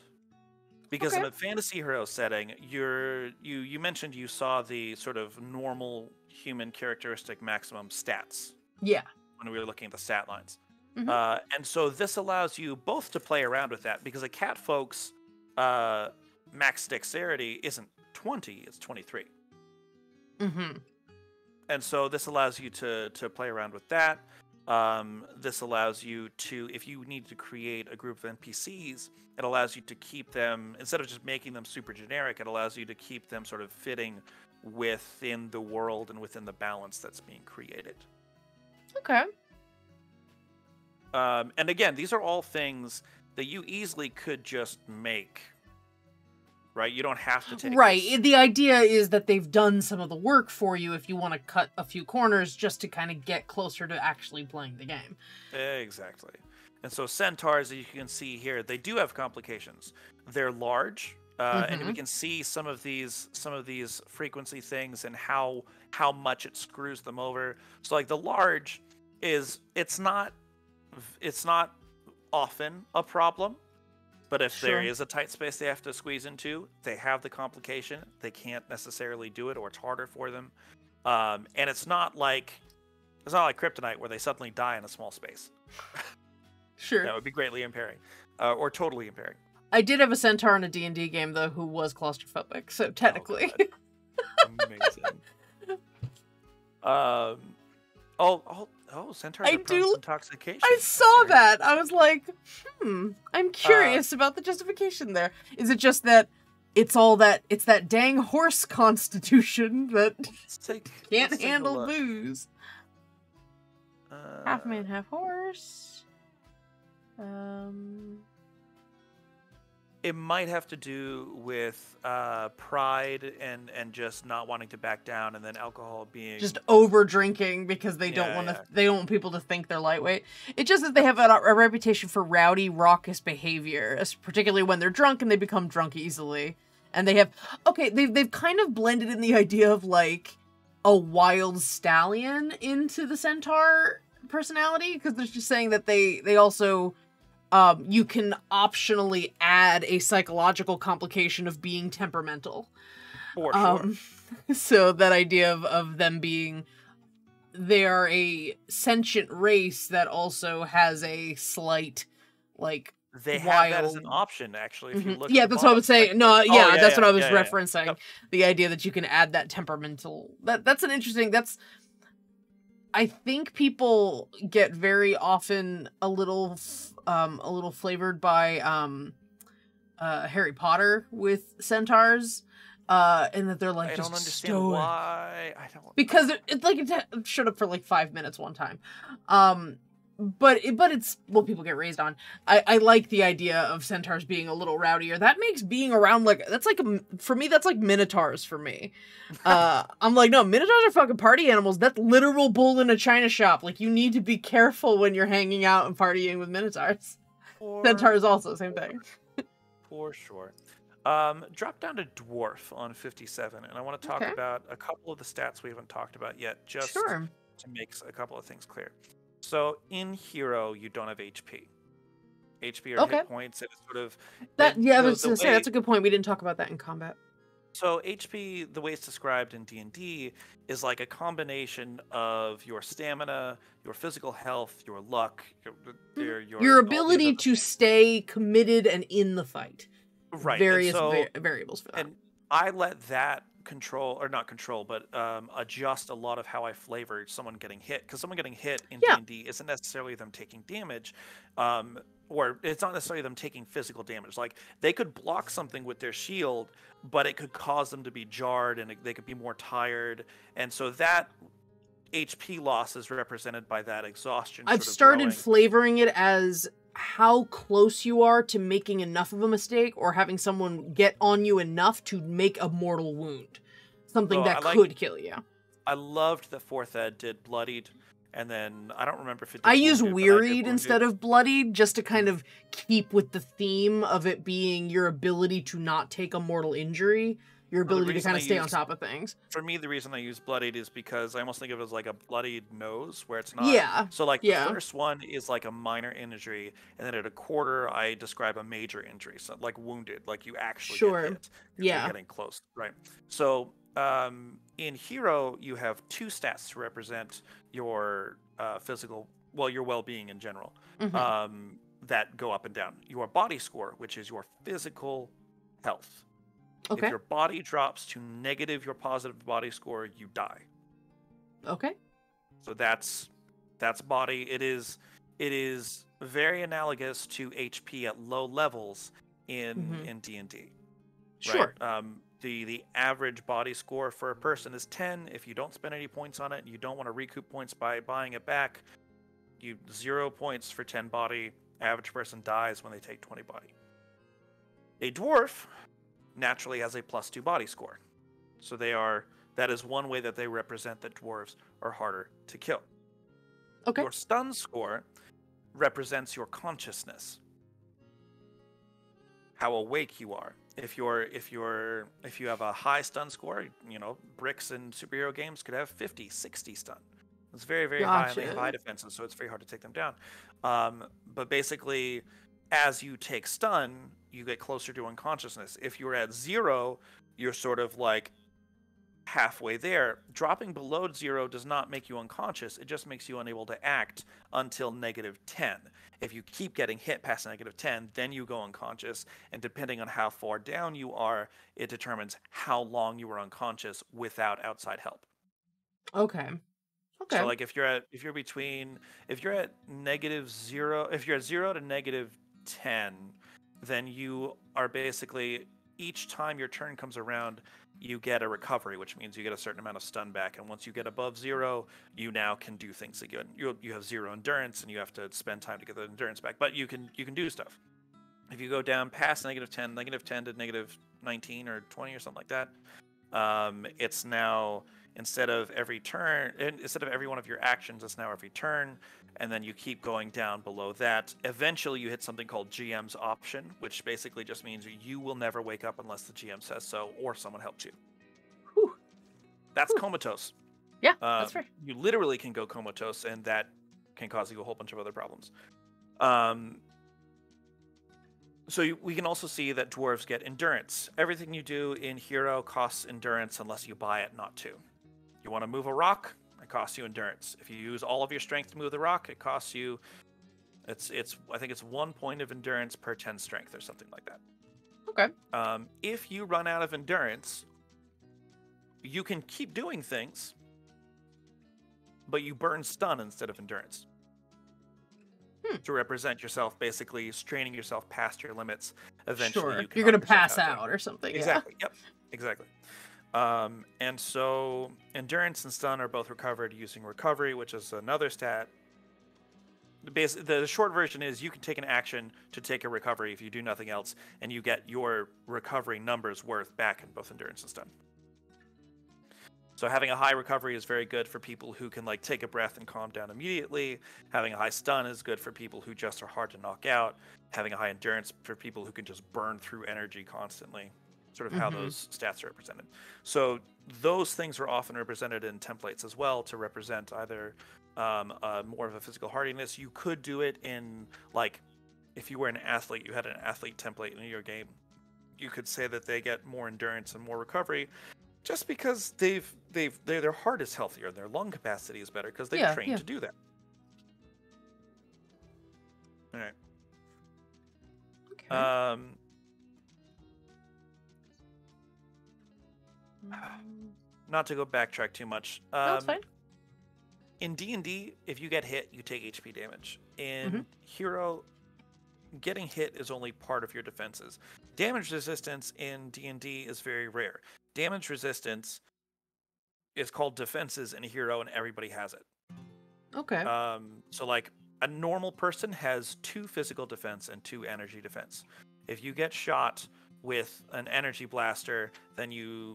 Because in a fantasy hero setting, you mentioned you saw the sort of normal human characteristic maximum stats. Yeah. When we were looking at the stat lines. And so this allows you both to play around with that, because a catfolk's max dexterity isn't 20, it's 23. And so this allows you to play around with that. This allows you to, if you need to create a group of NPCs, it allows you to keep them, instead of just making them super generic, it allows you to keep them sort of fitting within the world and within the balance that's being created. Okay. And again, these are all things that you easily could just make. Right? You don't have to take Right. The idea is that they've done some of the work for you if you want to cut a few corners just to kind of get closer to actually playing the game. Exactly. And so centaurs, as you can see here, they do have complications. They're large, and we can see some of these frequency things and how much it screws them over. So like the large it's not often a problem. But if there Sure. is a tight space they have to squeeze into, they have the complication. They can't necessarily do it, or it's harder for them. And it's not like kryptonite where they suddenly die in a small space. Sure. That would be greatly impairing, or totally impairing. I did have a centaur in a D&D game though who was claustrophobic, so technically. Amazing. Centaurs are prone to intoxication. I saw that. I was like, I'm curious about the justification there. Is it just that it's that dang horse constitution that can't handle booze? Half man, half horse. It might have to do with pride and just not wanting to back down, and then alcohol being just over drinking because they don't want to. They don't want people to think they're lightweight. It's just that they have a reputation for rowdy, raucous behavior, particularly when they're drunk and they become drunk easily. And they have they've kind of blended in the idea of like a wild stallion into the centaur personality, because they're just saying that they also. You can optionally add a psychological complication of being temperamental. For sure. So that idea of them being, they are a sentient race that also has a slight, like, they have that as an option, actually. If you look, that's what I would say. No, that's what I was referencing. Yep. The idea that you can add that temperamental. That's an interesting. I think people get very often a little flavored by Harry Potter with centaurs, and that they're like I just don't understand stoic. why. I don't, because it showed up for like 5 minutes one time. But it's what people get raised on. I like the idea of centaurs being a little rowdier. That makes being around for me that's like minotaurs for me. I'm like, no, minotaurs are fucking party animals. That's literal bull in a china shop. Like, you need to be careful when you're hanging out and partying with minotaurs. Centaurs also same thing. For sure. Drop down to dwarf on 57, and I want to talk about a couple of the stats we haven't talked about yet, just to make a couple of things clear. So in hero, you don't have HP. HP are hit points. It's sort of that. Yeah, I was going to say that's a good point. We didn't talk about that in combat. So HP, the way it's described in D&D, is like a combination of your stamina, your physical health, your luck, your ability to stay committed and in the fight. Right. Various variables for that. And I let that adjust a lot of how I flavor someone getting hit, because someone getting hit in D&D isn't necessarily them taking damage, or it's not necessarily them taking physical damage. Like, they could block something with their shield, but it could cause them to be jarred, and they could be more tired, and so that HP loss is represented by that exhaustion. I've started flavoring it as how close you are to making enough of a mistake, or having someone get on you enough to make a mortal wound. Something that could kill you. I loved that 4th Ed did bloodied, and then I don't remember if it did I use wearied instead of bloodied, just to kind of keep with the theme of it being your ability to not take a mortal injury. Your ability to kind of stay on top of things. For me, the reason I use bloodied is because I almost think of it as like a bloodied nose, where it's not. Yeah. So like the first one is like a minor injury, and then at a quarter I describe a major injury, so like wounded, like you actually get hit. You're getting close, right? So in hero, you have 2 stats to represent your physical, your well-being in general, that go up and down. Your body score, which is your physical health. Okay. If your body drops to negative your positive body score, you die. Okay. So that's body. It is very analogous to HP at low levels in D&D. Sure. Right? The average body score for a person is 10. If you don't spend any points on it, and you don't want to recoup points by buying it back, you 0 points for 10 body. Average person dies when they take 20 body. A dwarf naturally has a +2 body score. So that is one way that they represent that dwarves are harder to kill. Okay. Your stun score represents your consciousness. How awake you are. If you have a high stun score, Bricks in superhero games could have 50, 60 stun. It's very, very high, and they have Gotcha. high defenses, so it's very hard to take them down. But basically, as you take stun, you get closer to unconsciousness. If you're at 0, you're sort of like halfway there. Dropping below 0 does not make you unconscious. It just makes you unable to act until -10. If you keep getting hit past -10, then you go unconscious. And depending on how far down you are, it determines how long you were unconscious without outside help. Okay. Okay. So like if you're at -0, if you're at 0 to -10, then you are basically, each time your turn comes around, you get a recovery, which means you get a certain amount of stun back. And once you get above 0, you now can do things again. You have 0 endurance, and you have to spend time to get the endurance back. But you can do stuff. If you go down past -10, -10 to -19 or 20 or something like that, it's now, instead of every one of your actions, it's now every turn, and then you keep going down below that. Eventually, you hit something called GM's option, which basically just means you will never wake up unless the GM says so or someone helps you. Whew. That's Whew. comatose. Yeah, that's fair. You literally can go comatose, and that can cause you a whole bunch of other problems. We can also see that dwarves get endurance. Everything you do in Hero costs endurance unless you buy it not to. You want to move a rock, it costs you endurance. If you use all of your strength to move the rock, it costs you, I think it's 1 point of endurance per 10 strength or something like that. Okay. If you run out of endurance, you can keep doing things, but you burn stun instead of endurance. To represent yourself, basically straining yourself past your limits. Eventually, Sure. You're gonna pass out or something. Exactly. Yeah. Yep. Exactly. And so endurance and stun are both recovered using recovery, which is another stat. The short version is you can take an action to take a recovery if you do nothing else, and you get your recovery numbers worth back in both endurance and stun. So having a high recovery is very good for people who can like take a breath and calm down immediately. Having a high stun is good for people who just are hard to knock out. Having a high endurance for people who can just burn through energy constantly. Sort of how those stats are represented. So those things are often represented in templates as well to represent either more of a physical hardiness. You could do it in, like, if you were an athlete, you had an athlete template in your game, you could say that they get more endurance and more recovery just because their heart is healthier, their lung capacity is better because they've trained to do that. All right. Okay. Not to go backtrack too much. That's fine. In D&D, if you get hit, you take HP damage. In Hero, getting hit is only part of your defenses. Damage resistance in D&D is very rare. Damage resistance is called defenses in Hero, and everybody has it. Okay. So like a normal person has 2 physical defense and 2 energy defense. If you get shot with an energy blaster, then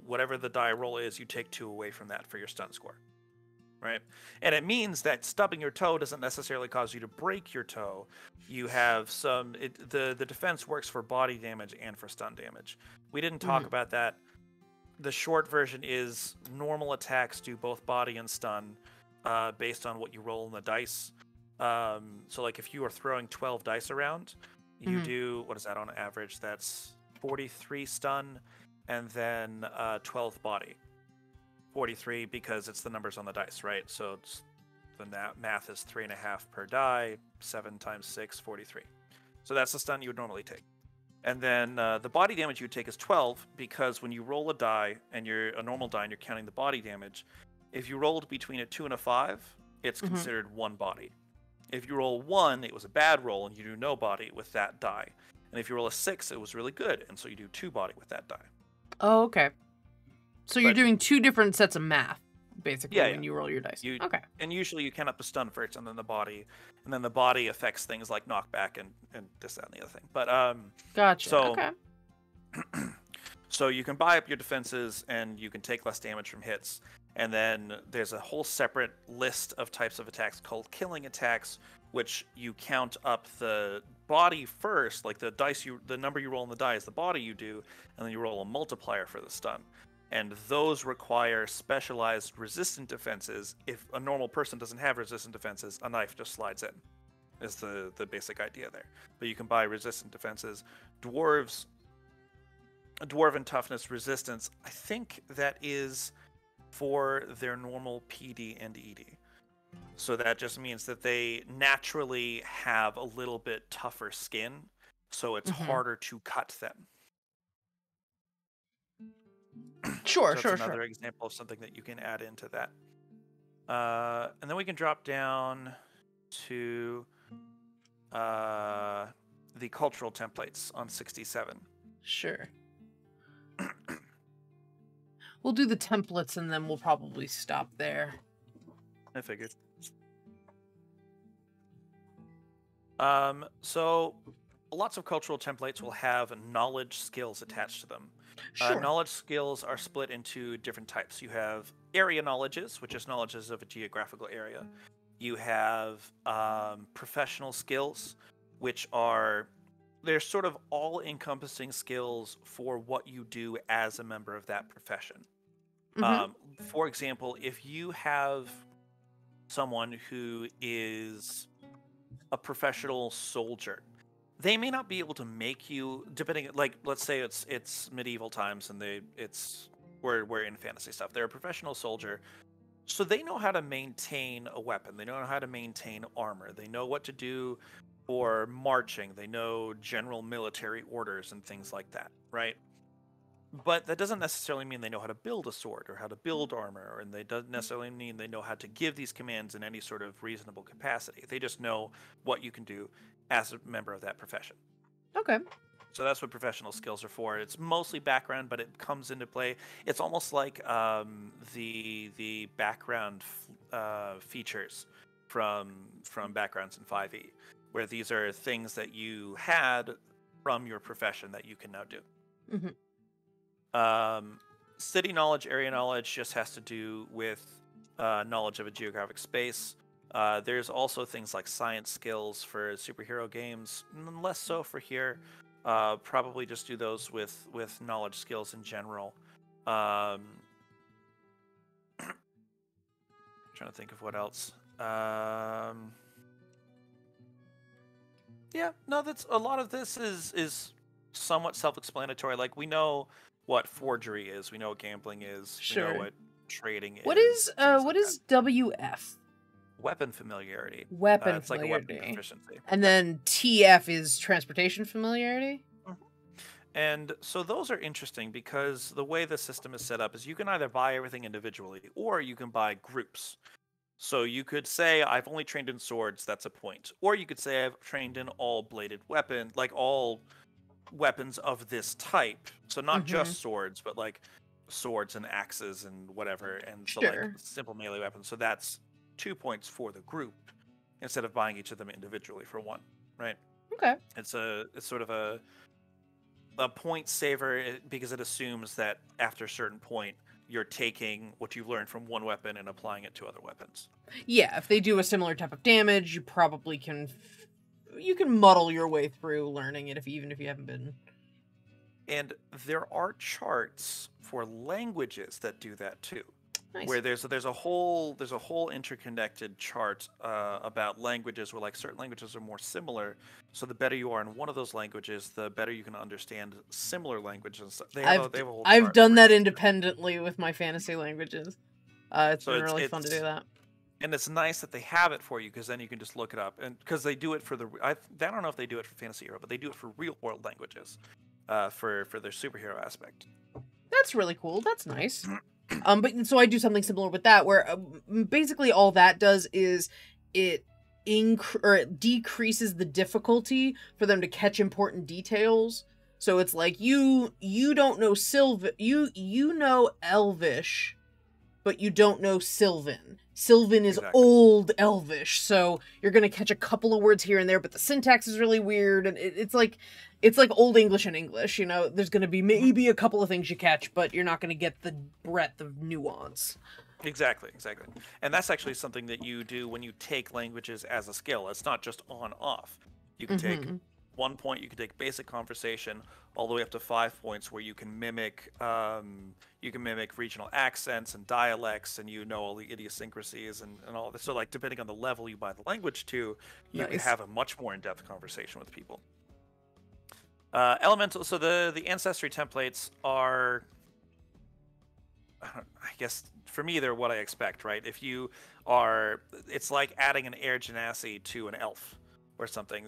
whatever the die roll is, you take 2 away from that for your stun score. Right? And it means that stubbing your toe doesn't necessarily cause you to break your toe. You have the defense works for body damage and for stun damage. We didn't talk about that. The short version is normal attacks do both body and stun based on what you roll in the dice. So like if you are throwing 12 dice around, you do, what is that on average? That's 43 stun and then 12 body. 43 because it's the numbers on the dice, right? So the math is 3.5 per die, 7 times 6, 43. So that's the stun you would normally take. And then the body damage you would take is 12 because when you roll a die and you're a normal die and you're counting the body damage, if you rolled between a 2 and a 5, it's considered 1 body. If you roll 1, it was a bad roll and you do no body with that die. And if you roll a 6, it was really good, and so you do 2 body with that die. Oh, okay. So you're doing 2 different sets of math, basically, when you roll your dice. Okay. And usually you count up the stun first and then the body. And then the body affects things like knockback and this, that, and the other thing. But Gotcha. So, okay. So you can buy up your defenses and you can take less damage from hits. And then there's a whole separate list of types of attacks called killing attacks, which you count up the body first, like the number you roll on the die is the body you do, and then you roll a multiplier for the stun. and those require specialized resistant defenses. If a normal person doesn't have resistant defenses, a knife just slides in. Is the basic idea there. But you can buy resistant defenses. Dwarven toughness resistance, I think that is for their normal PD and ED. So that just means that they naturally have a little bit tougher skin, so it's harder to cut them. Sure, so that's another example of something that you can add into that. And then we can drop down to the cultural templates on 67. Sure. We'll do the templates and then we'll probably stop there. I figured. So lots of cultural templates will have knowledge skills attached to them. Sure. Knowledge skills are split into different types. You have area knowledges, which is knowledges of a geographical area. You have professional skills, which are they're sort of all-encompassing skills for what you do as a member of that profession. For example, if you have someone who is a professional soldier, they may not be able to make you, depending, like, let's say it's medieval times and we're in fantasy stuff. They're a professional soldier, so they know how to maintain a weapon. They know how to maintain armor. They know what to do for marching. They know general military orders and things like that, right? But that doesn't necessarily mean they know how to build a sword or how to build armor, and they doesn't necessarily mean they know how to give these commands in any sort of reasonable capacity. They just know what you can do as a member of that profession. Okay. So that's what professional skills are for. It's mostly background, but it comes into play. It's almost like the background features from backgrounds in 5e, where these are things that you had from your profession that you can now do. City knowledge, area knowledge just has to do with knowledge of a geographic space. There's also things like science skills for superhero games, less so for here. Probably just do those with knowledge skills in general. Trying to think of what else. Yeah, no, that's a lot of this is somewhat self-explanatory. Like, we know what forgery is, we know what gambling is, Sure. we know what trading is. What is things what like is WF? weapon familiarity? Weapon It's like a weapon familiarity. proficiency. And then TF is transportation familiarity? And so those are interesting because the way the system is set up is you can either buy everything individually or you can buy groups. So you could say, I've only trained in swords, that's a point. Or you could say, I've trained in all bladed weapon, like all weapons of this type. So not just swords, but like swords and axes and whatever. And so like simple melee weapons. So that's 2 points for the group instead of buying each of them individually for 1, right? Okay. It's sort of a point saver because it assumes that after a certain point you're taking what you've learned from one weapon and applying it to other weapons. Yeah, if they do a similar type of damage, you probably can muddle your way through learning it even if you haven't been. And there are charts for languages that do that too. Nice. Where there's a whole interconnected chart about languages where like certain languages are more similar. So the better you are in one of those languages, the better you can understand similar languages. They have a whole I've chart done for that each. independently with my fantasy languages. It's been really fun to do that. And it's nice that they have it for you because then you can just look it up. And because they do it for I don't know if they do it for Fantasy Hero, but they do it for real world languages for their superhero aspect. That's really cool. That's nice. But so I do something similar with that, where basically all that does is it decreases the difficulty for them to catch important details. So it's like you don't know you know Elvish, but you don't know Sylvan. Sylvan is Old Elvish, so you're gonna catch a couple of words here and there, but the syntax is really weird, and it's like Old English and English. You know, there's gonna be maybe a couple of things you catch, but you're not gonna get the breadth of nuance. Exactly. And that's actually something that you do when you take languages as a skill. It's not just on/off. You can take 1 point you can take basic conversation, all the way up to 5 points where you can mimic regional accents and dialects, and all the idiosyncrasies and all this. So like depending on the level you buy the language to, you can have a much more in-depth conversation with people. Elemental. So the ancestry templates are, I guess for me they're what I expect, right? If you are, it's like adding an air genasi to an elf or something.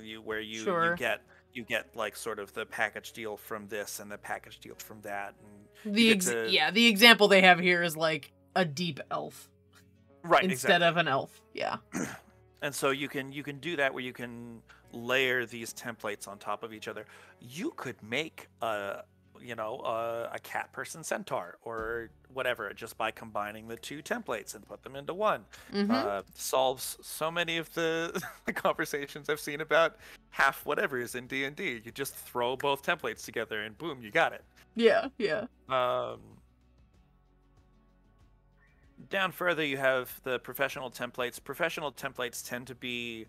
You get like sort of the package deal from this and the package deal from that. And the example they have here is like a deep elf, right? Instead of an elf, yeah. And so you can do that where you can layer these templates on top of each other. You could make a cat person centaur or whatever just by combining the 2 templates and put them into one. Solves so many of the conversations I've seen about half whatever is in D&D. You just throw both templates together and boom, you got it. Yeah. Down further, you have the professional templates. Professional templates tend to be,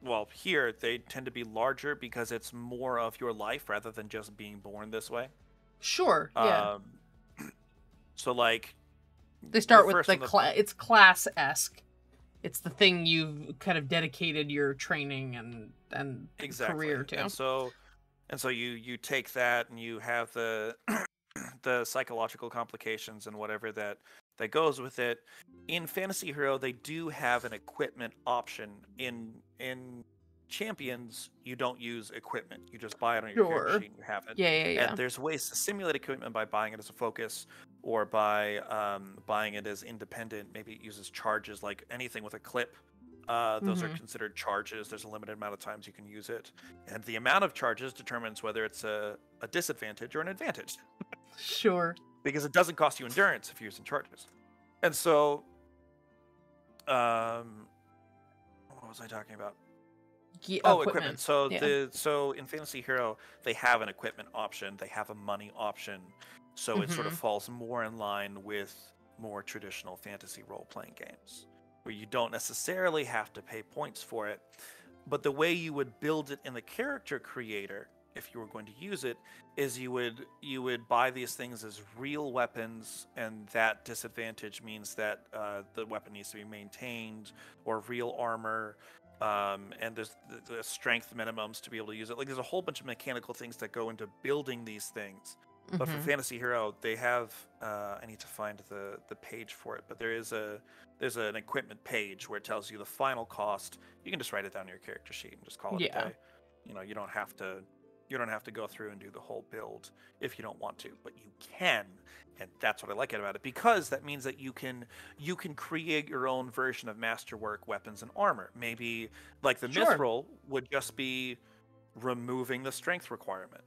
well, here they tend to be larger because it's more of your life rather than just being born this way. Sure. Yeah. So like, they start with it's class-esque. It's the thing you've kind of dedicated your training and career to. And so you take that and you have the the psychological complications and whatever that goes with it. In Fantasy Hero, they do have an equipment option. In Champions, you don't use equipment. You just buy it on your character sheet and you have it. Yeah. And there's ways to simulate equipment by buying it as a focus or by buying it as independent. Maybe it uses charges, like anything with a clip. Those are considered charges. There's a limited amount of times you can use it. And the amount of charges determines whether it's a disadvantage or an advantage. Sure. Because it doesn't cost you endurance if you're using charges. And so, what was I talking about? Equipment. So so in Fantasy Hero, they have an equipment option. They have a money option. So it sort of falls more in line with more traditional fantasy role-playing games, where you don't necessarily have to pay points for it. But the way you would build it in the character creator, if you were going to use it, is you would buy these things as real weapons, and that disadvantage means that the weapon needs to be maintained, or real armor, and there's the strength minimums to be able to use it. Like, there's a whole bunch of mechanical things that go into building these things. But for Fantasy Hero, they have I need to find the page for it, but there's an equipment page where it tells you the final cost. You can just write it down in your character sheet and just call it a day. You don't have to go through and do the whole build if you don't want to, but you can, and that's what I like about it, because that means that you can create your own version of masterwork weapons and armor. Maybe like the mithril would just be removing the strength requirement.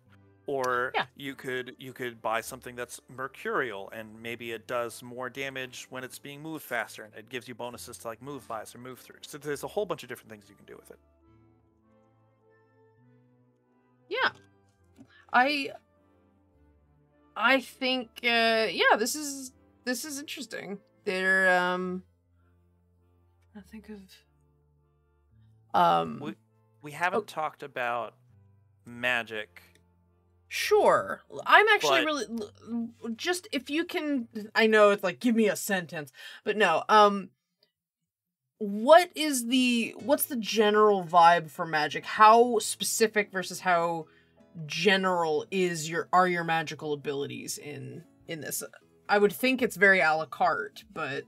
Or you could buy something that's mercurial, and maybe it does more damage when it's being moved faster, and it gives you bonuses to like move bys or move throughs. So there's a whole bunch of different things you can do with it. Yeah, I think this is interesting. They're I think of we haven't talked about magic. Sure. I'm actually really just, if you can, I know it's like, give me a sentence, but no. What's the general vibe for magic? How specific versus how general are your magical abilities in this? I would think it's very a la carte, but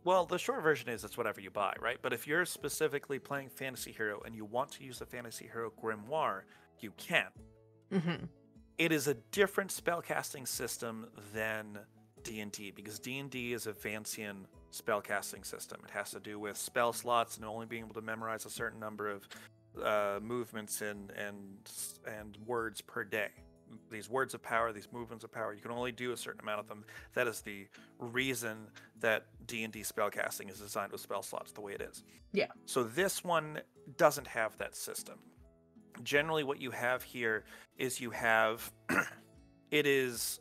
well, the short version is it's whatever you buy, right? But if you're specifically playing Fantasy Hero and you want to use the Fantasy Hero Grimoire, you can. It is a different spellcasting system than D&D, because D&D is a Vancian spellcasting system. It has to do with spell slots and only being able to memorize a certain number of movements and words per day. These words of power, these movements of power, you can only do a certain amount of them. That is the reason that D&D spellcasting is designed with spell slots the way it is. Yeah. So this one doesn't have that system. Generally what you have here is it is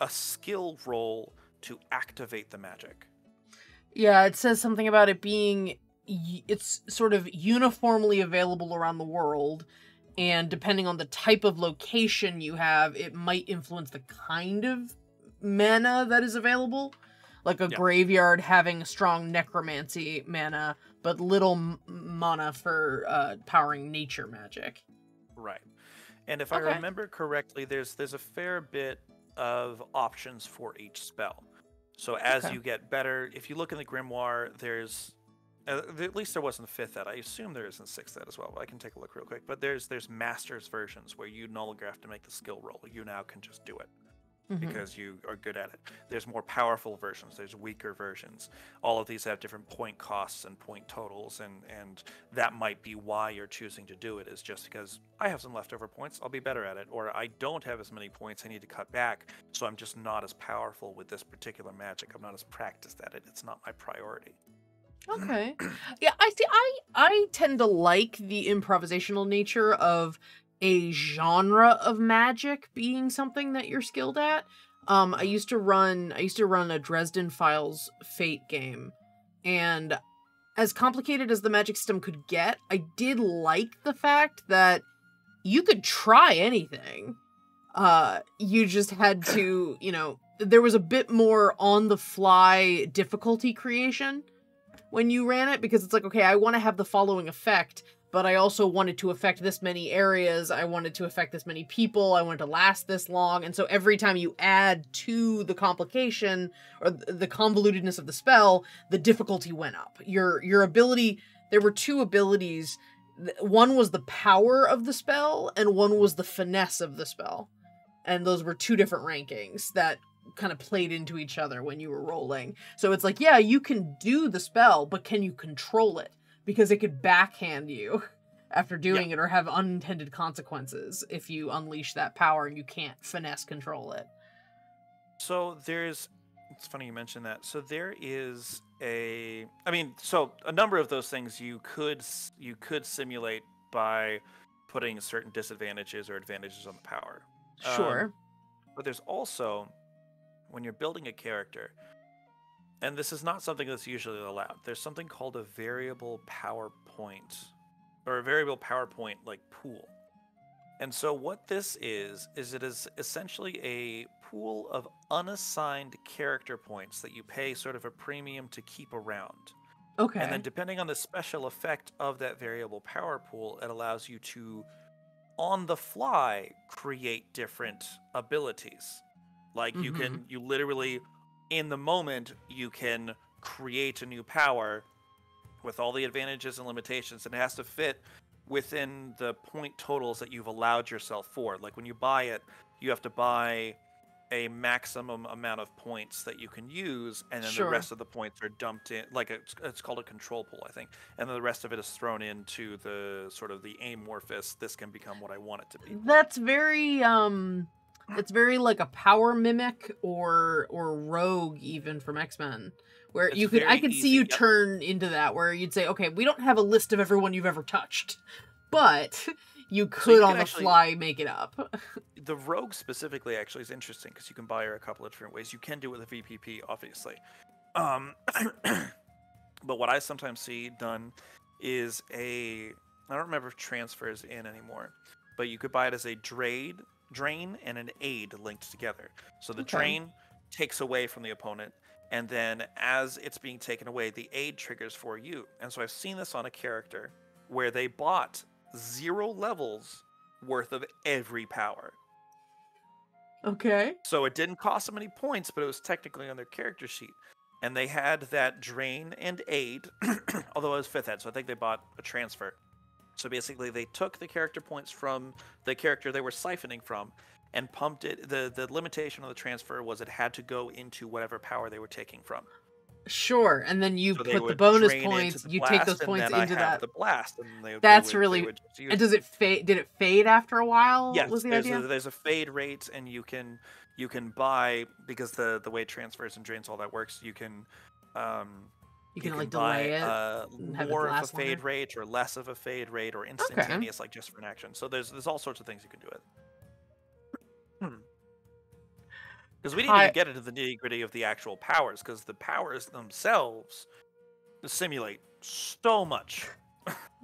a skill roll to activate the magic. Yeah, it says something about it being, it's sort of uniformly available around the world, and depending on the type of location you have, it might influence the kind of mana that is available. Like a graveyard having strong necromancy mana, but little mana for powering nature magic. Right. And if I remember correctly, there's a fair bit of options for each spell. So as you get better, if you look in the Grimoire, there's at least there was in the 5th ed. I assume there is in 6th ed as well. But I can take a look real quick. But there's Masters versions where you no longer have to make the skill roll. You now can just do it. Because you are good at it. There's more powerful versions. There's weaker versions. All of these have different point costs and point totals, and that might be why you're choosing to do it, is just because I have some leftover points, I'll be better at it, or I don't have as many points, I need to cut back, so I'm just not as powerful with this particular magic. I'm not as practiced at it. It's not my priority. Okay. Yeah, I see. I tend to like the improvisational nature of a genre of magic being something that you're skilled at. I used to run a Dresden Files Fate game, and as complicated as the magic system could get, I did like the fact that you could try anything. You just had to, there was a bit more on the fly difficulty creation when you ran it, because it's like, okay, I want to have the following effect, but I also wanted to affect this many areas, I wanted to affect this many people, I wanted to last this long, and so every time you add to the complication, or the convolutedness of the spell, the difficulty went up. Your ability, there were 2 abilities, one was the power of the spell, and one was the finesse of the spell. And those were 2 different rankings that kind of played into each other when you were rolling. So it's like, yeah, you can do the spell, but can you control it? Because it could backhand you after doing it, or have unintended consequences if you unleash that power and you can't finesse control it. So it's funny you mentioned that. So there is a number of those things you could simulate by putting certain disadvantages or advantages on the power. Sure. But there's also, when you're building a character, and this is not something that's usually allowed, there's something called a variable power point, or a variable power point like pool. And so what this is it is essentially a pool of unassigned character points that you pay sort of a premium to keep around. Okay. And then depending on the special effect of that variable power pool, it allows you to, on the fly, create different abilities. Like you literally, in the moment, you can create a new power with all the advantages and limitations, and it has to fit within the point totals that you've allowed yourself for. Like when you buy it, you have to buy a maximum amount of points that you can use, and then the rest of the points are dumped in, like it's called a control pool, I think, and then the rest of it is thrown into the sort of the amorphous, this can become what I want it to be. That's very it's very like a power mimic or rogue, even from X-Men, where I could see you turn into that, where you'd say, okay, we don't have a list of everyone you've ever touched, but you could on the fly make it up. The rogue specifically actually is interesting because you can buy her a couple of different ways. You can do it with a VPP, obviously. But what I sometimes see done is I don't remember if transfer is in anymore, but you could buy it as a drain and an aid linked together. So the drain takes away from the opponent, and then as it's being taken away, the aid triggers for you. And so I've seen this on a character where they bought 0 levels worth of every power. Okay. So it didn't cost them any points, but it was technically on their character sheet. And they had that drain and aid, although it was 5th ed, so I think they bought a transfer. So basically they took the character points from the character they were siphoning from and pumped it. The limitation of the transfer was it had to go into whatever power they were taking from. Sure, and then you put the bonus points, you take those points into that. The blast, and that's really. And does it fade? Did it fade after a while? Yes, was the idea? There's a fade rate, and you can buy, because the way transfers and drains all that works. You can like buy delay it, more of a fade rate or less of a fade rate or instantaneous, like just for an action. So there's all sorts of things you can do it. Because we didn't even get into the nitty-gritty of the actual powers, because the powers themselves simulate so much.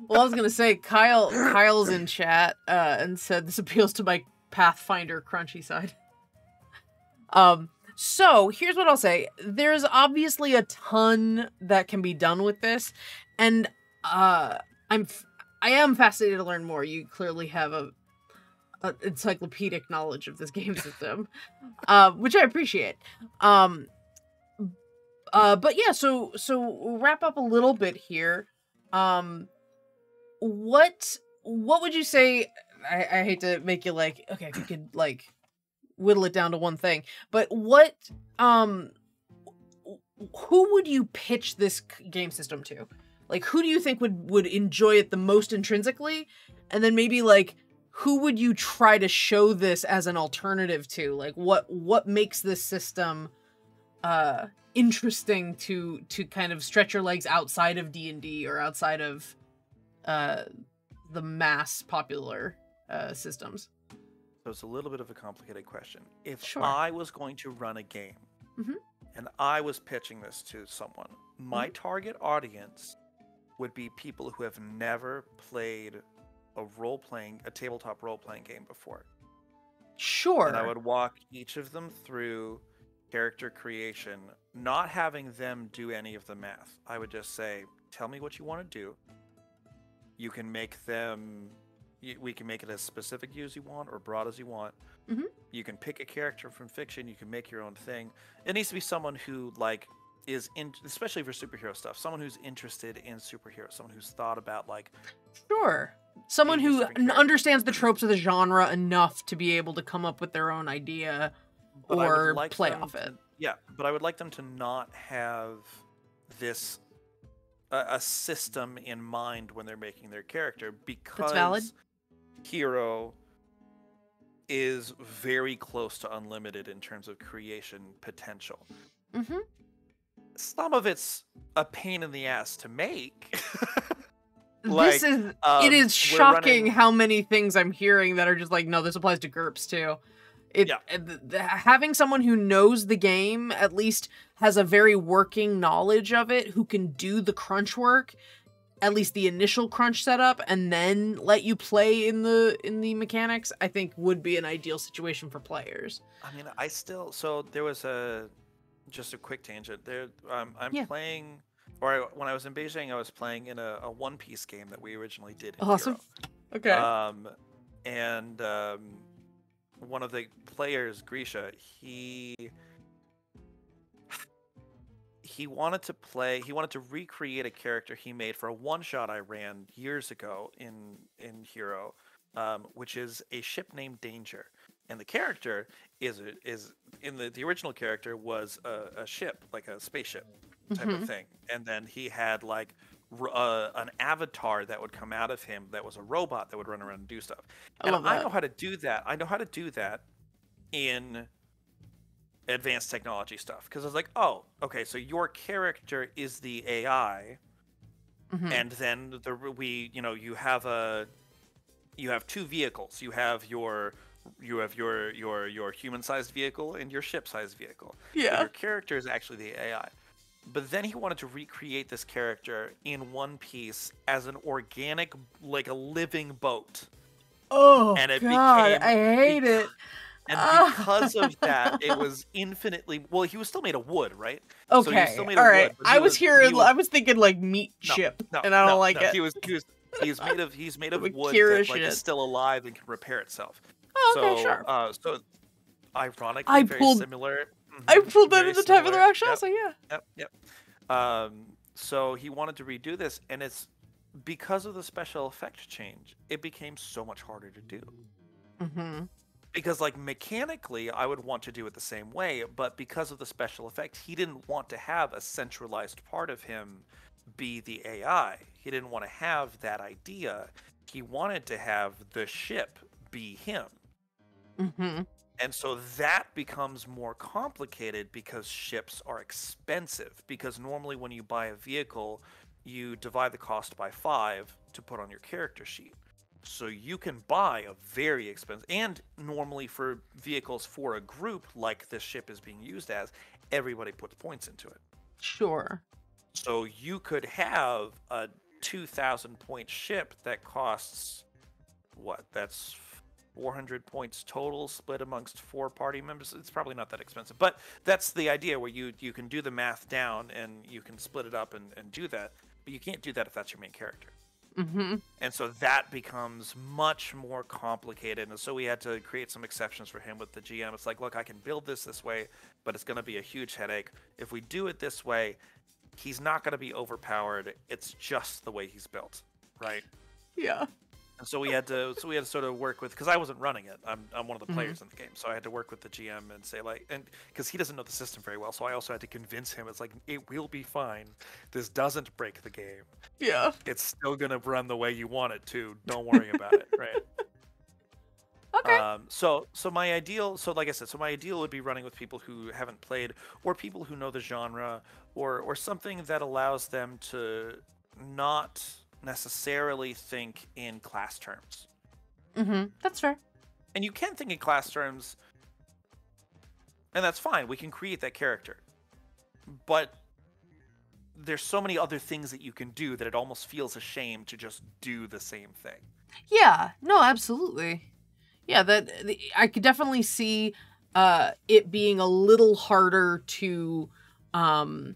Well, I was gonna say Kyle's in chat and said this appeals to my Pathfinder crunchy side. So here's what I'll say. There's obviously a ton that can be done with this, and I am fascinated to learn more. You clearly have a encyclopedic knowledge of this game system, which I appreciate. But yeah, so we'll wrap up a little bit here. What would you say? I hate to make you like, okay, if you could like whittle it down to one thing, but what who would you pitch this game system to? Like, who do you think would enjoy it the most intrinsically? And then maybe like, who would you try to show this as an alternative to? Like, what makes this system interesting to kind of stretch your legs outside of D&D or outside of the mass popular systems? So it's a little bit of a complicated question. If Sure. I was going to run a game and I was pitching this to someone, my target audience would be people who have never played a tabletop role-playing game before. Sure. And I would walk each of them through character creation, not having them do any of the math. I would just say, tell me what you want to do. You can make them... We can make it as specific as you want or broad as you want. You can pick a character from fiction. You can make your own thing. It needs to be someone who, like, is in... Especially for superhero stuff. Someone who's interested in superheroes. Someone who's thought about, like... Sure. Someone being a who different character. understands the tropes of the genre enough to be able to come up with their own idea But I would or like play them off it. Yeah, but I would like them to not have this a system in mind when they're making their character, because valid. Hero is very close to unlimited in terms of creation potential. Some of it's a pain in the ass to make. This is it is shocking how many things I'm hearing that are just like, no, this applies to GURPS too. Having someone who knows the game, at least has a very working knowledge of it, who can do the crunch work, at least the initial crunch setup, and then let you play in the mechanics, I think would be an ideal situation for players. I mean, so there was just a quick tangent there. I'm playing, when I was in Beijing, I was playing in a One Piece game that we originally did in Awesome. Hero. Okay. And one of the players, Grisha, he wanted to recreate a character he made for a one-shot I ran years ago in Hero, which is a ship named Danger. And the character is in the original character was a ship, like a spaceship type of thing. And then he had like an avatar that would come out of him that was a robot that would run around and do stuff. And I know how to do that. I know how to do that in advanced technology stuff, because I was like, oh, okay, so your character is the AI, and then you have two vehicles. You have your human-sized vehicle and your ship-sized vehicle. Yeah. So your character is actually the AI. But then he wanted to recreate this character in One Piece as an organic, like a living boat. Oh, and it God, became, I hate it. And because of that, it was infinitely... Well, he was still made of wood, right? Okay, So he was still made all of right. wood, but I was thinking like meat ship, and I don't like it. He's made of wood Kira that like, shit. is still alive and can repair itself. Oh, okay, sure. So ironically, very similar. I pulled that very in the Time of the similar. Rakshasa, yeah. Yep. So he wanted to redo this, and it's because of the special effect change, it became so much harder to do. Because, like, mechanically, I would want to do it the same way, but because of the special effect, he didn't want to have a centralized part of him be the AI. He didn't want to have that idea. He wanted to have the ship be him. And so that becomes more complicated because ships are expensive. Because normally when you buy a vehicle, you divide the cost by 5 to put on your character sheet. So you can buy a very expensive, and normally for vehicles for a group like this ship is being used as, everybody puts points into it. Sure. So you could have 2,000 point ship that costs what? That's 400 points total split amongst 4 party members. It's probably not that expensive, but that's the idea where you can do the math down and you can split it up and do that, but you can't do that if that's your main character. Mm-hmm. And so that becomes much more complicated, and so we had to create some exceptions for him with the GM. It's like, look, I can build this way, but it's going to be a huge headache. If we do it this way, he's not going to be overpowered. It's just the way he's built, right? Yeah. And so we had to sort of work with, because I wasn't running it. I'm one of the players in the game, so I had to work with the GM and say like, and because he doesn't know the system very well, so I also had to convince him. It's like, it will be fine. This doesn't break the game. Yeah. It's still gonna run the way you want it to. Don't worry about it, right? Okay. So my ideal, like I said, my ideal would be running with people who haven't played, or people who know the genre, or something that allows them to not necessarily think in class terms. Mm-hmm. That's fair. And you can think in class terms, and that's fine. We can create that character. But there's so many other things that you can do that it almost feels a shame to just do the same thing. Yeah. No, absolutely. Yeah, I could definitely see it being a little harder to kind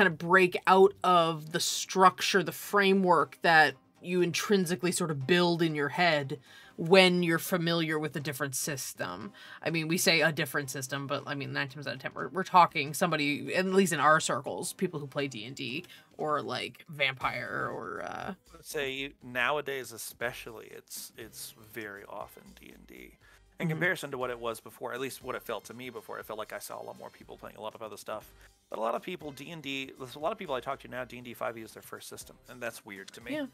of break out of the structure, the framework that you intrinsically sort of build in your head when you're familiar with a different system. I mean, we say a different system, but I mean, 9 times out of 10, we're talking somebody, at least in our circles, people who play D&D or like Vampire or... Let's say nowadays especially, it's very often D&D. In comparison to what it was before, at least what it felt to me before, I felt like I saw a lot more people playing a lot of other stuff. But a lot of people, there's a lot of people I talk to now, D&D 5e is their first system, and that's weird to me. Yeah.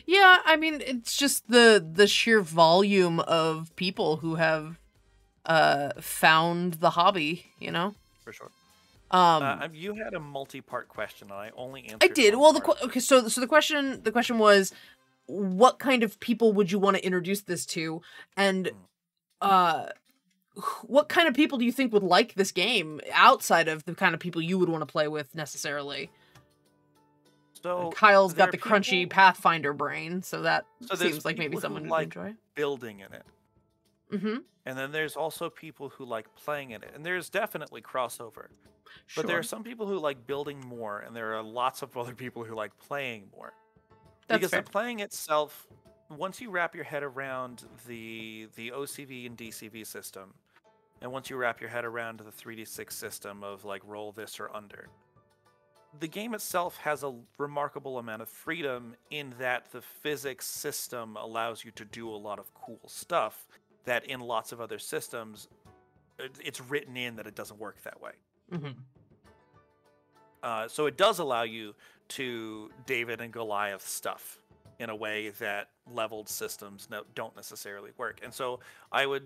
Yeah, I mean, it's just the sheer volume of people who have found the hobby, you know? For sure. You had a multi-part question, and I only answered. I did. One Well, part. okay. So the question was, what kind of people would you want to introduce this to, and what kind of people do you think would like this game outside of the kind of people you would want to play with necessarily? So Kyle's got the there are crunchy people- Pathfinder brain, so that So there's seems like maybe people who someone would like enjoy. building in it, Mm-hmm. and then there's also people who like playing in it, and there's definitely crossover. But there are some people who like building more, and there are lots of other people who like playing more. That's Because fair. the playing itself, once you wrap your head around the OCV and DCV system, and once you wrap your head around the 3d6 system of like roll this or under, the game itself has a remarkable amount of freedom in that the physics system allows you to do a lot of cool stuff that in lots of other systems, it's written in that it doesn't work that way. Mm-hmm. So it does allow you to David and Goliath stuff in a way that leveled systems don't necessarily work. And so I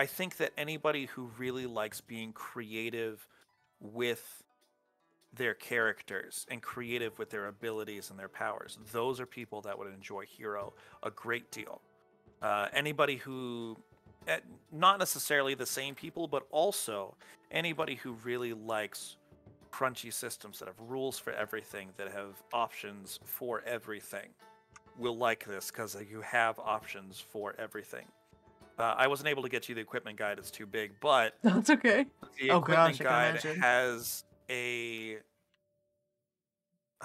think that anybody who really likes being creative with their characters and creative with their abilities and their powers, those are people that would enjoy Hero a great deal. Anybody who, not necessarily the same people, but also anybody who really likes crunchy systems that have rules for everything, that have options for everything, will like this because you have options for everything. I wasn't able to get you the equipment guide, it's too big, but That's okay. the Oh, equipment gosh, I can guide imagine. has I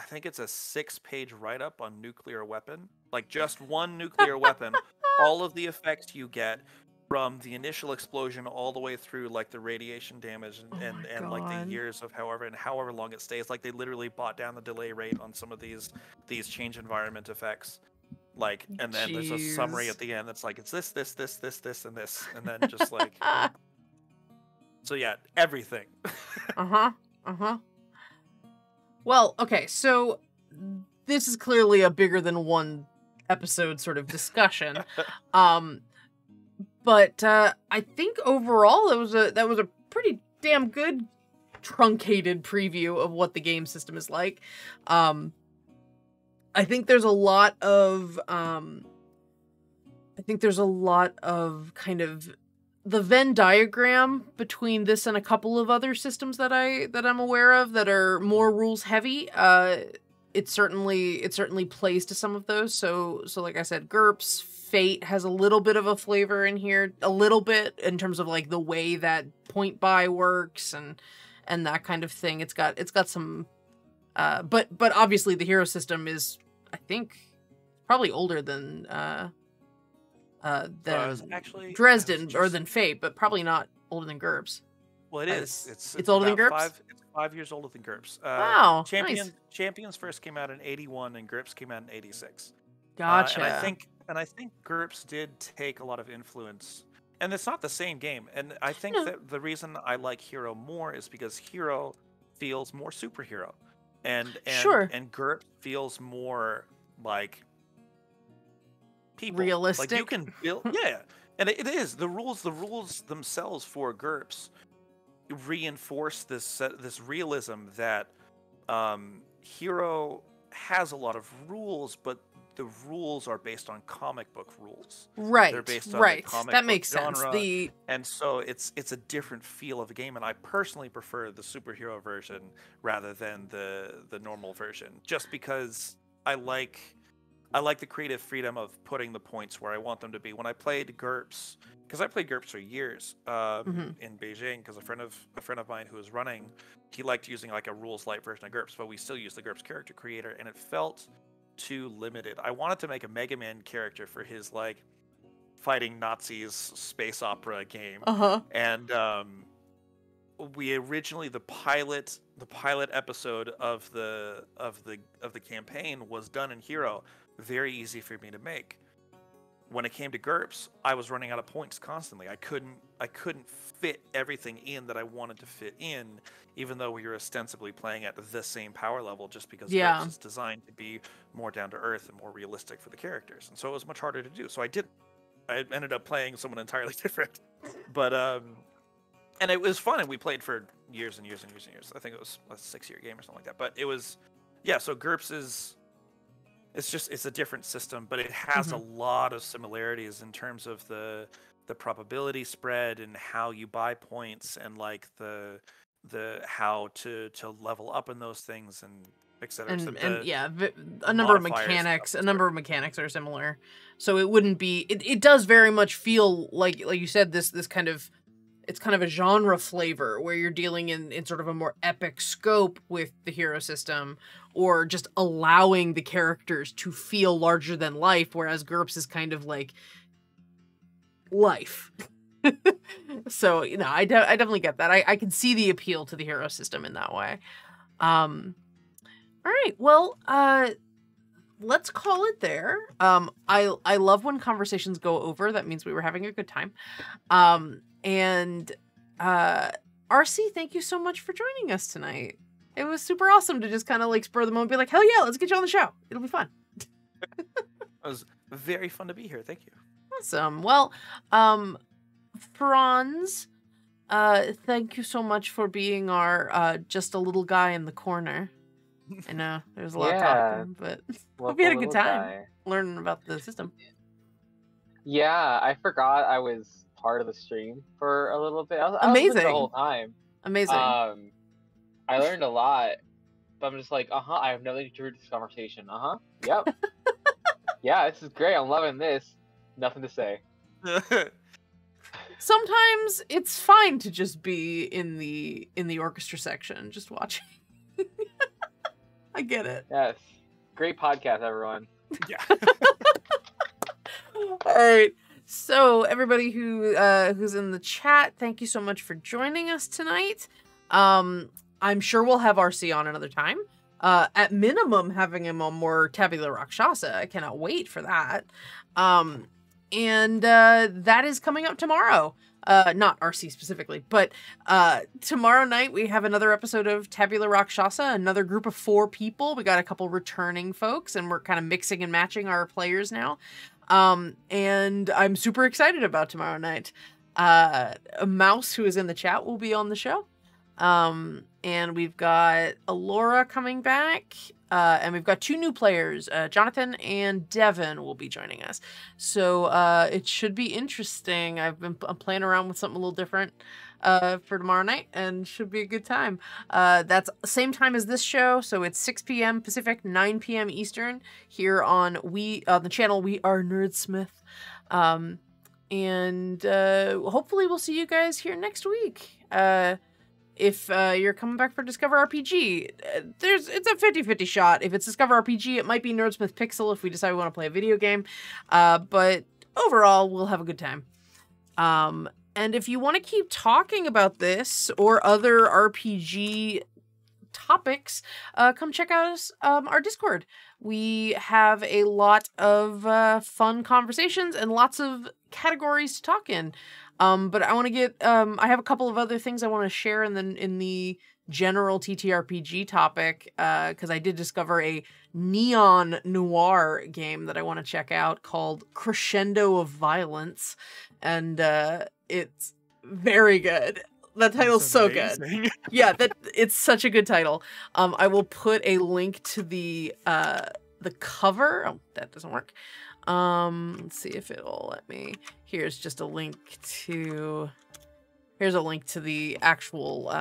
think it's a 6-page write-up on nuclear weapon. Like just one nuclear weapon, all of the effects you get from the initial explosion all the way through like the radiation damage and like God. the years of however long it stays. Like they literally bought down the delay rate on some of these change environment effects. Like, and then there's a summary Jeez. at the end that's like, it's this, and this, and then just like, so yeah, everything. Uh-huh. Uh-huh. Well, okay, so this is clearly a bigger than one episode sort of discussion. But I think overall that was a pretty damn good truncated preview of what the game system is like. I think there's a lot of kind of the Venn diagram between this and a couple of other systems that I'm aware of that are more rules heavy. it certainly plays to some of those. So like I said, GURPS, Fate has a little bit of a flavor in here, a little bit in terms of like the way that point buy works and that kind of thing. It's got some, but obviously the hero system is, I think, probably older than actually Dresden or than Fate, but probably not older than GURPS. Well, it is. It's older than GURPS? It's 5 years older than GURPS. Wow, nice. Champions first came out in 81 and GURPS came out in 86. Gotcha. And I think GURPS did take a lot of influence. And it's not the same game. And I think that the reason I like Hero more is because Hero feels more superhero. And GURPS feels more like people. Realistic. Like you can build and it is. The rules themselves for GURPS reinforce this realism that Hero has a lot of rules, but the rules are based on comic book rules. Right. They're based on right. the comic that book makes genre, sense. And so it's a different feel of the game, and I personally prefer the superhero version rather than the normal version, just because I like the creative freedom of putting the points where I want them to be. When I played GURPS, because I played GURPS for years in Beijing, because a friend of mine who was running, he liked using like a rules light version of GURPS, but we still use the GURPS character creator, and it felt too limited. I wanted to make a Mega Man character for his like fighting Nazis space opera game, and we originally the pilot episode of the campaign was done in Hero. Very easy for me to make. When it came to GURPS, I was running out of points constantly. I couldn't fit everything in that I wanted to fit in, even though we were ostensibly playing at the same power level, just because GURPS is designed to be more down to earth and more realistic for the characters. And so it was much harder to do. So I ended up playing someone entirely different. But and it was fun, and we played for years and years and years and years. I think it was a 6-year game or something like that. But it was, so GURPS is, it's a different system, but it has a lot of similarities in terms of the probability spread and how you buy points and like the how to level up in those things and etc. A number of mechanics are similar. So it wouldn't be. It does very much feel like you said, this kind of. It's kind of a genre flavor where you're dealing in sort of a more epic scope with the hero system, or just allowing the characters to feel larger than life, whereas GURPS is kind of like life. So, I definitely get that. I can see the appeal to the hero system in that way. All right, well, let's call it there. I love when conversations go over. That means we were having a good time. And RC, thank you so much for joining us tonight. It was super awesome to just kind of like spur the moment, be like, hell yeah, let's get you on the show. It'll be fun. It was very fun to be here. Thank you. Awesome. Well, Franz, thank you so much for being our just a little guy in the corner. I know there's a lot of talking, but hope you had a good time learning about the system. Yeah, I forgot I was part of the stream for a little bit. I was Amazing. the whole time. Amazing. I learned a lot, but I'm just like, I have nothing to do with this conversation. Yep. Yeah, this is great. I'm loving this. Nothing to say. Sometimes it's fine to just be in the orchestra section, just watching. I get it. Yes. Great podcast, everyone. Yeah. All right. So everybody who's in the chat, thank you so much for joining us tonight. I'm sure we'll have RC on another time. At minimum, having him on more Tabula Rakshasa. I cannot wait for that. And that is coming up tomorrow. Not RC specifically, but tomorrow night we have another episode of Tabula Rakshasa, another group of 4 people. We got a couple returning folks, and we're kind of mixing and matching our players now. And I'm super excited about tomorrow night. A Mouse, who is in the chat, will be on the show. And we've got Alora coming back. And we've got 2 new players. Jonathan and Devin will be joining us. So it should be interesting. I'm playing around with something a little different for tomorrow night, and should be a good time. That's same time as this show, so it's 6 p.m. Pacific, 9 p.m. Eastern, here on the channel We Are Nerdsmith. And hopefully we'll see you guys here next week. If you're coming back for Discover RPG, it's a 50-50 shot. If it's Discover RPG, it might be Nerdsmith Pixel if we decide we want to play a video game. But overall, we'll have a good time. And if you want to keep talking about this or other RPG topics, come check out our Discord. We have a lot of fun conversations and lots of categories to talk in. But I want to get, I have a couple of other things I want to share in the general TTRPG topic, because I did discover a neon noir game that I want to check out called Crescendo of Violence, and it's very good. That title's so good. Yeah, it's such a good title. I will put a link to the cover. Oh, that doesn't work. Let's see if it'll let me. Here's just a link to. Here's a link to the actual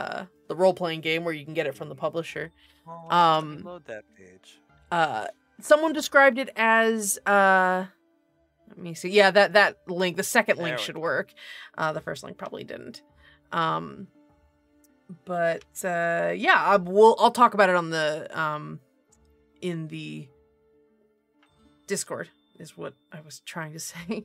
the role-playing game where you can get it from the publisher. Load that page. Someone described it as let me see. Yeah, that link, the second link should work. The first link probably didn't. But yeah, I'll talk about it on the in the Discord is what I was trying to say.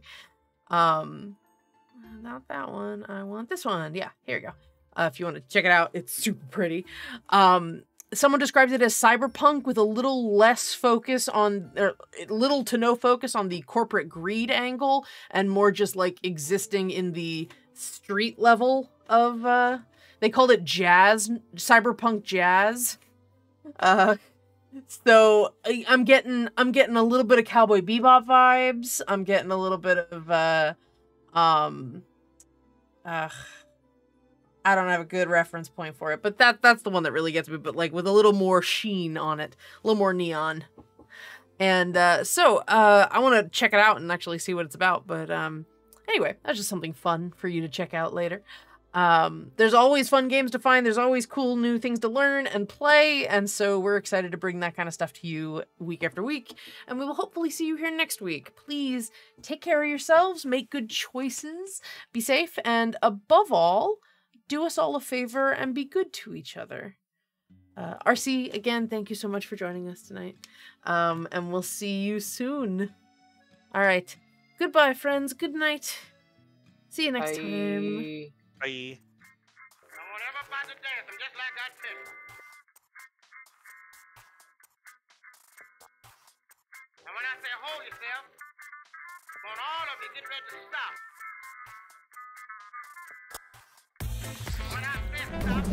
Not that one. I want this one. Yeah, here you go. If you want to check it out, it's super pretty. Someone describes it as cyberpunk with a little less focus on, or little to no focus on the corporate greed angle, and more just like existing in the street level of. They called it jazz, cyberpunk jazz. So I'm getting a little bit of Cowboy Bebop vibes. I'm getting a little bit of I don't have a good reference point for it, but that's the one that really gets me, but like with a little more sheen on it, a little more neon. And so I want to check it out and actually see what it's about, but anyway, that's just something fun for you to check out later. There's always fun games to find. There's always cool new things to learn and play. And so we're excited to bring that kind of stuff to you week after week. And we will hopefully see you here next week. Please take care of yourselves, make good choices, be safe, and above all, do us all a favor and be good to each other. RC, again, thank you so much for joining us tonight. And we'll see you soon. All right. Goodbye, friends. Good night. See you next time. Bye. I want everybody to dance. I'm just like I tell you. And when I say hold yourself, I want all of you get ready to stop. When I say stop,